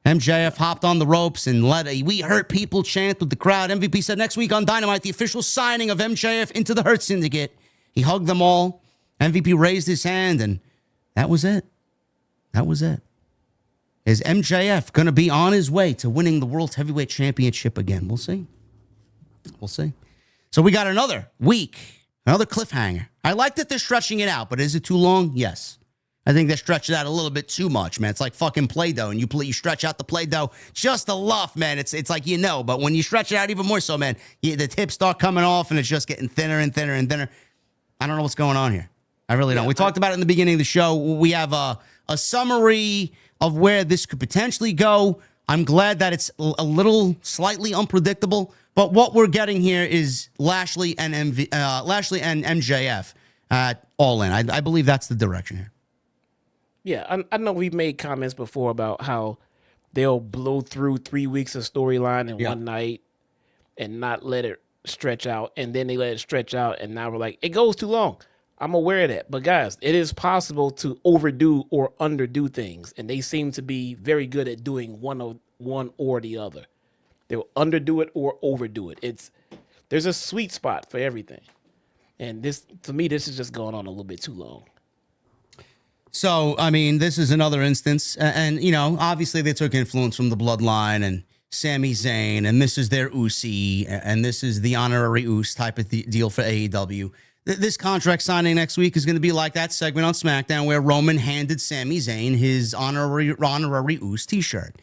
MJF hopped on the ropes and led a "We Hurt People" chant with the crowd. MVP said next week on Dynamite, the official signing of MJF into the Hurt Syndicate. He hugged them all. MVP raised his hand, and that was it. That was it. Is MJF going to be on his way to winning the World Heavyweight Championship again? We'll see. We'll see. So we got another week, another cliffhanger. I like that they're stretching it out, but is it too long? Yes. I think they stretch it out a little bit too much, man. It's like fucking Play-Doh, and you stretch out the Play-Doh just enough, man. It's like, but when you stretch it out even more so, man, the tips start coming off, and it's just getting thinner and thinner and thinner. I don't know what's going on here. I really don't. We talked about it in the beginning of the show. We have a summary of where this could potentially go. I'm glad that it's a little slightly unpredictable, but what we're getting here is Lashley and MJF all in. I believe that's the direction here. Yeah, I know we've made comments before about how they'll blow through 3 weeks of storyline in one night and not let it stretch out, and then they let it stretch out, and now we're like, it goes too long. I'm aware of that. But guys, it is possible to overdo or underdo things, and they seem to be very good at doing one or the other. They'll underdo it or overdo it. There's a sweet spot for everything. And this, to me, this is just going on a little bit too long. So, I mean, this is another instance, and obviously they took influence from the Bloodline and Sami Zayn, and this is their Usi, and this is the honorary Us type of deal for AEW. This contract signing next week is going to be like that segment on SmackDown where Roman handed Sami Zayn his honorary Us t-shirt.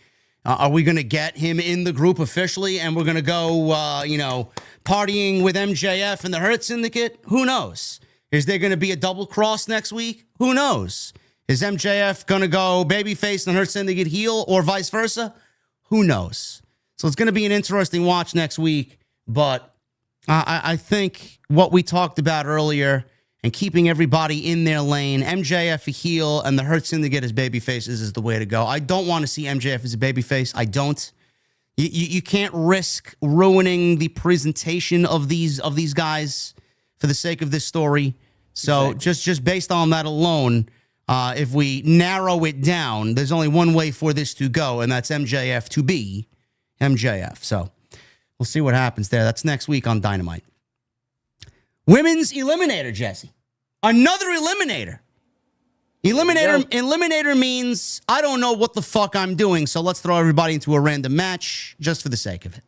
Are we going to get him in the group officially, and we're going to go, partying with MJF and the Hurt Syndicate? Who knows? Is there going to be a double cross next week? Who knows? Is MJF going to go babyface and Hurt Syndicate heel, or vice versa? Who knows? So it's going to be an interesting watch next week, but I think what we talked about earlier and keeping everybody in their lane, MJF a heel and the Hurt Syndicate as babyfaces is the way to go. I don't want to see MJF as a babyface. I don't. You can't risk ruining the presentation of these guys for the sake of this story. So exactly. just based on that alone, if we narrow it down, there's only one way for this to go, and that's MJF to be MJF. So we'll see what happens there. That's next week on Dynamite. Women's Eliminator, Jesse. Another Eliminator. Eliminator means I don't know what the fuck I'm doing, so let's throw everybody into a random match just for the sake of it.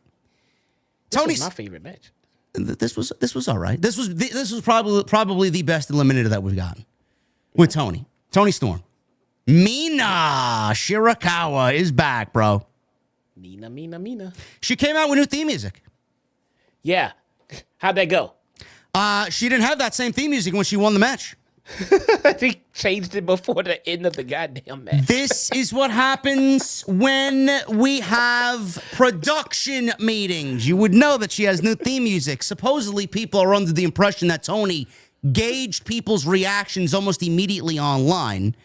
This was my favorite match. This was all right. This was probably the best Eliminator that we've gotten with Toni Storm. Mina Shirakawa is back, bro. Mina. She came out with new theme music. Yeah. How'd that go? She didn't have that same theme music when she won the match. They changed it before the end of the goddamn match. This is what happens when we have production meetings. You would know that she has new theme music. Supposedly, people are under the impression that Toni gauged people's reactions almost immediately online,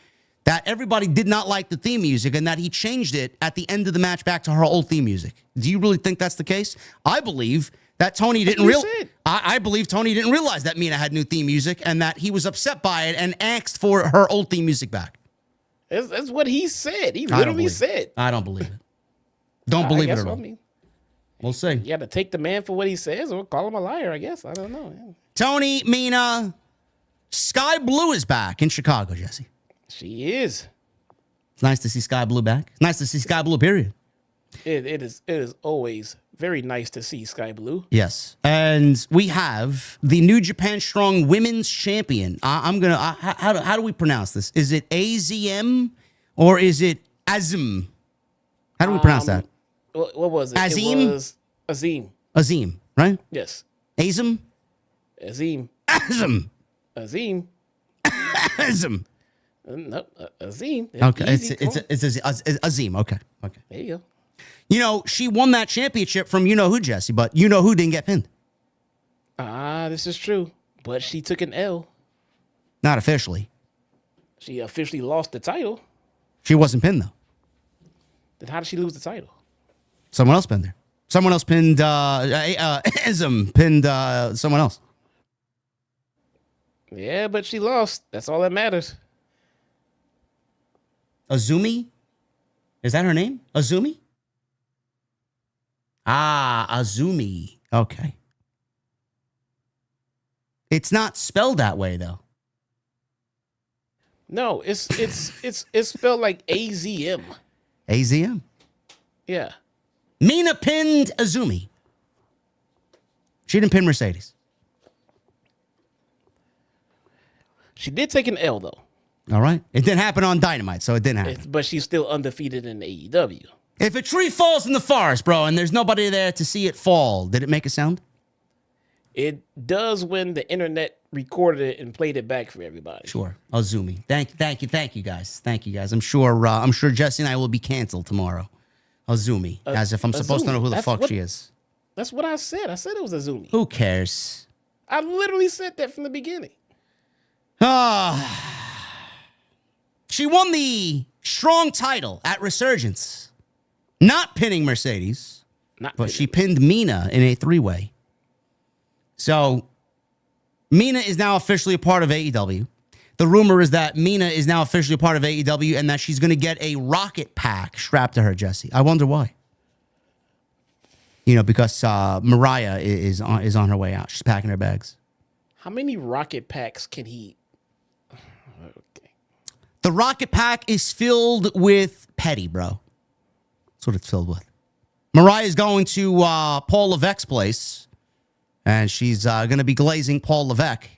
that everybody did not like the theme music, and that he changed it at the end of the match back to her old theme music. Do you really think that's the case? I believe that Toni didn't realize. I believe Toni didn't realize that Mina had new theme music, and that he was upset by it and asked for her old theme music back. That's what he said. He literally said. I don't believe it. Don't believe it at all. We'll see. You got to take the man for what he says, or call him a liar, I guess. I don't know. Toni, Mina, Skye Blue is back in Chicago, Jesse. She is. It's nice to see Skye Blue back. It's nice to see Skye Blue, period. It is always very nice to see Skye Blue. Yes. And we have the New Japan Strong Women's Champion. How do we pronounce this? Is it AZM or is it AZM? How do we pronounce that? What was it? Azim? It was Azim. Azim, right? Yes. Azim? Azim. Azim. Azim. Azim. No, Azim. Okay, it's Azim. Okay. There you go. You know, she won that championship from you-know-who, Jesse, but you-know-who didn't get pinned. This is true. But she took an L. Not officially. She officially lost the title. She wasn't pinned, though. Then how did she lose the title? Someone else pinned her. Someone else pinned AZM pinned someone else. Yeah, but she lost. That's all that matters. Azumi? Is that her name? Azumi? Ah, Azumi. Okay. It's not spelled that way though. No, it's spelled like AZM. AZM. Yeah. Mina pinned Azumi. She didn't pin Mercedes. She did take an L though. All right. It didn't happen on Dynamite, so it didn't happen. But she's still undefeated in AEW. If a tree falls in the forest, bro, and there's nobody there to see it fall, did it make a sound? It does when the internet recorded it and played it back for everybody. Sure. Azumi. Thank you, guys. Thank you, guys. I'm sure Jesse and I will be canceled tomorrow. Azumi, as if I'm supposed to know who the fuck she is. That's what I said. I said it was Azumi. Who cares? I literally said that from the beginning. She won the strong title at Resurgence, not pinning Mercedes, but she pinned Mina in a three-way. So Mina is now officially a part of AEW. The rumor is that Mina is now officially a part of AEW and that she's going to get a rocket pack strapped to her, Jesse. I wonder why. You know, because Mariah is on her way out. She's packing her bags. How many rocket packs can he? Okay. The rocket pack is filled with petty, bro. That's what it's filled with. Mariah is going to Paul Levesque's place, and she's going to be glazing Paul Levesque,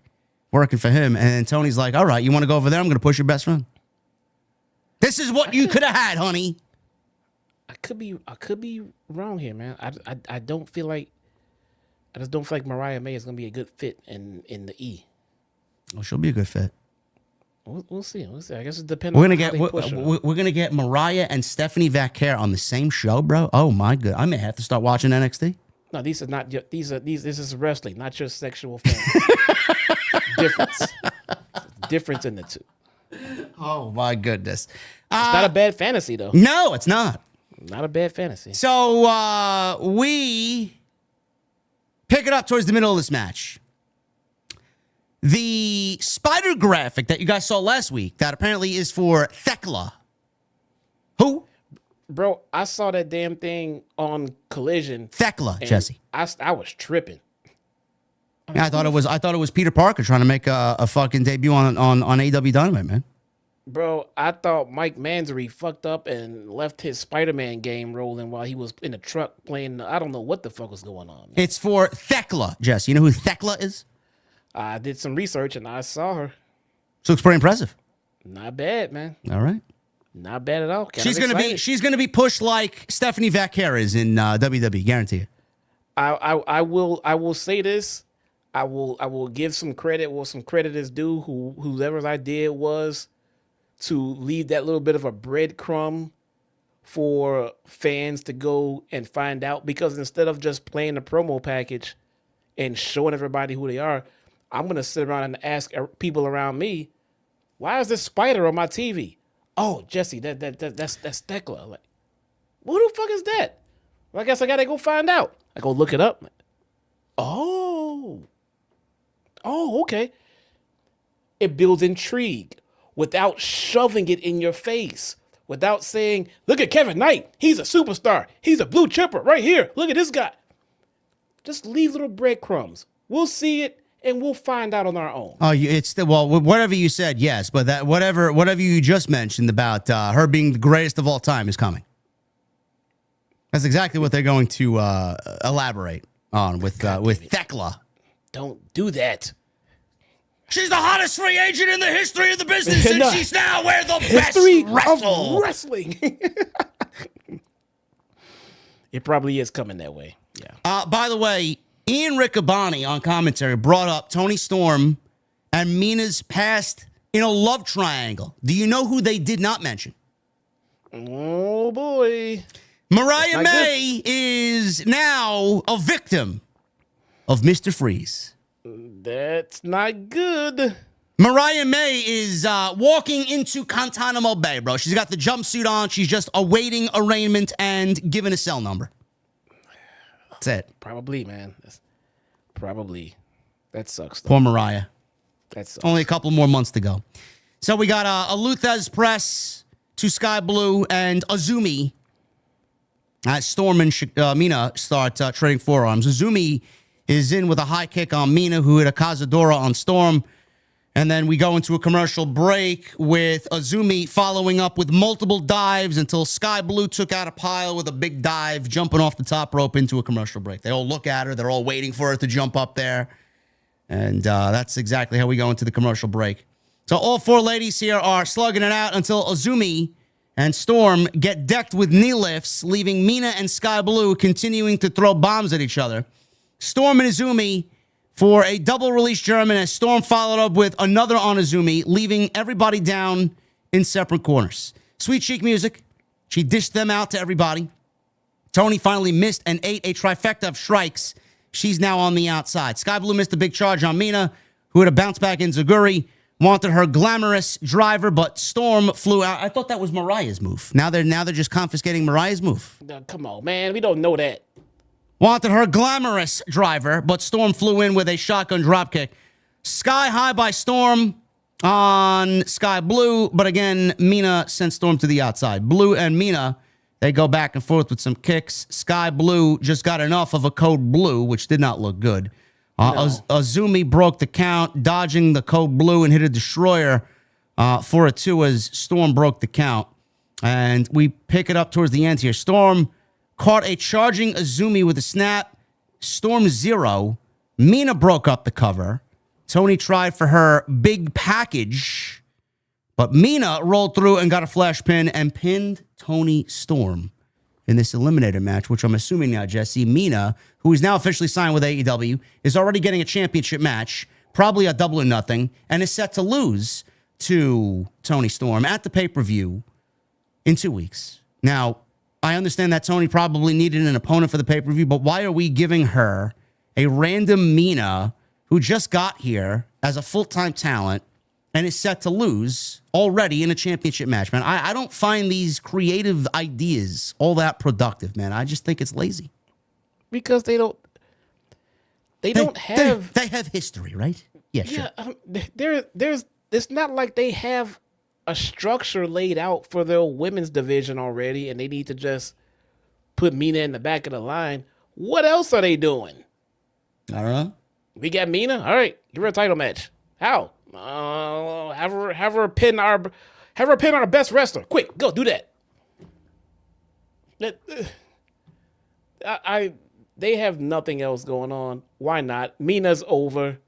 working for him. And Tony's like, all right, you want to go over there? I'm going to push your best friend. This is what you could have had, honey. I could be wrong here, man. I don't feel like, I just don't feel like Mariah May is going to be a good fit in the E. Well, she'll be a good fit. We'll see. I guess it depends. We're gonna get Mariah and Stephanie Vaquer on the same show, bro. Oh my god, I may have to start watching NXT. No, this is wrestling, not just sexual film. Difference in the two. Oh my goodness, It's not a bad fantasy though. No, it's not. Not a bad fantasy. So we pick it up towards the middle of this match. The spider graphic that you guys saw last week that apparently is for Thekla. Who? Bro, I saw that damn thing on Collision. Thekla, Jesse. I was tripping. Yeah, I thought it was Peter Parker trying to make a fucking debut on AEW Dynamite, man. Bro, I thought Mike Mansory fucked up and left his Spider-Man game rolling while he was in a truck playing. I don't know what the fuck was going on, man. It's for Thekla, Jesse. You know who Thekla is? I did some research and I saw her. She looks pretty impressive. Not bad, man. All right. Not bad at all. She's gonna be pushed like Stephanie Vaquer is in WWE. Guarantee it. I will say this. I will give some credit where some credit is due. Whoever's idea was to leave that little bit of a breadcrumb for fans to go and find out, because instead of just playing the promo package and showing everybody who they are, I'm going to sit around and ask people around me, why is this spider on my TV? Oh, Jesse, that's Thekla. Like, who the fuck is that? Well, I guess I got to go find out. I go look it up. Oh, okay. It builds intrigue without shoving it in your face, without saying, look at Kevin Knight. He's a superstar. He's a blue chipper right here. Look at this guy. Just leave little breadcrumbs. We'll see it and we'll find out on our own. Oh, whatever you said, yes, but that whatever you just mentioned about her being the greatest of all time is coming. That's exactly what they're going to elaborate on with Thekla. Don't do that. She's the hottest free agent in the history of the business, and she's now where the best of wrestling. It probably is coming that way. Yeah. By the way, Ian Riccaboni on commentary brought up Toni Storm and Mina's past in a love triangle. Do you know who they did not mention? Oh, boy. Mariah May is now a victim of Mr. Freeze. That's not good. Mariah May is walking into Guantanamo Bay, bro. She's got the jumpsuit on. She's just awaiting arraignment and given a cell number. That's it. Probably, man. Probably. That sucks, though. Poor Mariah. That sucks. Only a couple more months to go. So we got a Luthez press to Skye Blue and Azumi. Storm and Mina start trading forearms. Azumi is in with a high kick on Mina, who hit a Cazadora on Storm. And then we go into a commercial break with Azumi following up with multiple dives until Skye Blue took out a pile with a big dive, jumping off the top rope into a commercial break. They all look at her. They're all waiting for her to jump up there. And that's exactly how we go into the commercial break. So all four ladies here are slugging it out until Azumi and Storm get decked with knee lifts, leaving Mina and Skye Blue continuing to throw bombs at each other. Storm and Azumi for a double release German as Storm followed up with another on Azumi, leaving everybody down in separate corners. Sweet Cheek music. She dished them out to everybody. Toni finally missed and ate a trifecta of strikes. She's now on the outside. Skye Blue missed a big charge on Mina, who had a bounce back in Zaguri. Wanted her glamorous driver, but Storm flew out. I thought that was Mariah's move. Now they're just confiscating Mariah's move. Come on, man. We don't know that. Wanted her glamorous driver, but Storm flew in with a shotgun dropkick. Sky high by Storm on Skye Blue, but again, Mina sent Storm to the outside. Blue and Mina, they go back and forth with some kicks. Skye Blue just got enough of a code blue, which did not look good. Azumi broke the count, dodging the code blue and hit a destroyer for a 2 as Storm broke the count. And we pick it up towards the end here. Storm caught a charging Azumi with a snap. Storm 0. Mina broke up the cover. Toni tried for her big package, but Mina rolled through and got a flash pin and pinned Toni Storm in this Eliminator match, which I'm assuming now, Jesse, Mina, who is now officially signed with AEW, is already getting a championship match, probably a double or nothing, and is set to lose to Toni Storm at the pay-per-view in 2 weeks. Now, I understand that Toni probably needed an opponent for the pay-per-view, but why are we giving her a random Mina who just got here as a full-time talent and is set to lose already in a championship match, man? I don't find these creative ideas all that productive, man. I just think it's lazy. Because they don't have... They have history, right? Yeah, sure. It's not like they have a structure laid out for their women's division already, and they need to just put Mina in the back of the line. What else are they doing? I don't know. We got Mina. All right, give her a title match. How? Have her pin our best wrestler. Quick, go do that. They have nothing else going on. Why not? Mina's over.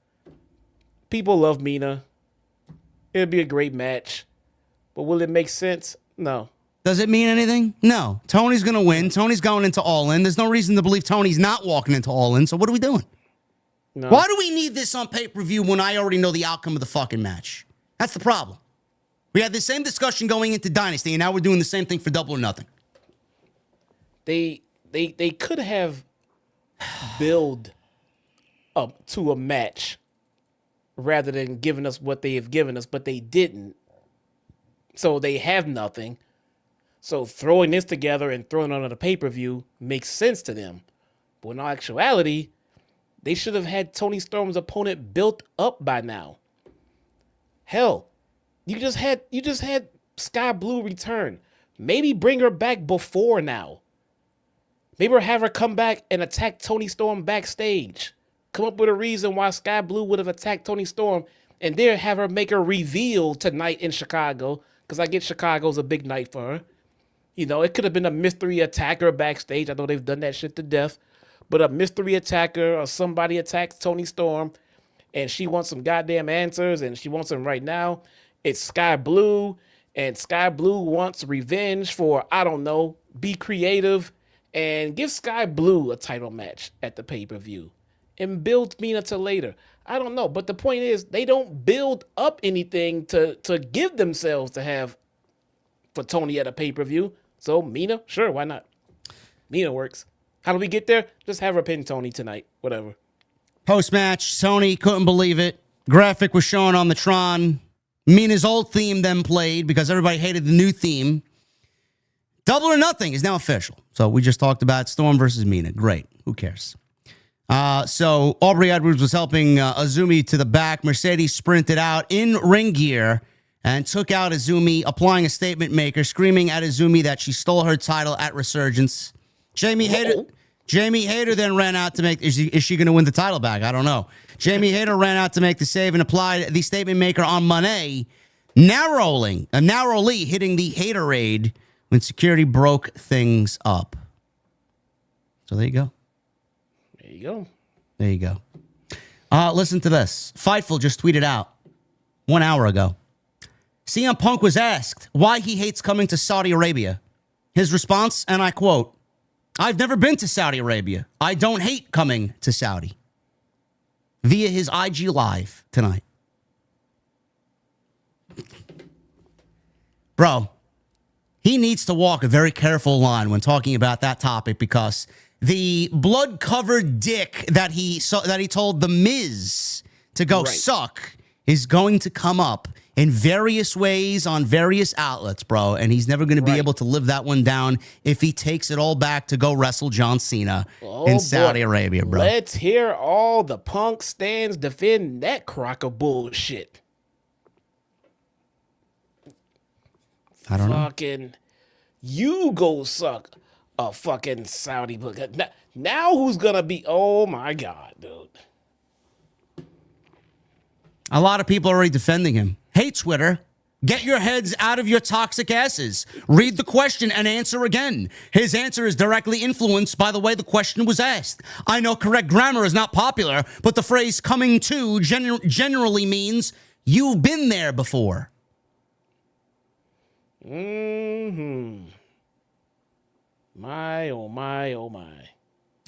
People love Mina. It'll be a great match. But will it make sense? No. Does it mean anything? No. Tony's going to win. Tony's going into All In. There's no reason to believe Tony's not walking into All In. So what are we doing? No. Why do we need this on pay-per-view when I already know the outcome of the fucking match? That's the problem. We had the same discussion going into Dynasty, and now we're doing the same thing for Double or Nothing. They could have build up to a match rather than giving us what they have given us, but they didn't. So they have nothing. So throwing this together and throwing it on a pay-per-view makes sense to them. But in all actuality, they should have had Toni Storm's opponent built up by now. Hell, you just had Skye Blue return. Maybe bring her back before now. Maybe have her come back and attack Toni Storm backstage. Come up with a reason why Skye Blue would have attacked Toni Storm, and there have her make a reveal tonight in Chicago, because I get Chicago's a big night for her. You know, it could have been a mystery attacker backstage. I know they've done that shit to death. But a mystery attacker or somebody attacks Toni Storm, and she wants some goddamn answers, and she wants them right now. It's Skye Blue, and Skye Blue wants revenge for, I don't know, be creative, and give Skye Blue a title match at the pay-per-view. And build Mina to later. I don't know. But the point is, they don't build up anything to give themselves to have for Toni at a pay-per-view. So Mina, sure, why not? Mina works. How do we get there? Just have her pin Toni tonight. Whatever. Post-match, Toni couldn't believe it. Graphic was shown on the Tron. Mina's old theme then played because everybody hated the new theme. Double or Nothing is now official. So we just talked about Storm versus Mina. Great. Who cares? So Aubrey Edwards was helping Azumi to the back. Mercedes sprinted out in ring gear and took out Azumi, applying a statement maker, screaming at Azumi that she stole her title at Resurgence. Jamie Hayter then ran out to make... Is she going to win the title back? I don't know. Jamie Hayter ran out to make the save and applied the statement maker on Monet, narrowly hitting the Haterade when security broke things up. So there you go. There you go. Listen to this. Fightful just tweeted out 1 hour ago. CM Punk was asked why he hates coming to Saudi Arabia. His response, and I quote, "I've never been to Saudi Arabia. I don't hate coming to Saudi." Via his IG Live tonight. Bro, he needs to walk a very careful line when talking about that topic because the blood-covered dick that he told The Miz to go suck is going to come up in various ways on various outlets, bro. And he's never going to be able to live that one down if he takes it all back to go wrestle John Cena in Saudi Arabia, bro. Let's hear all the Punk stands defend that crock of bullshit. I don't know. Fucking, you go suck a fucking Saudi book. Now who's going to be, oh my God, dude. A lot of people are already defending him. Hey, Twitter, get your heads out of your toxic asses. Read the question and answer again. His answer is directly influenced by the way the question was asked. I know correct grammar is not popular, but the phrase coming to generally means you've been there before. My, oh my, oh my.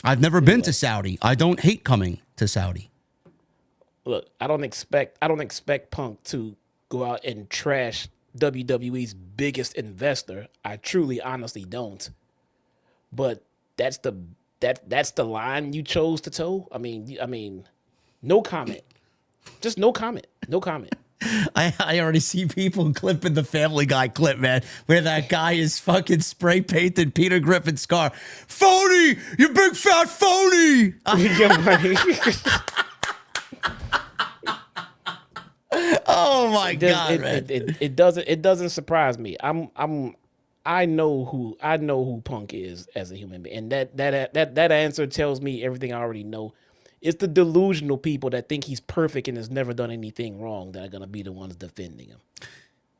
I've never been to Saudi. I don't hate coming to Saudi. Look, I don't expect Punk to go out and trash WWE's biggest investor. I truly, honestly don't. But that's the line you chose to toe. I mean, no comment. Just no comment. No comment. I already see people clipping the Family Guy clip, man, where that guy is fucking spray painted Peter Griffin's scar. Phony! You big fat phony! Oh my God, man. It doesn't surprise me. I know who Punk is as a human being, and that answer tells me everything I already know. It's the delusional people that think he's perfect and has never done anything wrong that are gonna be the ones defending him.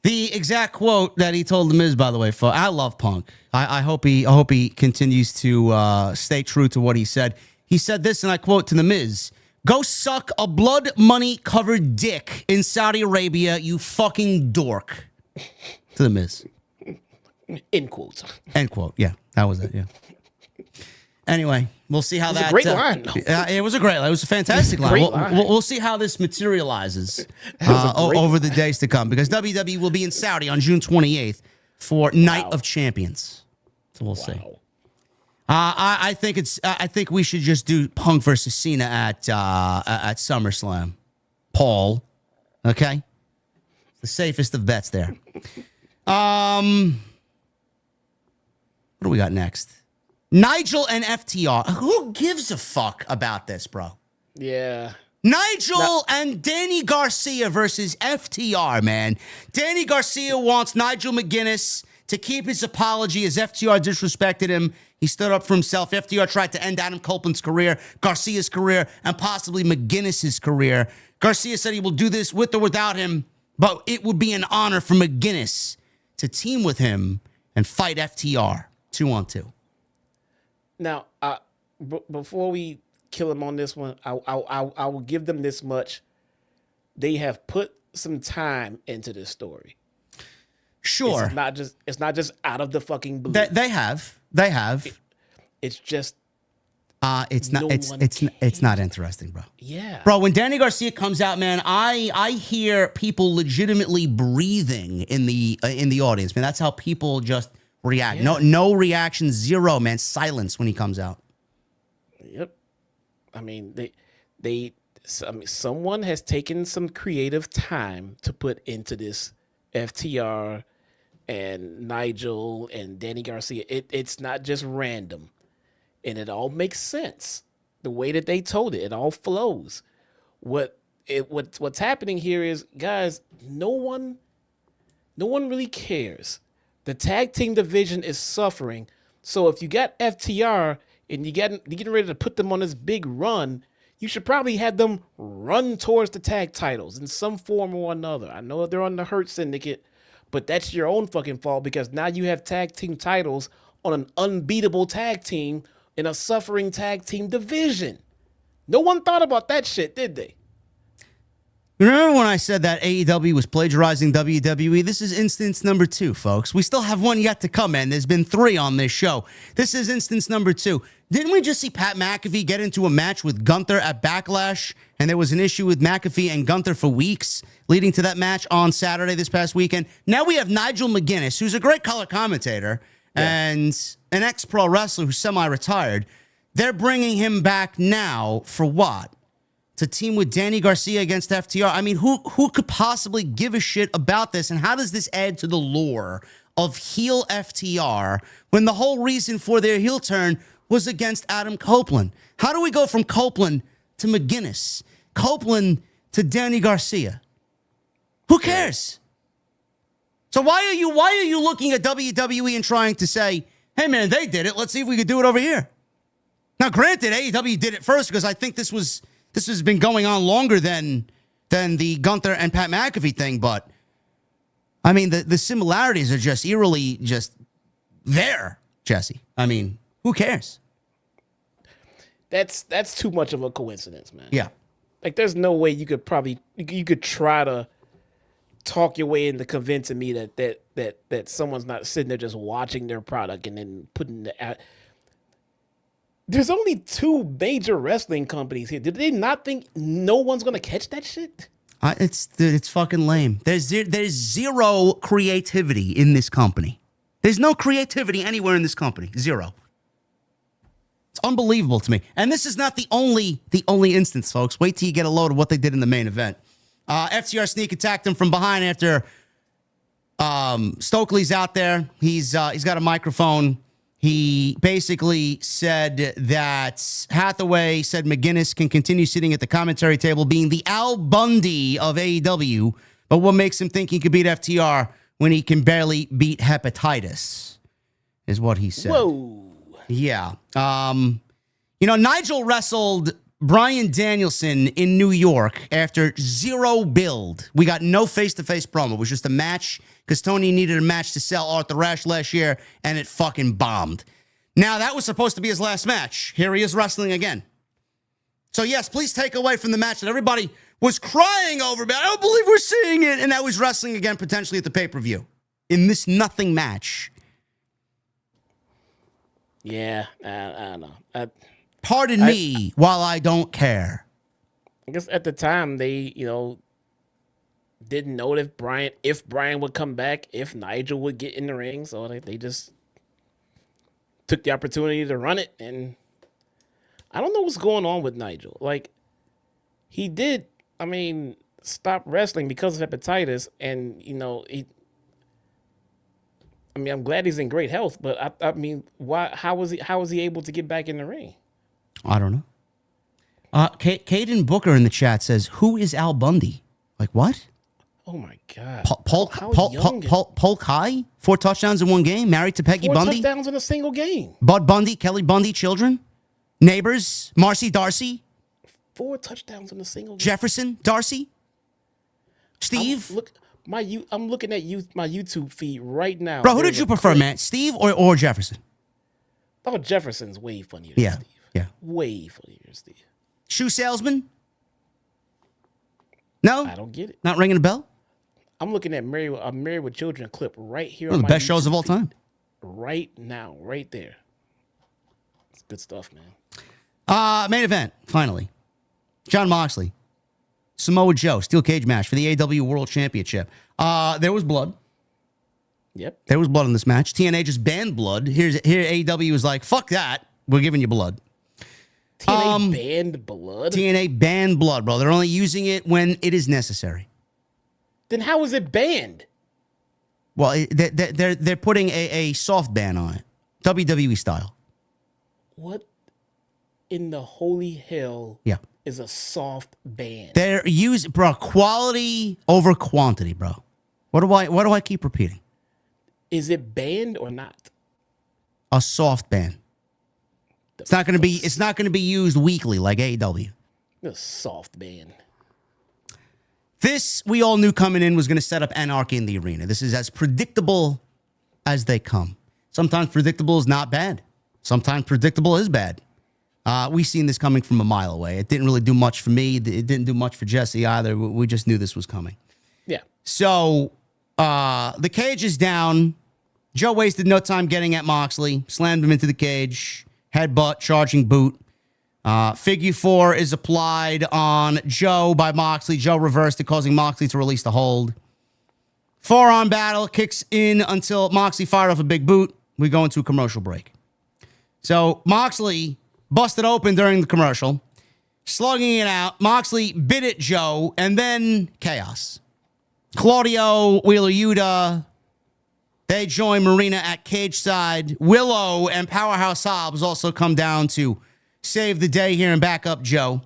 The exact quote that he told The Miz, by the way, I love Punk. I hope he continues to stay true to what he said. He said this, and I quote to The Miz: "Go suck a blood money covered dick in Saudi Arabia, you fucking dork." To The Miz. End quote. End quote. Yeah, that was it. Yeah. Anyway, we'll see how that. Great line. It was a great line. It was a fantastic line. We'll see how this materializes over the days to come, because WWE will be in Saudi on June 28th for Night of Champions. So we'll see. I think we should just do Punk versus Cena at SummerSlam. Paul, okay, the safest of bets there. What do we got next? Nigel and FTR. Who gives a fuck about this, bro? Yeah. Nigel and Danny Garcia versus FTR, man. Danny Garcia wants Nigel McGuinness to keep his apology as FTR disrespected him. He stood up for himself. FTR tried to end Adam Copeland's career, Garcia's career, and possibly McGuinness's career. Garcia said he will do this with or without him, but it would be an honor for McGuinness to team with him and fight FTR 2-on-2. Now, before we kill him on this one, I will give them this much. They have put some time into this story. Sure. It's not just out of the fucking blue. They have. It's just it's not interesting, bro. Yeah. Bro, when Danny Garcia comes out, man, I hear people legitimately breathing in the audience, man. That's how people just react. Yeah. No reaction, zero, man. Silence when he comes out. Yep. I mean, they someone has taken some creative time to put into this FTR and Nigel and Danny Garcia. It's not just random, and it all makes sense. The way that they told it all flows. What's happening here is, guys, no one really cares. The tag team division is suffering. So if you got FTR and you're getting ready to put them on this big run, you should probably have them run towards the tag titles in some form or another. I know they're on the Hurt Syndicate, but that's your own fucking fault, because now you have tag team titles on an unbeatable tag team in a suffering tag team division. No one thought about that shit, did they? Remember when I said that AEW was plagiarizing WWE? This is instance number 2, folks. We still have one yet to come, and there's been 3 on this show. This is instance number 2. Didn't we just see Pat McAfee get into a match with Gunther at Backlash? And there was an issue with McAfee and Gunther for weeks leading to that match on Saturday this past weekend. Now we have Nigel McGuinness, who's a great color commentator, and an ex-pro wrestler who's semi-retired. They're bringing him back now for what? To team with Danny Garcia against FTR. I mean, who could possibly give a shit about this? And how does this add to the lore of heel FTR when the whole reason for their heel turn was against Adam Copeland? How do we go from Copeland to McGuinness, Copeland to Danny Garcia? Who cares? So why are you looking at WWE and trying to say, hey man, they did it. Let's see if we could do it over here. Now, granted, AEW did it first because I think this has been going on longer than the Gunther and Pat McAfee thing, but I mean, the similarities are just eerily just there, Jesse. I mean, who cares? That's too much of a coincidence, man. Yeah. Like, there's no way you could try to talk your way into convincing me that someone's not sitting there just watching their product and then putting the out. There's only 2 major wrestling companies here. Did they not think no one's gonna catch that shit? It's fucking lame. There's zero creativity in this company. There's no creativity anywhere in this company. Zero. It's unbelievable to me. And this is not the only instance, folks. Wait till you get a load of what they did in the main event. FTR sneak attacked him from behind after Stokely's out there. He's got a microphone. He basically said that Hathaway said McGuinness can continue sitting at the commentary table being the Al Bundy of AEW, but what makes him think he could beat FTR when he can barely beat hepatitis is what he said. Whoa. Yeah. Nigel wrestled Bryan Danielson in New York after 0 build. We got no face-to-face promo. It was just a match because Tony needed a match to sell Arthur Ashe last year, and it fucking bombed. Now, that was supposed to be his last match. Here he is wrestling again. So, yes, please take away from the match that everybody was crying over, but I don't believe we're seeing it, and now he's wrestling again potentially at the pay-per-view in this nothing match. Yeah, I don't know. Pardon me while I don't care. I guess at the time they, didn't know if Brian would come back, if Nigel would get in the ring. So they just took the opportunity to run it. And I don't know what's going on with Nigel. Like, he did, stop wrestling because of hepatitis. And, I'm glad he's in great health. But, why? How was he able to get back in the ring? I don't know. Caden Booker in the chat says, who is Al Bundy? Like, what? Oh, my God. Polk High? 4 touchdowns in 1 game? Married to Peggy 4 Bundy? 4 touchdowns in a single game. Bud Bundy, Kelly Bundy, children? Neighbors? Marcy Darcy? 4 touchdowns in a single game. Jefferson Darcy? Steve? I'm looking at my YouTube feed right now. Bro, who did you prefer, man? Steve or Jefferson? Oh, Jefferson's way funnier than Steve. Yeah. Way funnier than Steve. Shoe salesman? No? I don't get it. Not ringing a bell? I'm looking at Married with Children clip right here. One of the best shows of all time. Right now, right there. It's good stuff, man. Main event, finally. Jon Moxley. Samoa Joe, steel cage match for the AEW World Championship. There was blood. Yep. There was blood in this match. TNA just banned blood. Here AEW was like, fuck that. We're giving you blood. TNA banned blood? TNA banned blood, bro. They're only using it when it is necessary. Then how is it banned? Well, they're putting a soft ban on it, WWE style. What in the holy hell Yeah. is a soft ban? They're using, bro, quality over quantity, bro. What do I keep repeating? Is it banned or not? A soft ban. It's not going to be used weekly like AEW. A soft ban. This we all knew coming in was going to set up anarchy in the arena. This is as predictable as they come. Sometimes predictable is not bad. Sometimes predictable is bad. We seen this coming from a mile away. It didn't really do much for me. It didn't do much for Jesse either. We just knew this was coming. Yeah. So the cage is down. Joe wasted no time getting at Moxley. Slammed him into the cage. Headbutt, charging boot. Figure 4 is applied on Joe by Moxley. Joe reversed it, causing Moxley to release the hold. Forearm battle kicks in until Moxley fired off a big boot. We go into a commercial break. So Moxley busted open during the commercial, slugging it out. Moxley bit at Joe, and then chaos. Claudio, Wheeler Yuta, they join Marina at cage side. Willow and Powerhouse Hobbs also come down to save the day here and back up Joe.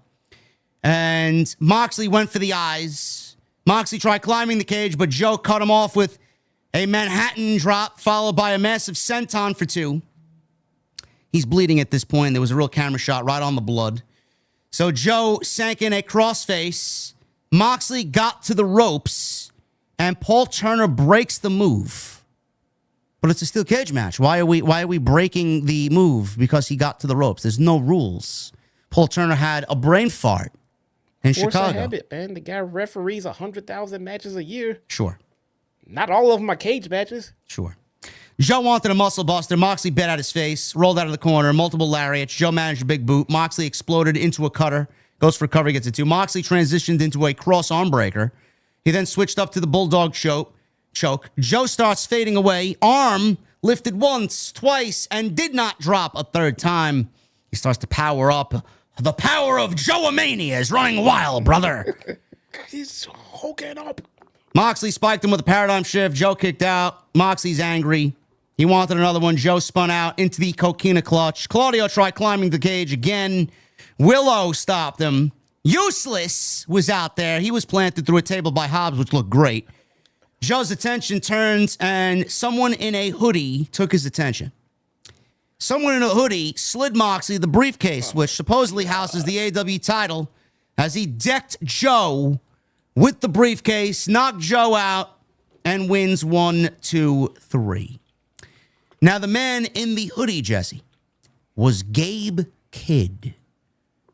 And Moxley went for the eyes. Moxley tried climbing the cage, but Joe cut him off with a Manhattan drop, followed by a massive senton for 2. He's bleeding at this point. There was a real camera shot right on the blood. So Joe sank in a crossface. Moxley got to the ropes, and Paul Turner breaks the move. But it's a steel cage match. Why are we breaking the move because he got to the ropes? There's no rules. Paul Turner had a brain fart in Chicago. Habit, man. The guy referees 100,000 matches a year. Sure. Not all of them are cage matches. Sure. Joe wanted a muscle buster. Moxley bit out his face, rolled out of the corner, multiple lariats. Joe managed a big boot. Moxley exploded into a cutter. Goes for cover, gets it 2. Moxley transitioned into a cross arm breaker. He then switched up to the bulldog choke. Joe starts fading away. Arm lifted once, twice, and did not drop a third time. He starts to power up. The power of Joe-mania is running wild, brother. He's hulking up. Moxley spiked him with a paradigm shift. Joe kicked out. Moxley's angry. He wanted another one. Joe spun out into the coquina clutch. Claudio tried climbing the cage again. Willow stopped him. Useless was out there. He was planted through a table by Hobbs, which looked great. Joe's attention turns, and someone in a hoodie took his attention. Someone in a hoodie slid Moxley the briefcase, which supposedly houses the AEW title, as he decked Joe with the briefcase, knocked Joe out, and wins 1, 2, 3. Now, the man in the hoodie, Jesse, was Gabe Kidd.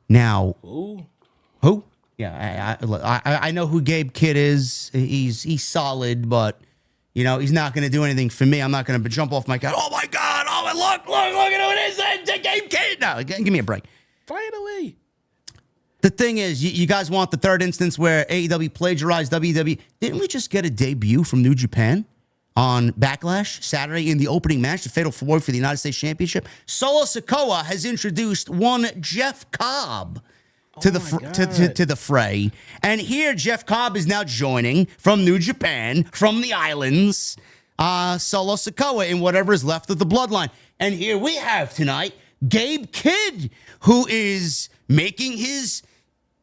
Now, who? Yeah, I know who Gabe Kidd is. He's solid, but you know he's not going to do anything for me. I'm not going to jump off my couch. Oh my God! Oh look at who it is! Gabe Kidd. No, give me a break. Finally. The thing is, you guys want the third instance where AEW plagiarized WWE. Didn't we just get a debut from New Japan on Backlash Saturday in the opening match, the Fatal 4 for the United States Championship? Solo Sikoa has introduced one Jeff Cobb to the fray. And here Jeff Cobb is now joining from New Japan, from the islands, Solo Sikoa in whatever is left of the bloodline. And here we have tonight Gabe Kidd, who is making his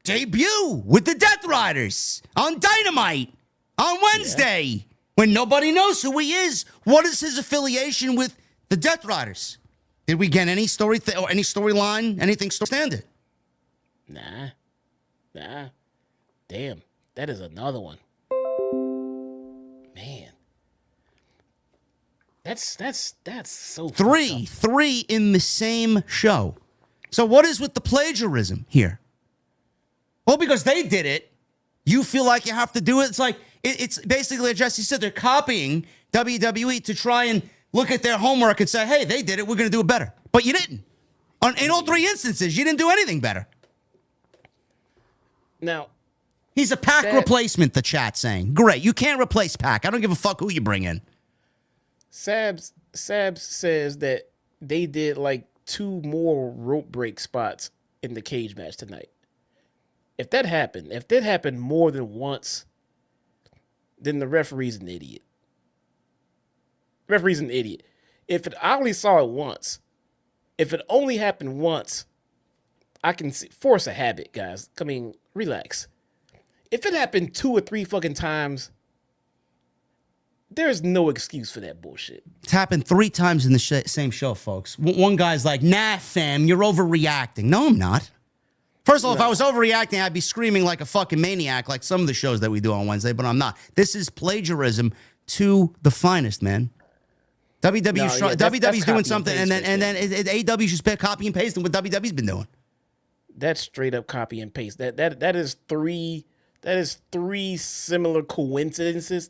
debut with the Death Riders on Dynamite on Wednesday, when nobody knows who he is. What is his affiliation with the Death Riders? Did we get any story or any storyline, anything standard? Nah. Damn, that is another one. Man. That's so three in the same show. So what is with the plagiarism here? Well, because they did it, you feel like you have to do it. It's like it's basically, as Jesse said, they're copying WWE to try and look at their homework and say, hey, they did it, we're going to do it better. But you didn't. In all 3 instances, you didn't do anything better. Now, he's a Pac replacement, the chat saying. Great, you can't replace Pac. I don't give a fuck who you bring in. Sabs says that they did like 2 more rope break spots in the cage match tonight. If that happened more than once, then the referee's an idiot. Referee's an idiot. I only saw it once. If it only happened once, I can force a habit, guys. I mean, relax. If it happened 2 or 3 fucking times, there's no excuse for that bullshit. It's happened 3 times in the same show, folks. One guy's like, nah, fam, you're overreacting. No, I'm not. First of all, if I was overreacting, I'd be screaming like a fucking maniac like some of the shows that we do on Wednesday, but I'm not. This is plagiarism to the finest, man. WWE's doing something, and then AEW just copy and pasting what WWE's been doing. That's straight up copy and paste. That is 3 similar coincidences.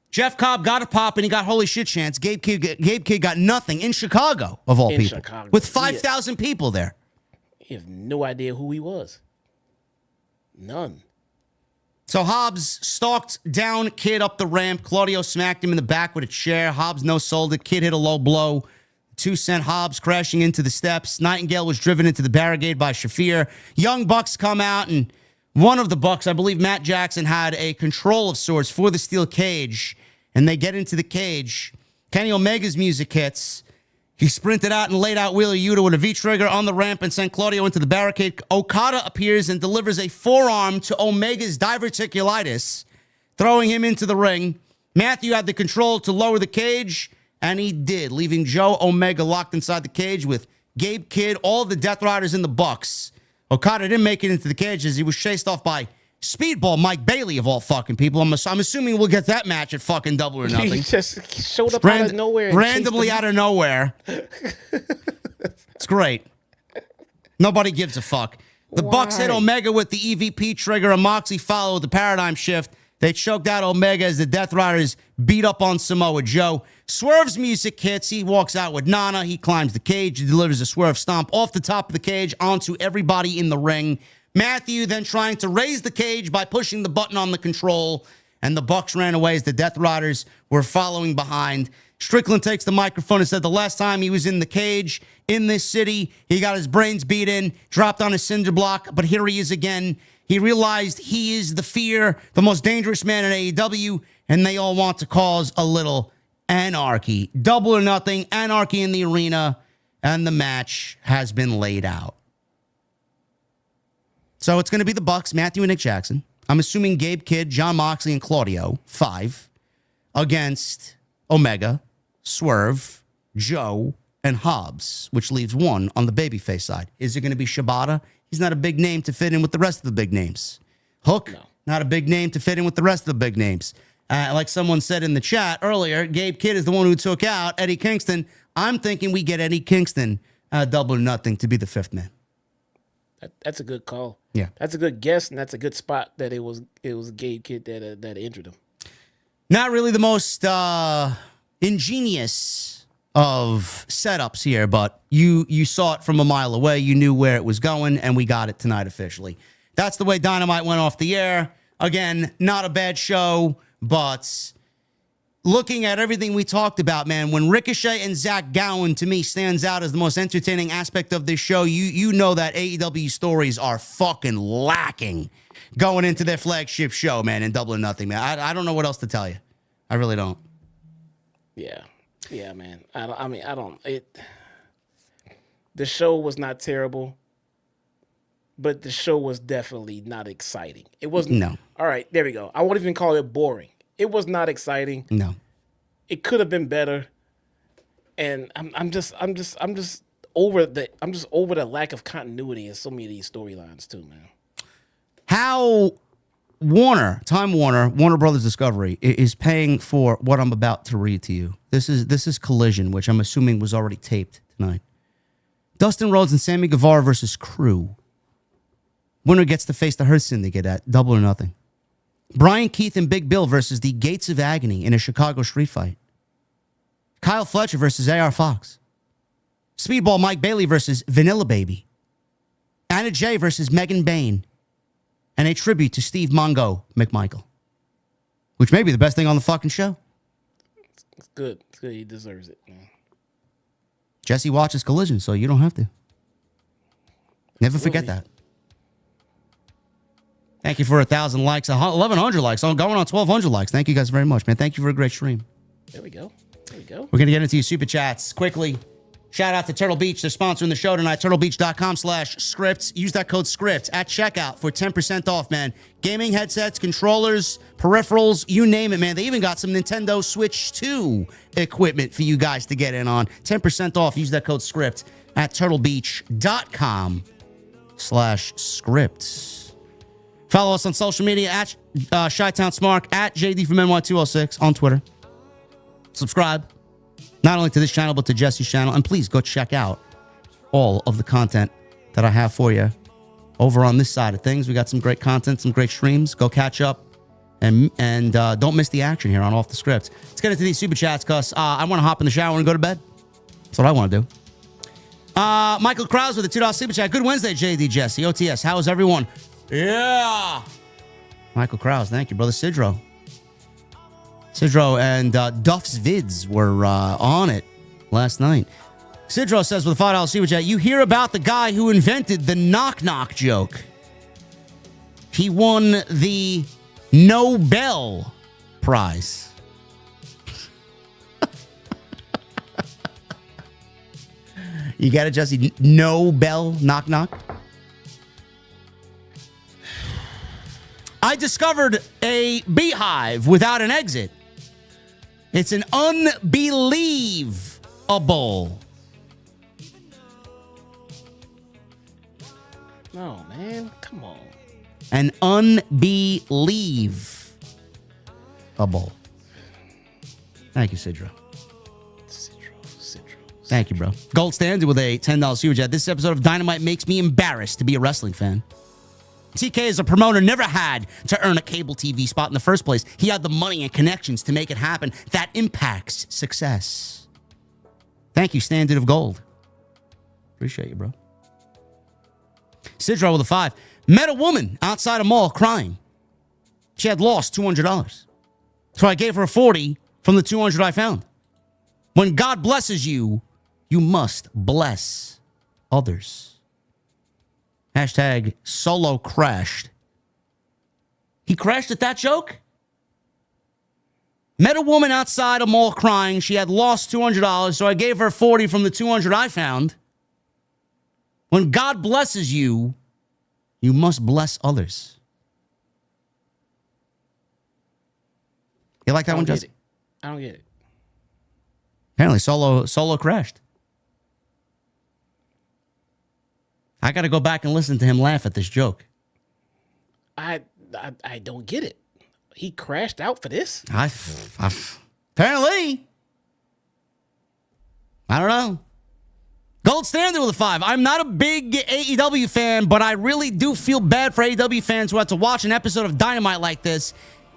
Jeff Cobb got a pop and he got holy shit chance. Gabe Kidd got nothing in Chicago, of all people. Chicago. With 5,000 people there. You have no idea who he was. None. So Hobbs stalked down Kidd up the ramp. Claudio smacked him in the back with a chair. Hobbs no-sold it. Kidd hit a low blow. 2 sent Hobbs crashing into the steps. Nightingale was driven into the barricade by Shafir. Young Bucks come out, and one of the Bucks, I believe Matt Jackson, had a control of sorts for the steel cage, and they get into the cage. Kenny Omega's music hits. He sprinted out and laid out Wheeler Yuta with a V-trigger on the ramp and sent Claudio into the barricade. Okada appears and delivers a forearm to Omega's diverticulitis, throwing him into the ring. Matthew had the control to lower the cage, and he did, leaving Joe Omega locked inside the cage with Gabe Kidd, all the Death Riders, and the Bucks. Okada didn't make it into the cage as he was chased off by Speedball Mike Bailey, of all fucking people. I'm assuming we'll get that match at fucking Double or Nothing. He just showed up out of nowhere. Randomly out of nowhere. It's great. Nobody gives a fuck. The Bucks hit Omega with the EVP trigger, and Moxley followed the paradigm shift. They choked out Omega as the Death Riders beat up on Samoa Joe. Swerve's music hits. He walks out with Nana. He climbs the cage. He delivers a Swerve stomp off the top of the cage onto everybody in the ring. Matthew then trying to raise the cage by pushing the button on the control, and the Bucks ran away as the Death Riders were following behind. Strickland takes the microphone and said the last time he was in the cage in this city, he got his brains beat in, dropped on a cinder block, but here he is again. He realized he is the fear, the most dangerous man in AEW, and they all want to cause a little anarchy. Double or Nothing, anarchy in the arena, and the match has been laid out. So it's going to be the Bucks, Matthew and Nick Jackson. I'm assuming Gabe Kidd, John Moxley, and Claudio, 5, against Omega, Swerve, Joe, and Hobbs, which leaves 1 on the babyface side. Is it going to be Shibata? He's not a big name to fit in with the rest of the big names. Hook, not a big name to fit in with the rest of the big names. Like someone said in the chat earlier, Gabe Kidd is the one who took out Eddie Kingston. I'm thinking we get Eddie Kingston, Double or Nothing, to be the 5th man. That's a good call. Yeah, that's a good guess, and that's a good spot that it was Gabe Kidd that injured him. Not really the most ingenious of setups here, but you saw it from a mile away. You knew where it was going, and we got it tonight officially. That's the way Dynamite went off the air. Again, not a bad show, but looking at everything we talked about, man, when Ricochet and Zack Gowen, to me, stands out as the most entertaining aspect of this show, you know that AEW stories are fucking lacking going into their flagship show, man, in Double or Nothing, man. I don't know what else to tell you. I really don't. Yeah, man. The show was not terrible, but the show was definitely not exciting. It wasn't. No. All right, there we go. I won't even call it boring. It was not exciting. No. It could have been better. And I'm just over the lack of continuity in so many of these storylines too, man. How Time Warner Brothers Discovery is paying for what I'm about to read to you. This is Collision, which I'm assuming was already taped tonight. Dustin Rhodes and Sammy Guevara versus Crew. Winner gets to face the Hurt Syndicate at Double or Nothing. Brian Keith and Big Bill versus the Gates of Agony in a Chicago street fight. Kyle Fletcher versus AR Fox. Speedball Mike Bailey versus Vanilla Baby. Anna Jay versus Megan Bain. And a tribute to Steve Mongo McMichael. Which may be the best thing on the fucking show. It's good. It's good. He deserves it, man. Jesse watches Collision, so you don't have to. Never forget that. Thank you for 1,000 likes, 1,100 likes. I'm going on 1,200 likes. Thank you guys very much, man. Thank you for a great stream. There we go. There we go. We're going to get into your super chats quickly. Shout out to Turtle Beach. They're sponsoring the show tonight. TurtleBeach.com/scripts. Use that code SCRIPTS at checkout for 10% off, man. Gaming headsets, controllers, peripherals, you name it, man. They even got some Nintendo Switch 2 equipment for you guys to get in on. 10% off. Use that code SCRIPT at TurtleBeach.com/scripts. Follow us on social media at Chi-Town Smart, at JDfromNY206 on Twitter. Subscribe. Not only to this channel, but to Jesse's channel. And please go check out all of the content that I have for you over on this side of things. We got some great content, some great streams. Go catch up and don't miss the action here on Off the Script. Let's get into these super chats because I want to hop in the shower and go to bed. That's what I want to do. Michael Krause with a $2 super chat. Good Wednesday, JD, Jesse, OTS. How is everyone? Yeah. Michael Krause, thank you, brother. Sidro and Duff's Vids were on it last night. Sidro says with a $5 super chat, you hear about the guy who invented the knock-knock joke. He won the Nobel Prize. You got it, Jesse? Nobel knock-knock? I discovered a beehive without an exit. It's an unbelievable. No, man. Come on. An unbelievable. Thank you, Sidro. Thank you, bro. Gold Standard with a $10 super chat. This episode of Dynamite makes me embarrassed to be a wrestling fan. TK as a promoter never had to earn a cable TV spot in the first place. He had the money and connections to make it happen. That impacts success. Thank you, Standard of Gold. Appreciate you, bro. Sidro with a 5. Met a woman outside a mall crying. She had lost $200. So I gave her a 40 from the 200 I found. When God blesses you, you must bless others. Hashtag solo crashed. He crashed at that joke? Met a woman outside a mall crying. She had lost $200, so I gave her 40 from the 200 I found. When God blesses you, you must bless others. You like that one, Jesse? I don't get it. Apparently, solo crashed. I got to go back and listen to him laugh at this joke. I don't get it. He crashed out for this? Apparently. I don't know. Gold Standard with a 5. I'm not a big AEW fan, but I really do feel bad for AEW fans who had to watch an episode of Dynamite like this.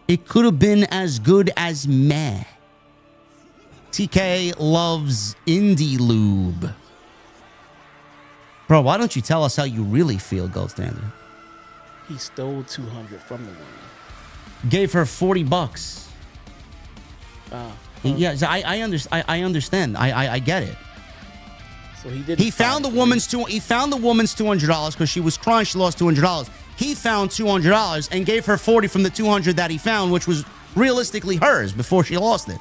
It could have been as good as meh. TK loves Indie Lube. Bro, why don't you tell us how you really feel, Gold Standard? He stole $200 from the woman. Gave her $40. Yeah, I understand. I get it. So he did. He found the woman's $200 because she was crying. She lost $200. He found $200 and gave her 40 from the 200 that he found, which was realistically hers before she lost it.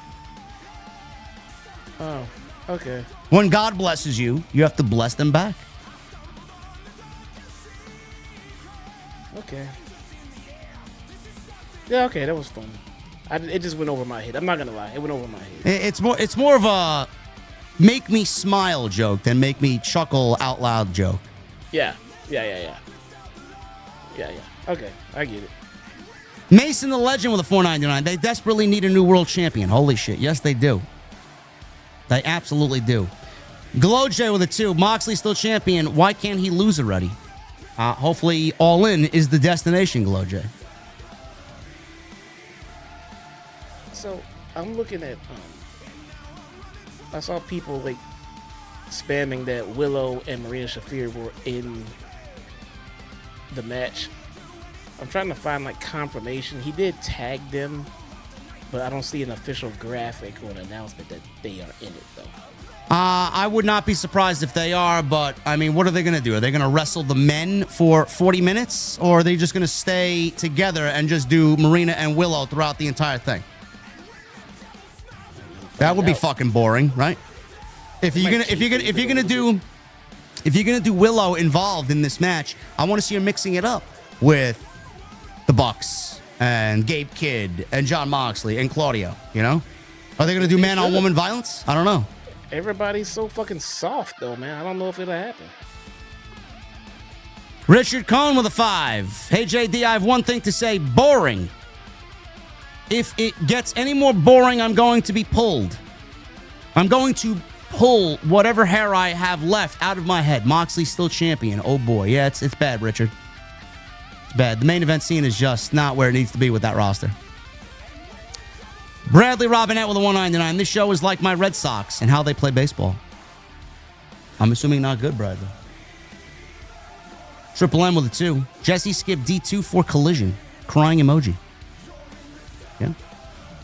Oh, okay. When God blesses you, you have to bless them back. Okay. Yeah, okay, that was fun. It just went over my head. I'm not gonna lie, it went over my head. It's more of a make me smile joke than make me chuckle out loud joke. Yeah. Okay, I get it. Mason the Legend with a $4.99. They desperately need a new world champion. Holy shit. Yes, they do. They absolutely do. Glow J with a 2. Moxley still champion. Why can't he lose already? Hopefully All In is the destination, Glow J. So I'm looking at I saw people like spamming that Willow and Marina Shafir were in the match. I'm trying to find like confirmation. He did tag them, but I don't see an official graphic or an announcement that they are in it though. I would not be surprised if they are, but, I mean, what are they going to do? Are they going to wrestle the men for 40 minutes, or are they just going to stay together and just do Marina and Willow throughout the entire thing? That would be fucking boring, right? If you're gonna do Willow involved in this match, I want to see her mixing it up with the Bucks and Gabe Kidd and John Moxley and Claudio. You know, are they gonna do man-on-woman violence? I don't know. Everybody's so fucking soft, though, man. I don't know if it'll happen. Richard Cohn with a 5. Hey, JD, I have one thing to say. Boring. If it gets any more boring, I'm going to be pulled. I'm going to pull whatever hair I have left out of my head. Moxley's still champion. Oh, boy. Yeah, it's bad, Richard. It's bad. The main event scene is just not where it needs to be with that roster. Bradley Robinette with a 199. This show is like my Red Sox and how they play baseball. I'm assuming not good, Bradley. Triple M with a 2. Jesse skipped D2 for Collision. Crying emoji. Yeah.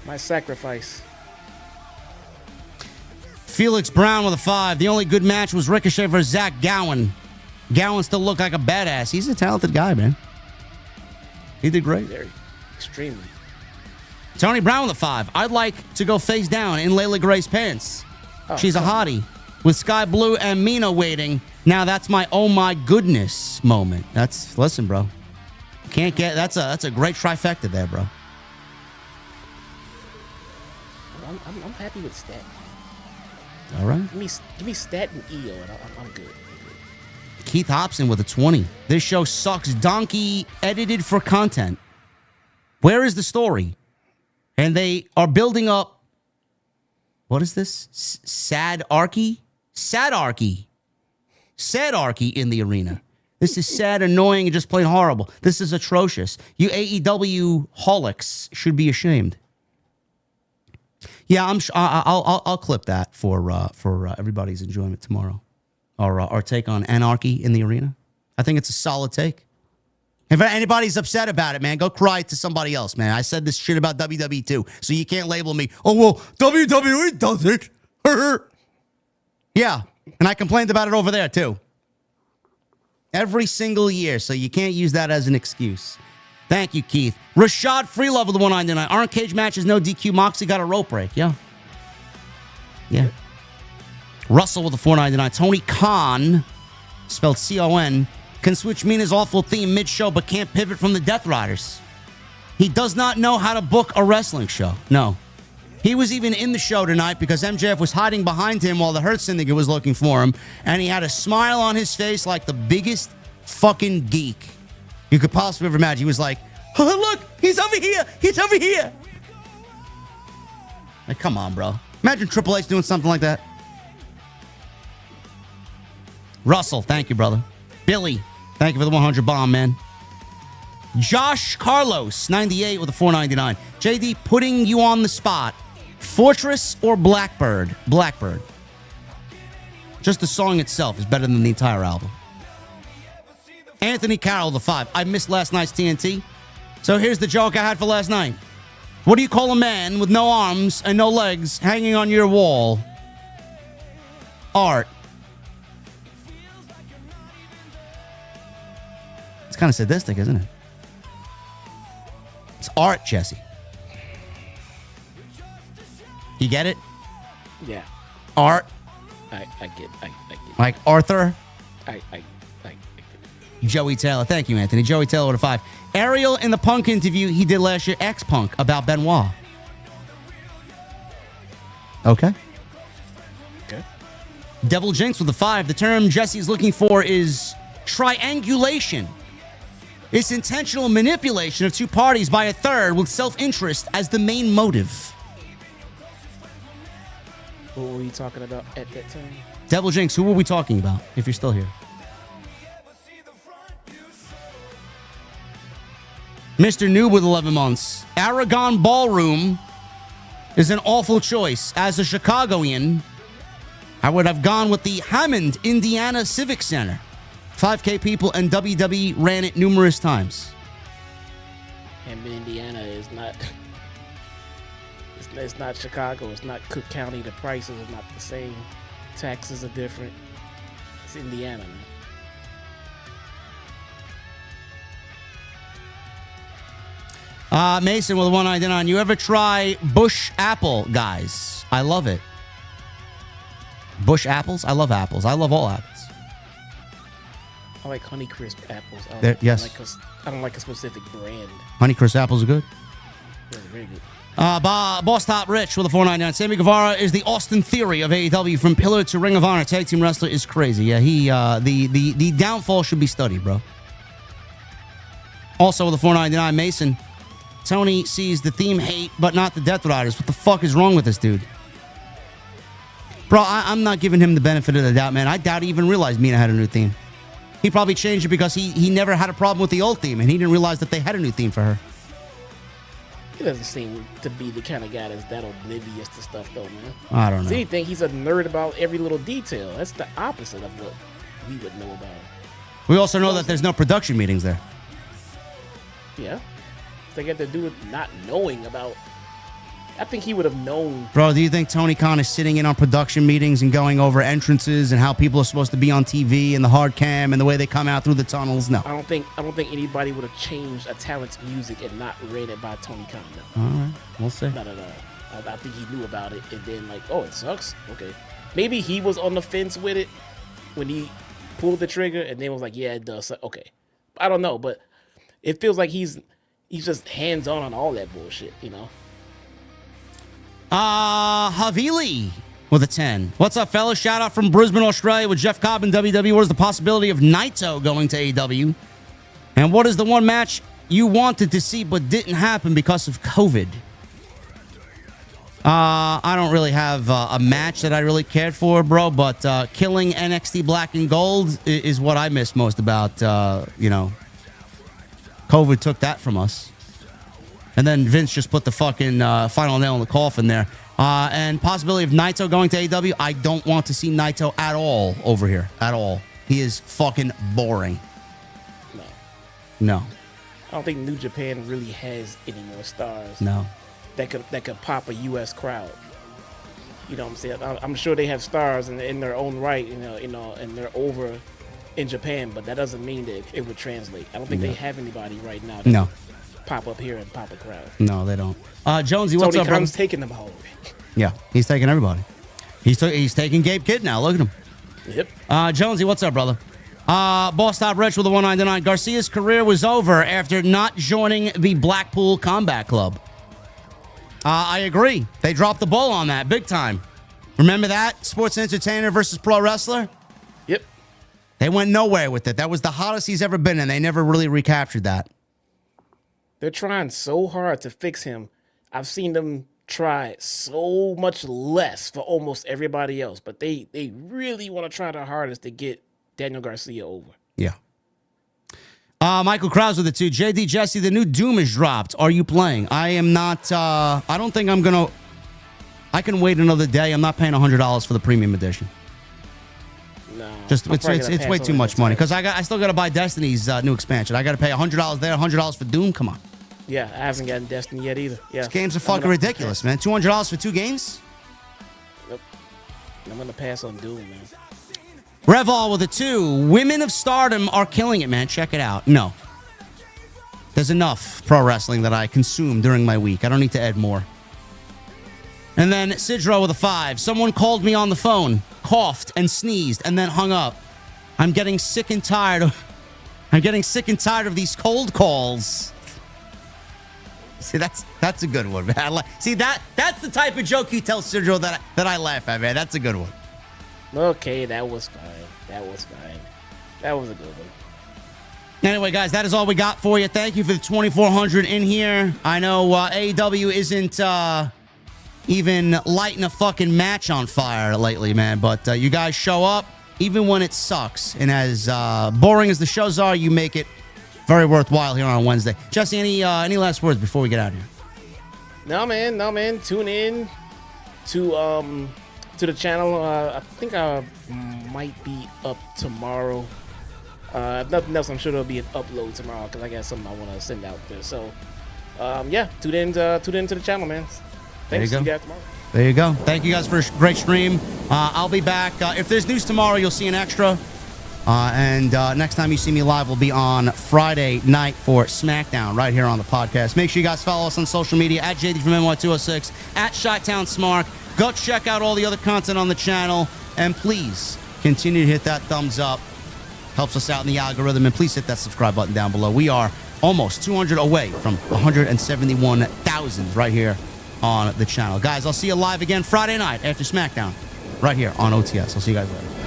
My sacrifice. Felix Brown with a 5. The only good match was Ricochet versus Zack Gowen. Gowen still looked like a badass. He's a talented guy, man. He did great. Very. Extremely. Tony Brown with a 5. I'd like to go face down in Layla Gray's pants. Oh, she's a hottie. With Skye Blue and Mina waiting. Now that's my oh my goodness moment. Listen, bro. Can't get that's a great trifecta there, bro. I'm happy with Stat. All right. Give me Stat and EO, and I'm good. Keith Hobson with a 20. This show sucks donkey, edited for content. Where is the story? And they are building up. What is this? Sadarchy in the arena. This is sad, annoying, and just plain horrible. This is atrocious. You AEW holics should be ashamed. Yeah, I'll clip that for everybody's enjoyment tomorrow. Our take on anarchy in the arena. I think it's a solid take. If anybody's upset about it, man, go cry to somebody else, man. I said this shit about WWE too, so you can't label me. Oh well, WWE does it. Yeah, and I complained about it over there too. Every single year, so you can't use that as an excuse. Thank you, Keith. Rashad Freelove with the 199. Aren't cage matches no DQ? Moxley got a rope break. Yeah. Russell with the 499. Tony Khan, spelled C-O-N, can switch Mina's awful theme mid-show but can't pivot from the Death Riders. He does not know how to book a wrestling show. No. He was even in the show tonight because MJF was hiding behind him while the Hurt Syndicate was looking for him, and he had a smile on his face like the biggest fucking geek you could possibly ever imagine. He was like, oh, look, he's over here. He's over here. Like, come on, bro. Imagine Triple H doing something like that. Russell, thank you, brother. Billy, thank you for the 100 bomb, man. Josh Carlos, 98 with a 499. JD, putting you on the spot. Fortress or Blackbird? Blackbird. Just the song itself is better than the entire album. Anthony Carroll, the 5. I missed last night's TNT. So here's the joke I had for last night. What do you call a man with no arms and no legs hanging on your wall? Art. It's kind of sadistic, isn't it? It's art, Jesse. You get it? Yeah. Art. I get it. Like Arthur. I get it. Joey Taylor. Thank you, Anthony. Joey Taylor with a 5. Ariel in the Punk interview he did last year, X-Punk, about Benoit. Okay. Devil Jinx with a 5. The term Jesse's looking for is triangulation. It's intentional manipulation of two parties by a third with self-interest as the main motive. What were you talking about at that time? Devil Jinx, who were we talking about, if you're still here? Mr. Noob with 11 months. Aragon Ballroom is an awful choice. As a Chicagoan, I would have gone with the Hammond, Indiana Civic Center. 5K people, and WWE ran it numerous times. Hammond, Indiana is not... It's not Chicago. It's not Cook County. The prices is not the same. Taxes are different. It's Indiana, man. Mason with 199. You ever try Bush apple, guys? I love it. Bush apples? I love apples. I love all apples. I like Honeycrisp apples. Yes. I don't like a specific brand. Honeycrisp apples are good. Yeah, they're very good. Boss Top Rich with a 499. Sammy Guevara is the Austin Theory of AEW. From pillar to Ring of Honor, tag team wrestler is crazy. Yeah, the downfall should be studied, bro. Also with a 499, Mason. Tony sees the theme hate, but not the Death Riders. What the fuck is wrong with this dude? Bro, I'm not giving him the benefit of the doubt, man. I doubt he even realized Mina had a new theme. He probably changed it because he never had a problem with the old theme, and he didn't realize that they had a new theme for her. He doesn't seem to be the kind of guy that's that oblivious to stuff, though, man. I don't know. If anything, he's a nerd about every little detail. That's the opposite of what we would know about him. We also know that there's no production meetings there. Yeah. They got to do with not knowing about... I think he would have known. Bro, do you think Tony Khan is sitting in on production meetings and going over entrances and how people are supposed to be on TV and the hard cam and the way they come out through the tunnels? No. I don't think anybody would have changed a talent's music and not read it by Tony Khan. No. All right, we'll see. Not at all. I think he knew about it and then like, oh, it sucks. Okay. Maybe he was on the fence with it when he pulled the trigger and then was like, yeah, it does suck. Okay. I don't know, but it feels like he's just hands-on on all that bullshit, you know? Havili with a 10. What's up, fellas? Shout out from Brisbane, Australia with Jeff Cobb and WWE. What is the possibility of Naito going to AEW? And what is the one match you wanted to see but didn't happen because of COVID? I don't really have a match that I really cared for, bro, but killing NXT Black and Gold is what I miss most about, COVID took that from us. And then Vince just put the fucking final nail in the coffin there. And possibility of Naito going to AEW. I don't want to see Naito at all over here. At all. He is fucking boring. No. I don't think New Japan really has any more stars. No. That could pop a U.S. crowd. You know what I'm saying? I'm sure they have stars in their own right, and they're over in Japan, but that doesn't mean that it would translate. I don't think they have anybody right now that pop up here and pop a crowd. No, they don't. Jonesy, what's up, bro? Tony Khan's taking them all. Yeah, he's taking everybody. He's taking Gabe Kidd now. Look at him. Yep. Jonesy, what's up, brother? Boss Top Rich with a 199. Garcia's career was over after not joining the Blackpool Combat Club. I agree. They dropped the ball on that big time. Remember that? Sports entertainer versus pro wrestler? Yep. They went nowhere with it. That was the hottest he's ever been, and they never really recaptured that. They're trying so hard to fix him. I've seen them try so much less for almost everybody else, but they really want to try their hardest to get Daniel Garcia over. Yeah. Michael Krause with it too. JD Jesse, the new Doom is dropped. Are you playing? I am not. I don't think I'm going to. I can wait another day. I'm not paying $100 for the premium edition. No. Just it's way too much money because I still got to buy Destiny's new expansion. I got to pay $100 there, $100 for Doom. Come on. Yeah, I haven't gotten Destiny yet either. Yeah, These games are fucking ridiculous, man. $200 for 2 games? Nope. I'm going to pass on Doom, man. Revol with a 2. Women of Stardom are killing it, man. Check it out. No. There's enough pro wrestling that I consume during my week. I don't need to add more. And then Sidro with a 5. Someone called me on the phone, coughed and sneezed, and then hung up. I'm getting sick and tired of these cold calls. See, that's a good one, man. See, that's the type of joke you tell Sidro that I laugh at, man. That's a good one. Okay, that was fine. That was a good one. Anyway, guys, that is all we got for you. Thank you for the 2,400 in here. I know AEW isn't even lighting a fucking match on fire lately, man. But you guys show up, even when it sucks. And as boring as the shows are, you make it very worthwhile here on Wednesday. Jesse, any last words before we get out of here? No, man. Tune in to the channel. I think I might be up tomorrow. If nothing else, I'm sure there'll be an upload tomorrow because I got something I want to send out there. So, yeah, tune in to the channel, man. Thanks. See you guys tomorrow. There you go. Thank you guys for a great stream. I'll be back. If there's news tomorrow, you'll see an extra. And next time you see me live will be on Friday night for SmackDown right here on the podcast. Make sure you guys follow us on social media at JDfromNY206, at Chi-Town Smart. Go check out all the other content on the channel. And please continue to hit that thumbs up. Helps us out in the algorithm. And please hit that subscribe button down below. We are almost 200 away from 171,000 right here on the channel. Guys, I'll see you live again Friday night after SmackDown right here on OTS. I'll see you guys later.